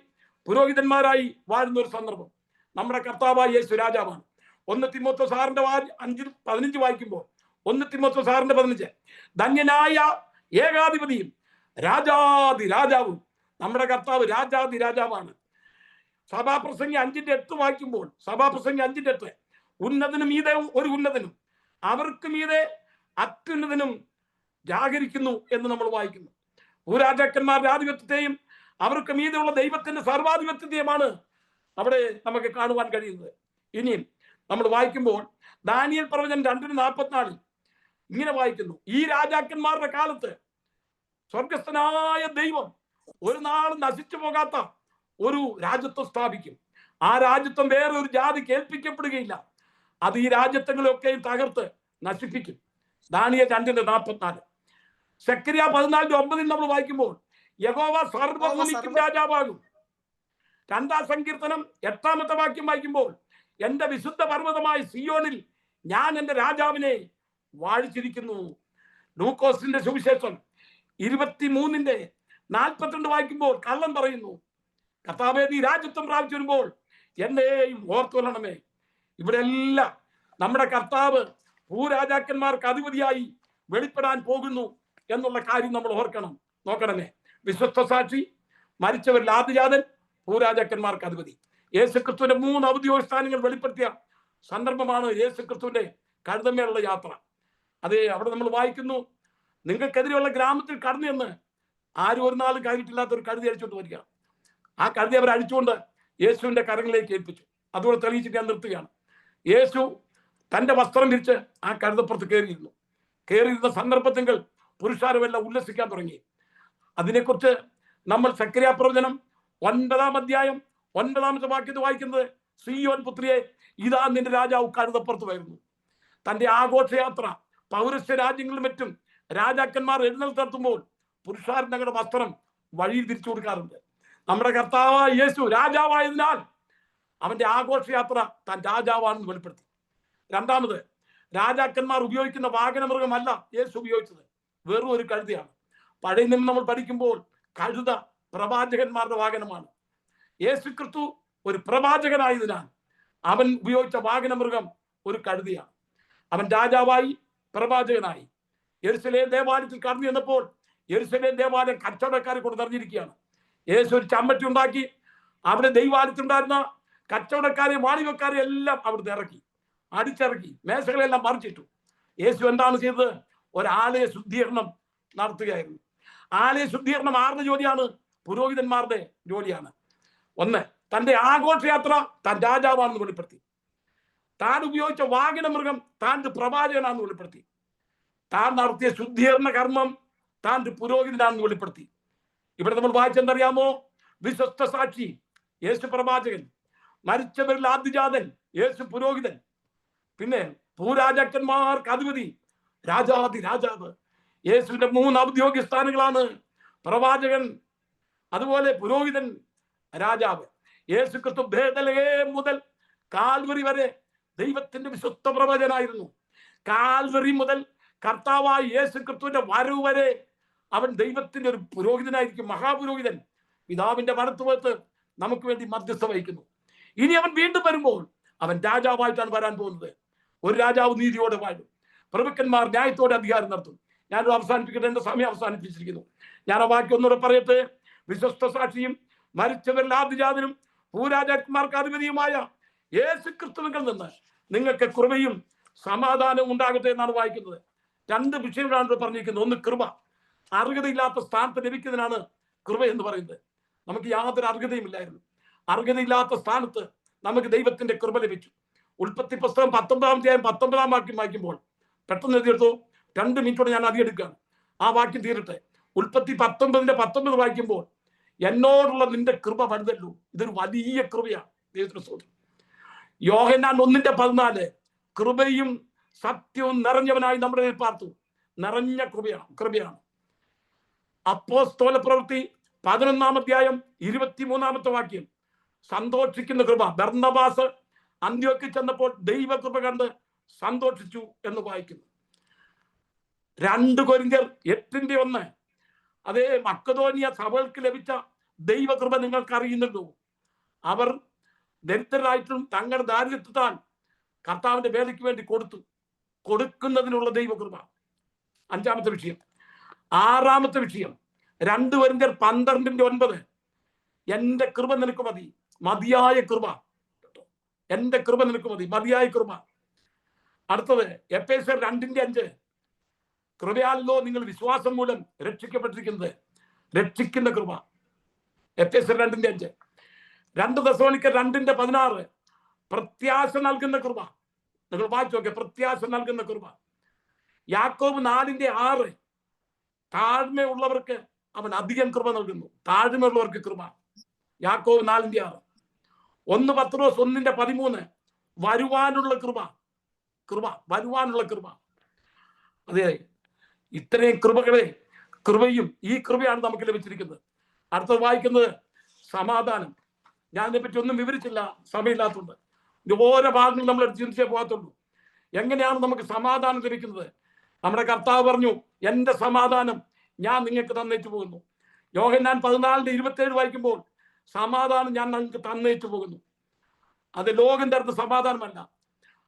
പുരോഹിതന്മാരായി വാഴുന്ന ഒരു സന്ദർഭം. നമ്മുടെ കർത്താവായ യേശു രാജാവാണ്. 1 തിമോഥെയോസ് 6:15 വായിക്കുമ്പോൾ 1 തിമോഥെയോസ് 6:15 ധന്യനായ ഏകാധിപതിയും രാജാവും നമ്മുടെ കർത്താവ് രാജാവാണ്. സഭാപ്രസംഗി 5:8 വായിക്കുമ്പോൾ സഭാപ്രസംഗി 5:8 ഉന്നതനും മീതെ ഒരു ഉന്നതനും അവർക്ക് മീതെ അത്യുന്നതനും ജാഗരിക്കുന്നു എന്ന് നമ്മൾ വായിക്കുന്നു. ഭൂരാജാക്കന്മാരുടെ ആധിപത്യത്തെയും അവർക്ക് മീതെയുള്ള ദൈവത്തിന്റെ സർവാധിപത്യത്തെയുമാണ് അവിടെ നമുക്ക് കാണുവാൻ കഴിയുന്നത്. ഇനിയും നമ്മൾ വായിക്കുമ്പോൾ ദാനിയേൽ പ്രവചനം 2:44 ഇങ്ങനെ വായിക്കുന്നു, ഈ രാജാക്കന്മാരുടെ കാലത്ത് സ്വർഗസ്ഥനായ ദൈവം ഒരു നാൾ നശിച്ചു പോകാത്ത ഒരു രാജ്യത്വം സ്ഥാപിക്കും. ആ രാജ്യത്വം വേറെ ഒരു ജാതിക്ക് ഏൽപ്പിക്കപ്പെടുകയില്ല. അത് ഈ രാജ്യത്വങ്ങളെയൊക്കെയും തകർത്ത് നശിപ്പിക്കും. ദാനിയേൽ 2:44. സെക്കരിയ 14:9 നമ്മൾ വായിക്കുമ്പോൾ യഹോവ സർവ്വഭൂമിക്കും രാജാവാകും. 2-ാം സങ്കീർത്തനം 8-ാമത്തെ വാക്യം വായിക്കുമ്പോൾ എന്റെ വിശുദ്ധ പർവ്വതമായ സിയോനിൽ ഞാൻ എന്റെ രാജാവിനെ വാഴിച്ചിരിക്കുന്നു. ലൂക്കോസിന്റെ സുവിശേഷം 23:42 വായിക്കുമ്പോൾ കള്ളൻ പറയുന്നു, കർത്താവേ നീ രാജ്യത്വം പ്രാപിച്ചു വരുമ്പോൾ എന്നെയും ഓർത്തുകൊള്ളണമേ. ഇവിടെ എല്ലാം നമ്മുടെ കർത്താവ് ഭൂരാജാക്കന്മാർക്ക് അധിപതിയായി വെളിപ്പെടാൻ പോകുന്നു എന്നുള്ള കാര്യം നമ്മൾ നോക്കണമേ. വിശ്വസ്ത സാക്ഷി, മരിച്ചവരിൽ ആദ്യജാതൻ, ഭൂരാജാക്കന്മാർക്ക് അധിപതി. യേശുക്രിസ്തുവിന്റെ 3 ഔദ്യോഗിക സ്ഥാനങ്ങൾ വെളിപ്പെടുത്തിയ സന്ദർഭമാണ് യേശുക്രിസ്തുവിന്റെ കഴുതമേലുള്ള യാത്ര. അതെ, അവിടെ നമ്മൾ വായിക്കുന്നു, നിങ്ങൾക്കെതിരെയുള്ള ഗ്രാമത്തിൽ കടന്നു എന്ന് ആരും ഒരു നാളും കയറിയിട്ടില്ലാത്ത ഒരു കഴുതി അഴിച്ചുകൊണ്ട് വരിക. ആ കഴുതി അവർ അഴിച്ചുകൊണ്ട് യേശുവിന്റെ കരങ്ങളിലേക്ക് ഏൽപ്പിച്ചു. അതുകൊണ്ട് തെളിയിച്ചിട്ട് ഞാൻ നിർത്തുകയാണ്. യേശു തന്റെ വസ്ത്രം വിരിച്ച് ആ കഴുതപ്പുറത്ത് കയറിയിരുന്ന സന്ദർഭത്തിൽ പുരുഷാരമെല്ലാം ഉല്ലസിക്കാൻ തുടങ്ങി. അതിനെക്കുറിച്ച് നമ്മൾ സെക്കരിയ പ്രവചനം 9-ാം അധ്യായം 9-ാമത്തെ വാക്യത്തിൽ വായിക്കുന്നത്, സിയോൻ പുത്രിയെ, ഇതാ നിന്റെ രാജാവ് കഴുതപ്പുറത്ത് വരുന്നു. തന്റെ ആഘോഷയാത്ര പൗരസ്ത്യ രാജ്യങ്ങളിലും മറ്റും രാജാക്കന്മാർ എഴുന്നേൽത്തുമ്പോൾ പുരുഷാരൻ തങ്ങളുടെ വസ്ത്രം വഴി തിരിച്ചു കൊടുക്കാറുണ്ട്. നമ്മുടെ കർത്താവായ യേശു രാജാവായതിനാൽ അവന്റെ ആഘോഷയാത്ര താൻ രാജാവാണെന്ന് വെളിപ്പെടുത്തി. 2-ാമത്, രാജാക്കന്മാർ ഉപയോഗിക്കുന്ന വാഹനമൃഗമല്ല യേശു ഉപയോഗിച്ചത്, വെറും ഒരു കഴുതയാണ്. പഴയ നിയമം നമ്മൾ പഠിക്കുമ്പോൾ കഴുത പ്രവാചകന്മാരുടെ വാഹനമാണ്. യേശു ക്രിസ്തു ഒരു പ്രവാചകനായതിനാൽ അവൻ ഉപയോഗിച്ച വാഹനമൃഗം ഒരു കഴുതയാണ്. അവൻ രാജാവായി പ്രവാചകനായി. യെരുശലേം ദേവാലയത്തിൽ കടന്നു ചെന്നപ്പോൾ യെരുശലേം ദേവാലയം കച്ചവടക്കാരെ കൊണ്ട് നിറഞ്ഞിരിക്കുകയാണ്. യേശു ഒരു ചമ്മട്ടി ഉണ്ടാക്കി അവിടെ ദൈവാലയത്തിലുണ്ടായിരുന്ന കച്ചവടക്കാരെ വാണിജ്യക്കാരെ എല്ലാം അവിടുന്ന് അടിച്ചിറക്കി മേശകളെല്ലാം മറിച്ചിട്ടു. യേശു എന്താണ് ചെയ്തത്? ഒരാലയ ശുദ്ധീകരണം നടത്തുകയായിരുന്നു. ആലയ ശുദ്ധീകരണം ആരുടെ ജോലിയാണ്? പുരോഹിതന്മാരുടെ ജോലിയാണ്. 1, തന്റെ ആഘോഷയാത്ര താൻ രാജാവാണെന്ന് വെളിപ്പെടുത്തി. താൻ ഉപയോഗിച്ച വാഹനമൃഗം താൻ പ്രവാചകനാണെന്ന് വെളിപ്പെടുത്തി. താൻ നടത്തിയ ശുദ്ധീകരണ കർമ്മം താൻ പുരോഹിതനാണെന്ന് വെളിപ്പെടുത്തി. ഇവിടെ നമ്മൾ വായിച്ചെന്തറിയാമോ? വിശ്വസ്ത സാക്ഷി യേശു പ്രവാചകൻ, മരിച്ചവരിൽ ആദ്യജാതൻ യേശു പുരോഹിതൻ, പിന്നെ ഭൂരാജാക്കന്മാർക്ക് അധിപതി, രാജാവ്. യേശുവിന്റെ 3 ഔദ്യോഗിക സ്ഥാനങ്ങളാണ്: പ്രവാചകൻ, അതുപോലെ പുരോഹിതൻ, രാജാവ്. യേശു ക്രിസ്തു ബേത്ലഹേം മുതൽ കാൽവറി വരെ ദൈവത്തിന്റെ വിശുദ്ധ പ്രവചനായിരുന്നു. കാൽവറി മുതൽ കർത്താവായ യേശു ക്രിസ്തുവിന്റെ വരവ് വരെ അവൻ ദൈവത്തിന്റെ ഒരു പുരോഹിതനായിരിക്കും, മഹാപുരോഹിതൻ. പിതാവിന്റെ വലത്തുവശത്ത് നമുക്ക് വേണ്ടി മധ്യസ്ഥ വഹിക്കുന്നു. ഇനി അവൻ വീണ്ടും വരുമ്പോൾ അവൻ രാജാവായിട്ടാണ് വരാൻ പോകുന്നത്. ഒരു രാജാവ് നീതിയോടെ വാഴും, പ്രഭുക്കന്മാർ ന്യായത്തോടെ അധികാരം നടത്തും. ഞാനത് അവസാനിപ്പിക്കട്ടെ, എന്റെ സമയം അവസാനിപ്പിച്ചിരിക്കുന്നു. ഞാൻ ആ വാക്യം ഒന്നുകൂടെ പറയട്ടെ. വിശ്വസ്ത സാക്ഷിയും മരിച്ചവരിൽ ആദ്യജാതനും ഭൂരാജാക്കന്മാർക്ക് അധിപതിയുമായ യേശു ക്രിസ്തുവിൽ നിന്ന് നിങ്ങൾക്ക് കൃപയും സമാധാനവും ഉണ്ടാകട്ടെ എന്നാണ് വായിക്കുന്നത്. 2 വിഷയങ്ങളാണ് പറഞ്ഞിരിക്കുന്നത്. 1, കൃപ. അർഹതയില്ലാത്ത സ്ഥാനത്ത് ലഭിക്കുന്നതിനാണ് കൃപ എന്ന് പറയുന്നത്. നമുക്ക് യാതൊരു അർഹതയും ഇല്ലായിരുന്നു. അർഹതയില്ലാത്ത സ്ഥാനത്ത് നമുക്ക് ദൈവത്തിന്റെ കൃപ ലഭിച്ചു. ഉൽപ്പത്തി പുസ്തകം 19-ാം അധ്യായം 19-ാം വാക്യം വായിക്കുമ്പോൾ പെട്ടെന്ന് എഴുതിയെടുത്തു. 2 മിനിറ്റോടെ ഞാൻ അധികം എടുക്കുകയാണ്. ആ വാക്യം തീരട്ടെ. ഉൽപ്പത്തി 19 വായിക്കുമ്പോൾ, എന്നോടുള്ള നിന്റെ കൃപ വലുതല്ലോ. ഇതൊരു വലിയ കൃപയാണ്. ദൈവത്തിന് സ്തോത്രം. യോഹന്നാൻ 1:14 കൃപയും സത്യവും നിറഞ്ഞവനായി നമ്മുടെ മേൽ പാർത്തു. നിറഞ്ഞ കൃപയാണ്. അപ്പോസ്തല പ്രവൃത്തി 11-ാം അധ്യായം 23-ാമത്തെ വാക്യം, സന്തോഷിക്കുന്ന കൃപ. ബർന്നബാസ് അന്ത്യോക്യയിൽ ചെന്നപ്പോൾ ദൈവകൃപ കണ്ട് സന്തോഷിച്ചു എന്ന് വായിക്കുന്നു. 2 കൊരിന്ത്യർ 8:1. അതേ മക്കതോനിയ സഭകൾക്ക് ലഭിച്ച ദൈവകൃപ നിങ്ങൾക്ക് അറിയുന്നുണ്ടോ? അവർ ദരിദ്രരായിട്ടും തങ്ങളുടെ ദാരിദ്ര്യത്താൽ കർത്താവിന്റെ വേലയ്ക്ക് വേണ്ടി കൊടുക്കുന്നതിനുള്ള ദൈവകൃപ. 5-ാമത്തെ വിഷയം. 6-ാമത്തെ വിഷയം 2 കൊരിന്ത്യർ 12:9. എന്റെ കൃപ നിനക്ക് മതി, മതിയായ കൃപ. എന്റെ കൃപ നിനക്ക് മതി, മതിയായ കൃപ. അടുത്തത് എഫേസ്യർ 2:5. കൃപയാലോ നിങ്ങൾ വിശ്വാസം മൂലം രക്ഷിക്കപ്പെട്ടിരിക്കുന്നത്, രക്ഷിക്കുന്ന കൃപ. എഫേസ്യർ 2:5. 2 തെസ്സലോനിക്കർ 2:16. പ്രത്യാശ നൽകുന്ന കൃപ. നിങ്ങൾ വായിച്ചു നോക്കിയ പ്രത്യാശ നൽകുന്ന കൃപ. യാക്കോബ് 4:6. താഴ്മയുള്ളവർക്ക് അവൻ അധികം കൃപ നൽകുന്നു, താഴ്മയുള്ളവർക്ക് കൃപ. യാക്കോബ് 4:6. 1 പത്രോസ് 1:13. വരുവാനുള്ള കൃപ, വരുവാനുള്ള കൃപ. അതെ, ഇത്രയും കൃപയും ഈ കൃപയാണ് നമുക്ക് ലഭിച്ചിരിക്കുന്നത്. അടുത്തത് വായിക്കുന്നത് സമാധാനം. ഞാൻ ഇതിനെപ്പറ്റി ഒന്നും വിവരിച്ചില്ല, സമയമില്ലാത്തതുകൊണ്ട്. ഓരോ ഭാഗങ്ങൾ നമ്മൾ ചിന്തിച്ചേ പോകത്തുള്ളൂ. എങ്ങനെയാണ് നമുക്ക് സമാധാനം ലഭിക്കുന്നത്? നമ്മുടെ കർത്താവ് പറഞ്ഞു, എന്റെ സമാധാനം ഞാൻ നിങ്ങൾക്ക് തന്നേച്ചു പോകുന്നു. യോഹന്നാൻ 14:27 വായിക്കുമ്പോൾ സമാധാനം ഞാൻ നിങ്ങൾക്ക് തന്നേച്ചു പോകുന്നു. അത് ലോകം തരുന്ന സമാധാനമല്ല.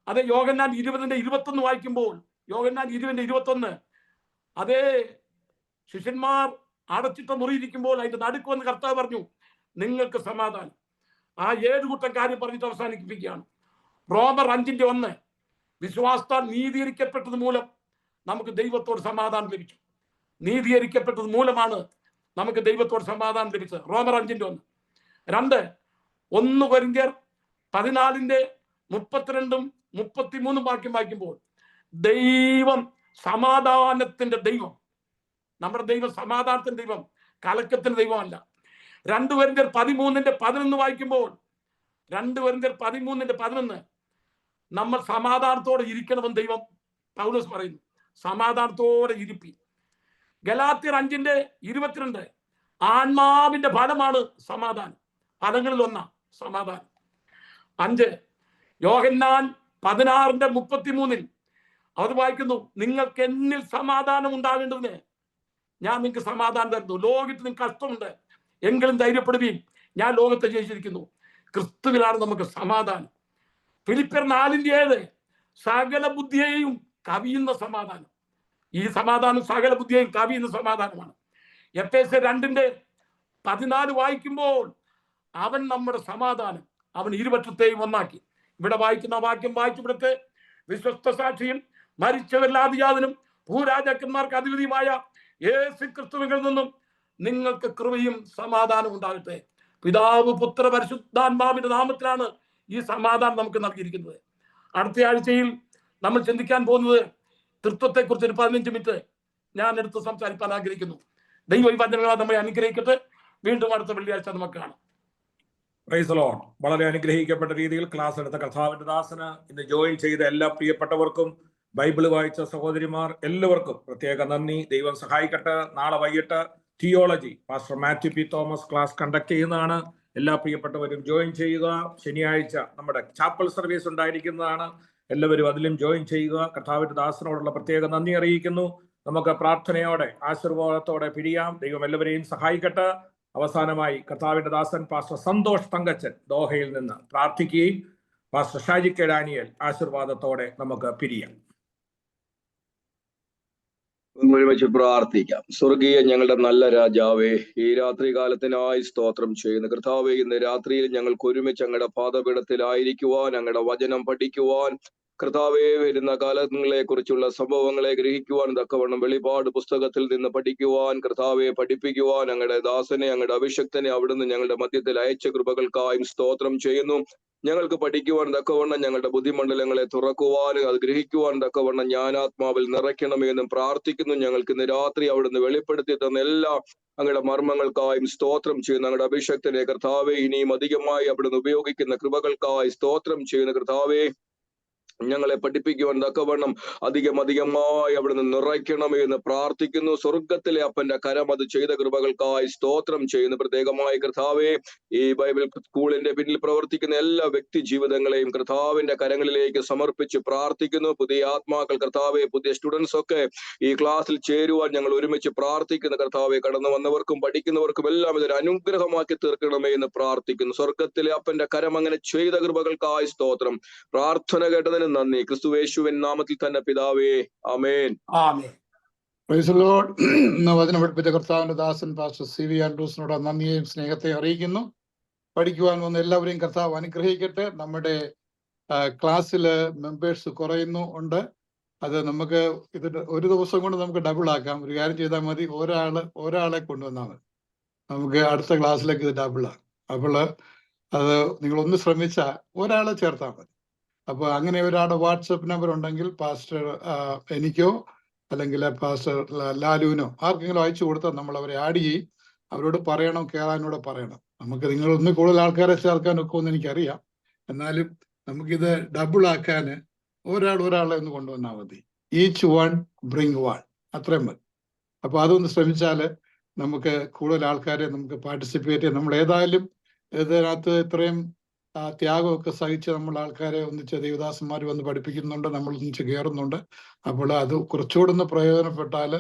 അത് യോഹന്നാൻ 20:21 വായിക്കുമ്പോൾ, യോഹന്നാൻ 20:21, അതേ ശിഷ്യന്മാർ അടച്ചിട്ട മുറിയിരിക്കുമ്പോൾ അതിന്റെ നടുക്കുവെന്ന് കർത്താവ് പറഞ്ഞു, നിങ്ങൾക്ക് സമാധാനം. ആ 7 കൂട്ടം കാര്യം പറഞ്ഞിട്ട് അവസാനിപ്പിക്കുകയാണ്. റോമർ 5:1. വിശ്വാസത്താൽ നീതീകരിക്കപ്പെട്ടത് മൂലം നമുക്ക് ദൈവത്തോട് സമാധാനം ലഭിച്ചു. നീതീകരിക്കപ്പെട്ടത് മൂലമാണ് നമുക്ക് ദൈവത്തോട് സമാധാനം ലഭിച്ചത്. റോമർ 5:1. 2 1 കൊരിന്ത്യർ 14:32-33 വാക്യം വായിക്കുമ്പോൾ, ദൈവം സമാധാനത്തിന്റെ ദൈവം. നമ്മുടെ ദൈവം സമാധാനത്തിന്റെ ദൈവം, കലക്കത്തിന്റെ ദൈവമല്ല. 2 കൊരിന്ത്യർ 13:11 വായിക്കുമ്പോൾ, 2 കൊരിന്ത്യർ 13:11, നമ്മൾ സമാധാനത്തോടെ ഇരിക്കണമെന്ന് ദൈവം പൗലോസ് പറയുന്നു. സമാധാനത്തോടെ ഇരിപ്പി. ഗലാത്യർ 5:22, ആത്മാവിന്റെ ഫലമാണ് സമാധാനം. ഫലങ്ങളിൽ ഒന്നാ സമാധാനം. 5 യോഹന്നാൻ 16:33 അത് വായിക്കുന്നു, നിങ്ങൾക്ക് എന്നിൽ സമാധാനം ഉണ്ടാകേണ്ടതിന് ഞാൻ നിങ്ങൾക്ക് സമാധാനം തരുന്നു. ലോകത്ത് നിങ്ങൾക്ക് കഷ്ടമുണ്ട്, എങ്കിലും ധൈര്യപ്പെടുകയും ഞാൻ ലോകത്തെ ജയിച്ചിരിക്കുന്നു. ക്രിസ്തുവിലാണ് നമുക്ക് സമാധാനം. ഫിലിപ്പിയർ 4:7 സകല ബുദ്ധിയെയും കവിയുന്ന സമാധാനം. ഈ സമാധാനം സകല ബുദ്ധിയെയും കവിയുന്ന സമാധാനമാണ്. എഫേസ്യർ 2:14 വായിക്കുമ്പോൾ, അവൻ നമ്മുടെ സമാധാനം, അവൻ ഇരുപക്ഷത്തെയും ഒന്നാക്കി. ഇവിടെ വായിക്കുന്ന വാക്യം വായിച്ചവിടുത്തെ വിശ്വസ്ത സാക്ഷിയും മരിച്ചവരിലാദിയാതനും ഭൂരാജാക്കന്മാർക്ക് അധിപതിയുമായ യേശു ക്രിസ്തുവിൽ നിന്നും നിങ്ങൾക്ക് കൃപയും സമാധാനം ഉണ്ടാകട്ടെ. പിതാവ് പുത്ര പരിശുദ്ധാത്മാവിന്റെ നാമത്തിലാണ് ഈ സമാധാനം നമുക്ക് നൽകിയിരിക്കുന്നത്. അടുത്ത ആഴ്ചയിൽ നമ്മൾ ചിന്തിക്കാൻ പോകുന്നത് തൃത്വത്തെ കുറിച്ച് ഒരു 15 മിനിറ്റ് ഞാൻ എടുത്ത് സംസാരിക്കാൻ ആഗ്രഹിക്കുന്നു. ദൈവ ഈ വചനങ്ങളാൽ നമ്മെ അനുഗ്രഹിക്കട്ടെ. വീണ്ടും അടുത്ത വെള്ളിയാഴ്ച നമുക്ക് കാണാം. Price the Lord. വളരെ അനുഗ്രഹിക്കപ്പെട്ട രീതിയിൽ ക്ലാസ് എടുത്ത കർത്താവിന്റെ ദാസന്, ഇന്ന് ജോയിൻ ചെയ്ത എല്ലാ പ്രിയപ്പെട്ടവർക്കും, ബൈബിൾ വായിച്ച സഹോദരിമാർ എല്ലാവർക്കും പ്രത്യേക നന്ദി. ദൈവം സഹായിക്കട്ടെ. നാളെ വൈകിട്ട് theology pastor Mathew P Thomas class conduct ചെയ്യുന്നതാണ്. എല്ലാ പ്രിയപ്പെട്ടവരും ജോയിൻ ചെയ്യുക. ശനിയാഴ്ച നമ്മുടെ ചാപ്പൽ സർവീസ് ഉണ്ടായിരിക്കുന്നതാണ്. എല്ലാവരും അതിലും ജോയിൻ ചെയ്യുക. കർത്താവിന്റെ ദാസനോടുള്ള പ്രത്യേക നന്ദി അറിയിക്കുന്നു. നമുക്ക് പ്രാർത്ഥനയോടെ ആശീർവാദത്തോടെ പിരിയാം. ദൈവം എല്ലാവരെയും സഹായിക്കട്ടെ. അവസാനമായി കർത്താവിന്റെ ദാസൻ പാസ്റ്റർ സന്തോഷ് തങ്കച്ചൻ ദോഹയിൽ നിന്ന് പ്രാർത്ഥിക്കുകയും പാസ്റ്റർ ഷാജി കെ ഡാനിയൽ ആശീർവാദത്തോടെ നമുക്ക് പിരിയാം. ഒരുമിച്ച് പ്രാർത്ഥിക്കാം. സ്വർഗീയ ഞങ്ങളുടെ നല്ല രാജാവേ, ഈ രാത്രി കാലത്തിനായി സ്തോത്രം ചെയ്യുന്നു. കർത്താവേ, ഇന്ന് രാത്രിയിൽ ഞങ്ങൾക്ക് ഒരുമിച്ച് ഞങ്ങളുടെ പാദപീഠത്തിലായിരിക്കുവാൻ, ഞങ്ങളുടെ വചനം പഠിക്കുവാൻ, കർത്താവേ, വരുന്ന കാലങ്ങളെ കുറിച്ചുള്ള സംഭവങ്ങളെ ഗ്രഹിക്കുവാൻ തക്കവണ്ണം വെളിപാട് പുസ്തകത്തിൽ നിന്ന് പഠിക്കുവാൻ, കർത്താവെ പഠിപ്പിക്കുവാൻ ഞങ്ങളുടെ ദാസനെ, ഞങ്ങളുടെ അഭിഷക്തനെ അവിടുന്ന് ഞങ്ങളുടെ മധ്യത്തിൽ അയച്ച കൃപകൾക്കായും സ്തോത്രം ചെയ്യുന്നു. ഞങ്ങൾക്ക് പഠിക്കുവാൻ തക്കവണ്ണം ഞങ്ങളുടെ ബുദ്ധിമണ്ഡലങ്ങളെ തുറക്കുവാനും അത് ഗ്രഹിക്കുവാൻ തക്കവണ്ണം ജ്ഞാനാത്മാവിൽ നിറയ്ക്കണമെന്നും പ്രാർത്ഥിക്കുന്നു. ഞങ്ങൾക്ക് ഇന്ന് രാത്രി അവിടുന്ന് വെളിപ്പെടുത്തി തന്ന എല്ലാ അങ്ങയുടെ മർമ്മങ്ങൾക്കായും സ്തോത്രം ചെയ്യുന്നു. ഞങ്ങളുടെ അഭിഷക്തനെ കർത്താവെ ഇനിയും അധികമായി അവിടുന്ന് ഉപയോഗിക്കുന്ന കൃപകൾക്കായി സ്തോത്രം ചെയ്യുന്ന കർത്താവെ, ഞങ്ങളെ പഠിപ്പിക്കുവാൻ തക്കവണ്ണം അധികമായി അവിടുന്ന് നിറയ്ക്കണമേ എന്ന് പ്രാർത്ഥിക്കുന്നു. സ്വർഗത്തിലെ അപ്പന്റെ കരം അത് ചെയ്ത കൃപകൾക്കായി സ്തോത്രം ചെയ്യുന്നു. പ്രത്യേകമായി കർത്താവെ, ഈ ബൈബിൾ സ്കൂളിന്റെ പിന്നിൽ പ്രവർത്തിക്കുന്ന എല്ലാ വ്യക്തി ജീവിതങ്ങളെയും കർത്താവിന്റെ കരങ്ങളിലേക്ക് സമർപ്പിച്ച് പ്രാർത്ഥിക്കുന്നു. പുതിയ ആത്മാക്കൾ കർത്താവെ, പുതിയ സ്റ്റുഡൻസ് ഒക്കെ ഈ ക്ലാസ്സിൽ ചേരുവാൻ ഞങ്ങൾ ഒരുമിച്ച് പ്രാർത്ഥിക്കുന്നു. കർത്താവെ, കടന്നു വന്നവർക്കും പഠിക്കുന്നവർക്കും എല്ലാം ഇതൊരു അനുഗ്രഹമാക്കി തീർക്കണമേ എന്ന് പ്രാർത്ഥിക്കുന്നു. സ്വർഗത്തിലെ അപ്പന്റെ കരം അങ്ങനെ ചെയ്ത കൃപകൾക്കായി സ്തോത്രം. പ്രാർത്ഥന കേട്ടതിന് നന്ദി. ക്രിസ്തുയേശുവിൻ നാമത്തിൽ തന്നെ പിതാവേ, ആമേൻ. ആമേൻ. Praise the lord. ഇന്ന് വചനം പഠിപ്പിച്ച കർത്താവിന്റെ ദാസൻ പാസ്റ്റർ സി.വി. ആൻഡ്രൂസിനോട് നന്ദിയെയും സ്നേഹത്തെയും അറിയിക്കുന്നു. പഠിക്കുവാൻ വന്ന എല്ലാവരെയും കർത്താവ് അനുഗ്രഹിക്കട്ടെ. നമ്മുടെ ക്ലാസ്സില് മെമ്പേഴ്സ് കുറയുന്നു. അത് നമുക്ക് ഇത് ഒരു ദിവസം കൊണ്ട് നമുക്ക് ഡബിൾ ആക്കാം. ഒരു കാര്യം ചെയ്താൽ മതി, ഒരാളെ കൊണ്ടുവന്നാൽ മതി, നമുക്ക് അടുത്ത ക്ലാസ്സിലേക്ക് ഇത് ഡബിൾ ആകും. അപ്പോൾ അത് നിങ്ങളൊന്ന് ശ്രമിച്ചാൽ ഒരാളെ ചേർത്താൽ മതി. അപ്പോൾ അങ്ങനെ ഒരാളുടെ വാട്സപ്പ് നമ്പർ ഉണ്ടെങ്കിൽ പാസ്റ്റർ എനിക്കോ അല്ലെങ്കിൽ പാസ്റ്റർ ലാലുവിനോ ആർക്കെങ്കിലും അയച്ചു കൊടുത്താൽ നമ്മൾ അവരെ ആഡ് ചെയ്യും. അവരോട് പറയണം, കയറാനോട് പറയണം. നമുക്ക് നിങ്ങളൊന്ന് കൂടുതൽ ആൾക്കാരെ ചേർക്കാൻ ഒക്കുമെന്ന് എനിക്കറിയാം. എന്നാലും നമുക്കിത് ഡബിൾ ആക്കാൻ ഒരാളെ ഒന്ന് കൊണ്ടുവന്നാൽ മതി. ഈച്ച് വൺ ബ്രിങ് വൺ, അത്രയും മതി. അപ്പോൾ അതൊന്ന് ശ്രമിച്ചാൽ നമുക്ക് കൂടുതൽ ആൾക്കാരെ നമുക്ക് പാർട്ടിസിപ്പേറ്റ് ചെയ്യാം. നമ്മൾ ഏതായാലും ഇതിനകത്ത് ഇത്രയും ത്യാഗമൊക്കെ സഹിച്ച് നമ്മൾ ആൾക്കാരെ ഒന്നിച്ച് ദേവദാസന്മാർ വന്ന് പഠിപ്പിക്കുന്നുണ്ട്, നമ്മൾ ഒന്നിച്ച് കയറുന്നുണ്ട്. അപ്പോൾ അത് കുറച്ചുകൂടെ ഒന്ന് പ്രയോജനപ്പെട്ടാൽ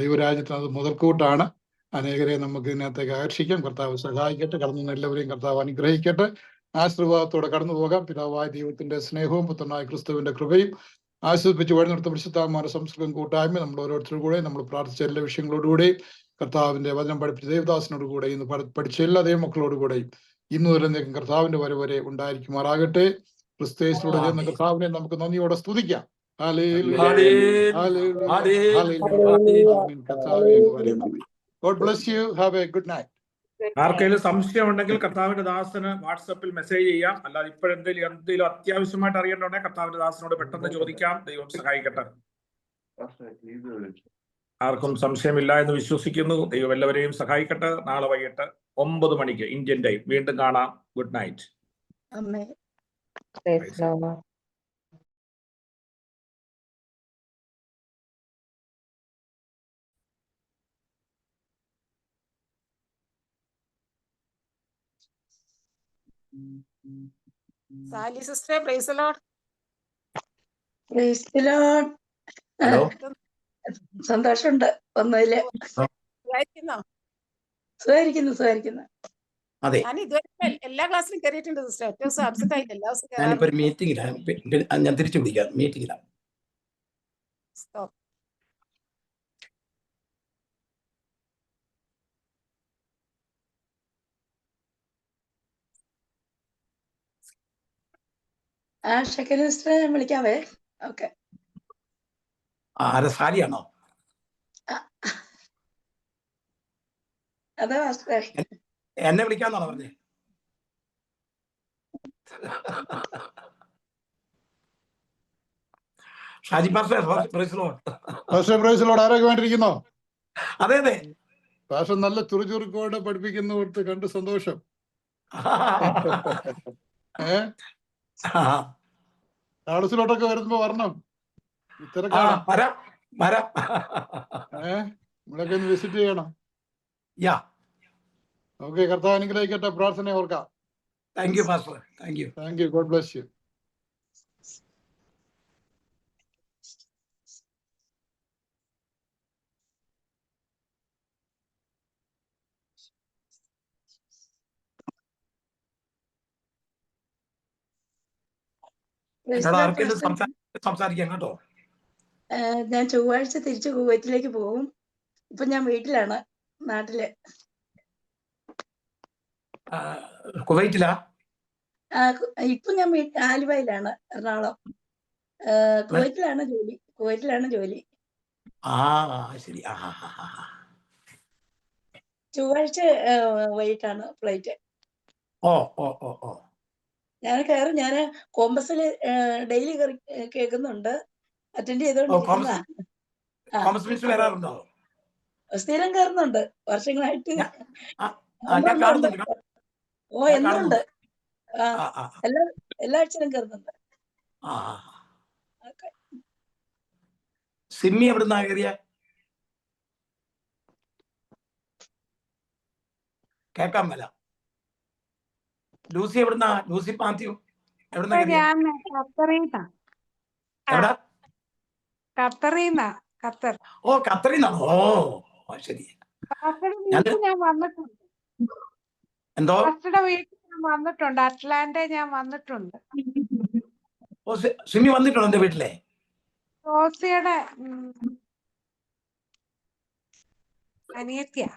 ദൈവരാജ്യത്തിന് അത് മുതൽക്കൂട്ടാണ്. അനേകരെ നമുക്ക് ഇതിനകത്തേക്ക് ആകർഷിക്കാം. കർത്താവ് സഹായിക്കട്ടെ. കടന്നു എല്ലാവരെയും കർത്താവ് അനുഗ്രഹിക്കട്ടെ. ആശീർവാദത്തോടെ കടന്നു പോകാം. പിതാവായ ദൈവത്തിന്റെ സ്നേഹവും പുത്രനായ ക്രിസ്തുവിന്റെ കൃപയും ആശ്വസിപ്പിച്ച് വഴി നിർത്തുന്ന പരിശുദ്ധമായ സംസ്കൃതം കൂട്ടായ്മ നമ്മൾ ഓരോരുത്തരും കൂടെ നമ്മൾ പ്രാർത്ഥിച്ച എല്ലാ വിഷയങ്ങളോടുകൂടെയും കർത്താവിന്റെ വചനം പഠിപ്പിച്ച ദേവദാസനോട് കൂടെ ഇന്ന് പഠിച്ച എല്ലാ ദൈവമക്കളോടുകൂടെയും ഇന്നു വരെയും കർത്താവിന്റെ വരെ ഉണ്ടായിരിക്കുമാറാകട്ടെ. ക്രിസ്തുയേശുവിലൂടെ ചെയ്യുന്ന കർത്താവിനെ നമുക്ക് നന്ദിയോടെ സ്തുതിക്കാം. God bless you. Have a good night. ആർക്കെങ്കിലും സംശയം ഉണ്ടെങ്കിൽ കർത്താവിന്റെ ദാസന് വാട്സപ്പിൽ മെസ്സേജ് ചെയ്യാം. അല്ലാതെ എന്തെങ്കിലും അത്യാവശ്യമായിട്ട് അറിയണമെങ്കിൽ കർത്താവിന്റെ ദാസനോട് പെട്ടെന്ന് ചോദിക്കാം. ദൈവം സഹായിക്കട്ടെ. ആർക്കും സംശയമില്ല എന്ന് വിശ്വസിക്കുന്നു. ദൈവം എല്ലാവരെയും സഹായിക്കട്ടെ. നാളെ വൈകിട്ട് 9 മണിക്ക് ഇന്ത്യൻ ടൈം വീണ്ടും കാണാം. Good night. Sally sister, praise the Lord. Praise the Lord. Hello, സന്തോഷമുണ്ട് വന്നതില്. സുഖായിരിക്കുന്നു. അതെ, ഞാൻ ഇതുവരെ എല്ലാ ക്ലാസ്സിലും കയറിയിട്ടുണ്ട് സിസ്റ്റർ. ഒറ്റ ദിവസം ആബ്സെന്റ് ആയില്ല. എല്ലാ ദിവസം ഞാനിപ്പോ ഒരു മീറ്റിംഗിലാണ്. ഞാൻ തിരിച്ചു വിളിക്കാം. മീറ്റിംഗിലാണ്. ഷെക്കൻ സിസ്റ്ററെ ഞാൻ വിളിക്കാവേ. ഓക്കെ. ആരെ, സാലിയാണോ? അതെ മാസ്റ്ററെ. എന്നെ വിളിക്കാന്നാണോ പറഞ്ഞേ? Shaji pastor, price the Lord. Praise the Lord. ആരൊക്കെ വേണ്ടിയിരിക്കുന്നോ? അതെ, പാസ്റ്റർ നല്ല ചുറുചുറുക്കോടെ പഠിപ്പിക്കുന്ന കണ്ട് സന്തോഷം. താളസിലോട്ടൊക്കെ വരുമ്പോ വരണം. നമ്മളൊക്കെ ഒന്ന് വിസിറ്റ് ചെയ്യണം. ഓക്കെ. കർത്താവ് അനുഗ്രഹിക്കട്ടെ. പ്രാർത്ഥന ഓർക്കാം. Thank you pastor. Thank you. God bless you. സംസാരിക്കാം കേട്ടോ. ഞാൻ ചൊവ്വാഴ്ച തിരിച്ച് കുവൈറ്റിലേക്ക് പോകും. ഇപ്പൊ ഞാൻ വീട്ടിലാണ്, നാട്ടില്. കുവൈറ്റിലാ? ഇപ്പൊ ഞാൻ ആലുവയിലാണ്, എറണാകുളം. കുവൈറ്റിലാണ് ജോലി. ശരി. ചൊവ്വാഴ്ച വൈകിട്ടാണ് ഫ്ലൈറ്റ്. ഞാൻ കയറും. ഞാൻ കോമ്പസിൽ ഡെയിലി കേൾക്കുന്നുണ്ട്, അറ്റൻഡ് ചെയ്തോണ്ടിരിക്കുന്ന. സ്ഥിരം കയറുന്നുണ്ട് വർഷങ്ങളായിട്ട്. എന്നുണ്ട്. എല്ലാ ആഴ്ചയിലും കയറുന്നുണ്ട്. സിമ്മി എവിടുന്നാ കയറിയ? കേക്കാൻ മേല. ലൂസി എവിടുന്നാ? ലൂസി മാത്യു എവിടുന്നാ കയറിയ? എവിടാ? ഖത്തർ. ഓ, ഖത്തറിന്നാണോ? ഓ ശരി. എന്തോ? വന്നിട്ടുണ്ട്, അറ്റ്ലാന്റ ഞാൻ വന്നിട്ടുണ്ട്. ഓ, സിമ്മി വന്നിട്ടുണ്ടോ എന്റെ വീട്ടിലെ? റോസിയുടെ അനിയത്തിയാ.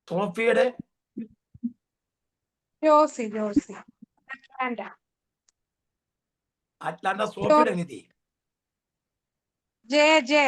സോഫിയുടെ ജോസി അറ്റ്ലാന്റ. സോഫിയുടെ അനിയത്തി ജയ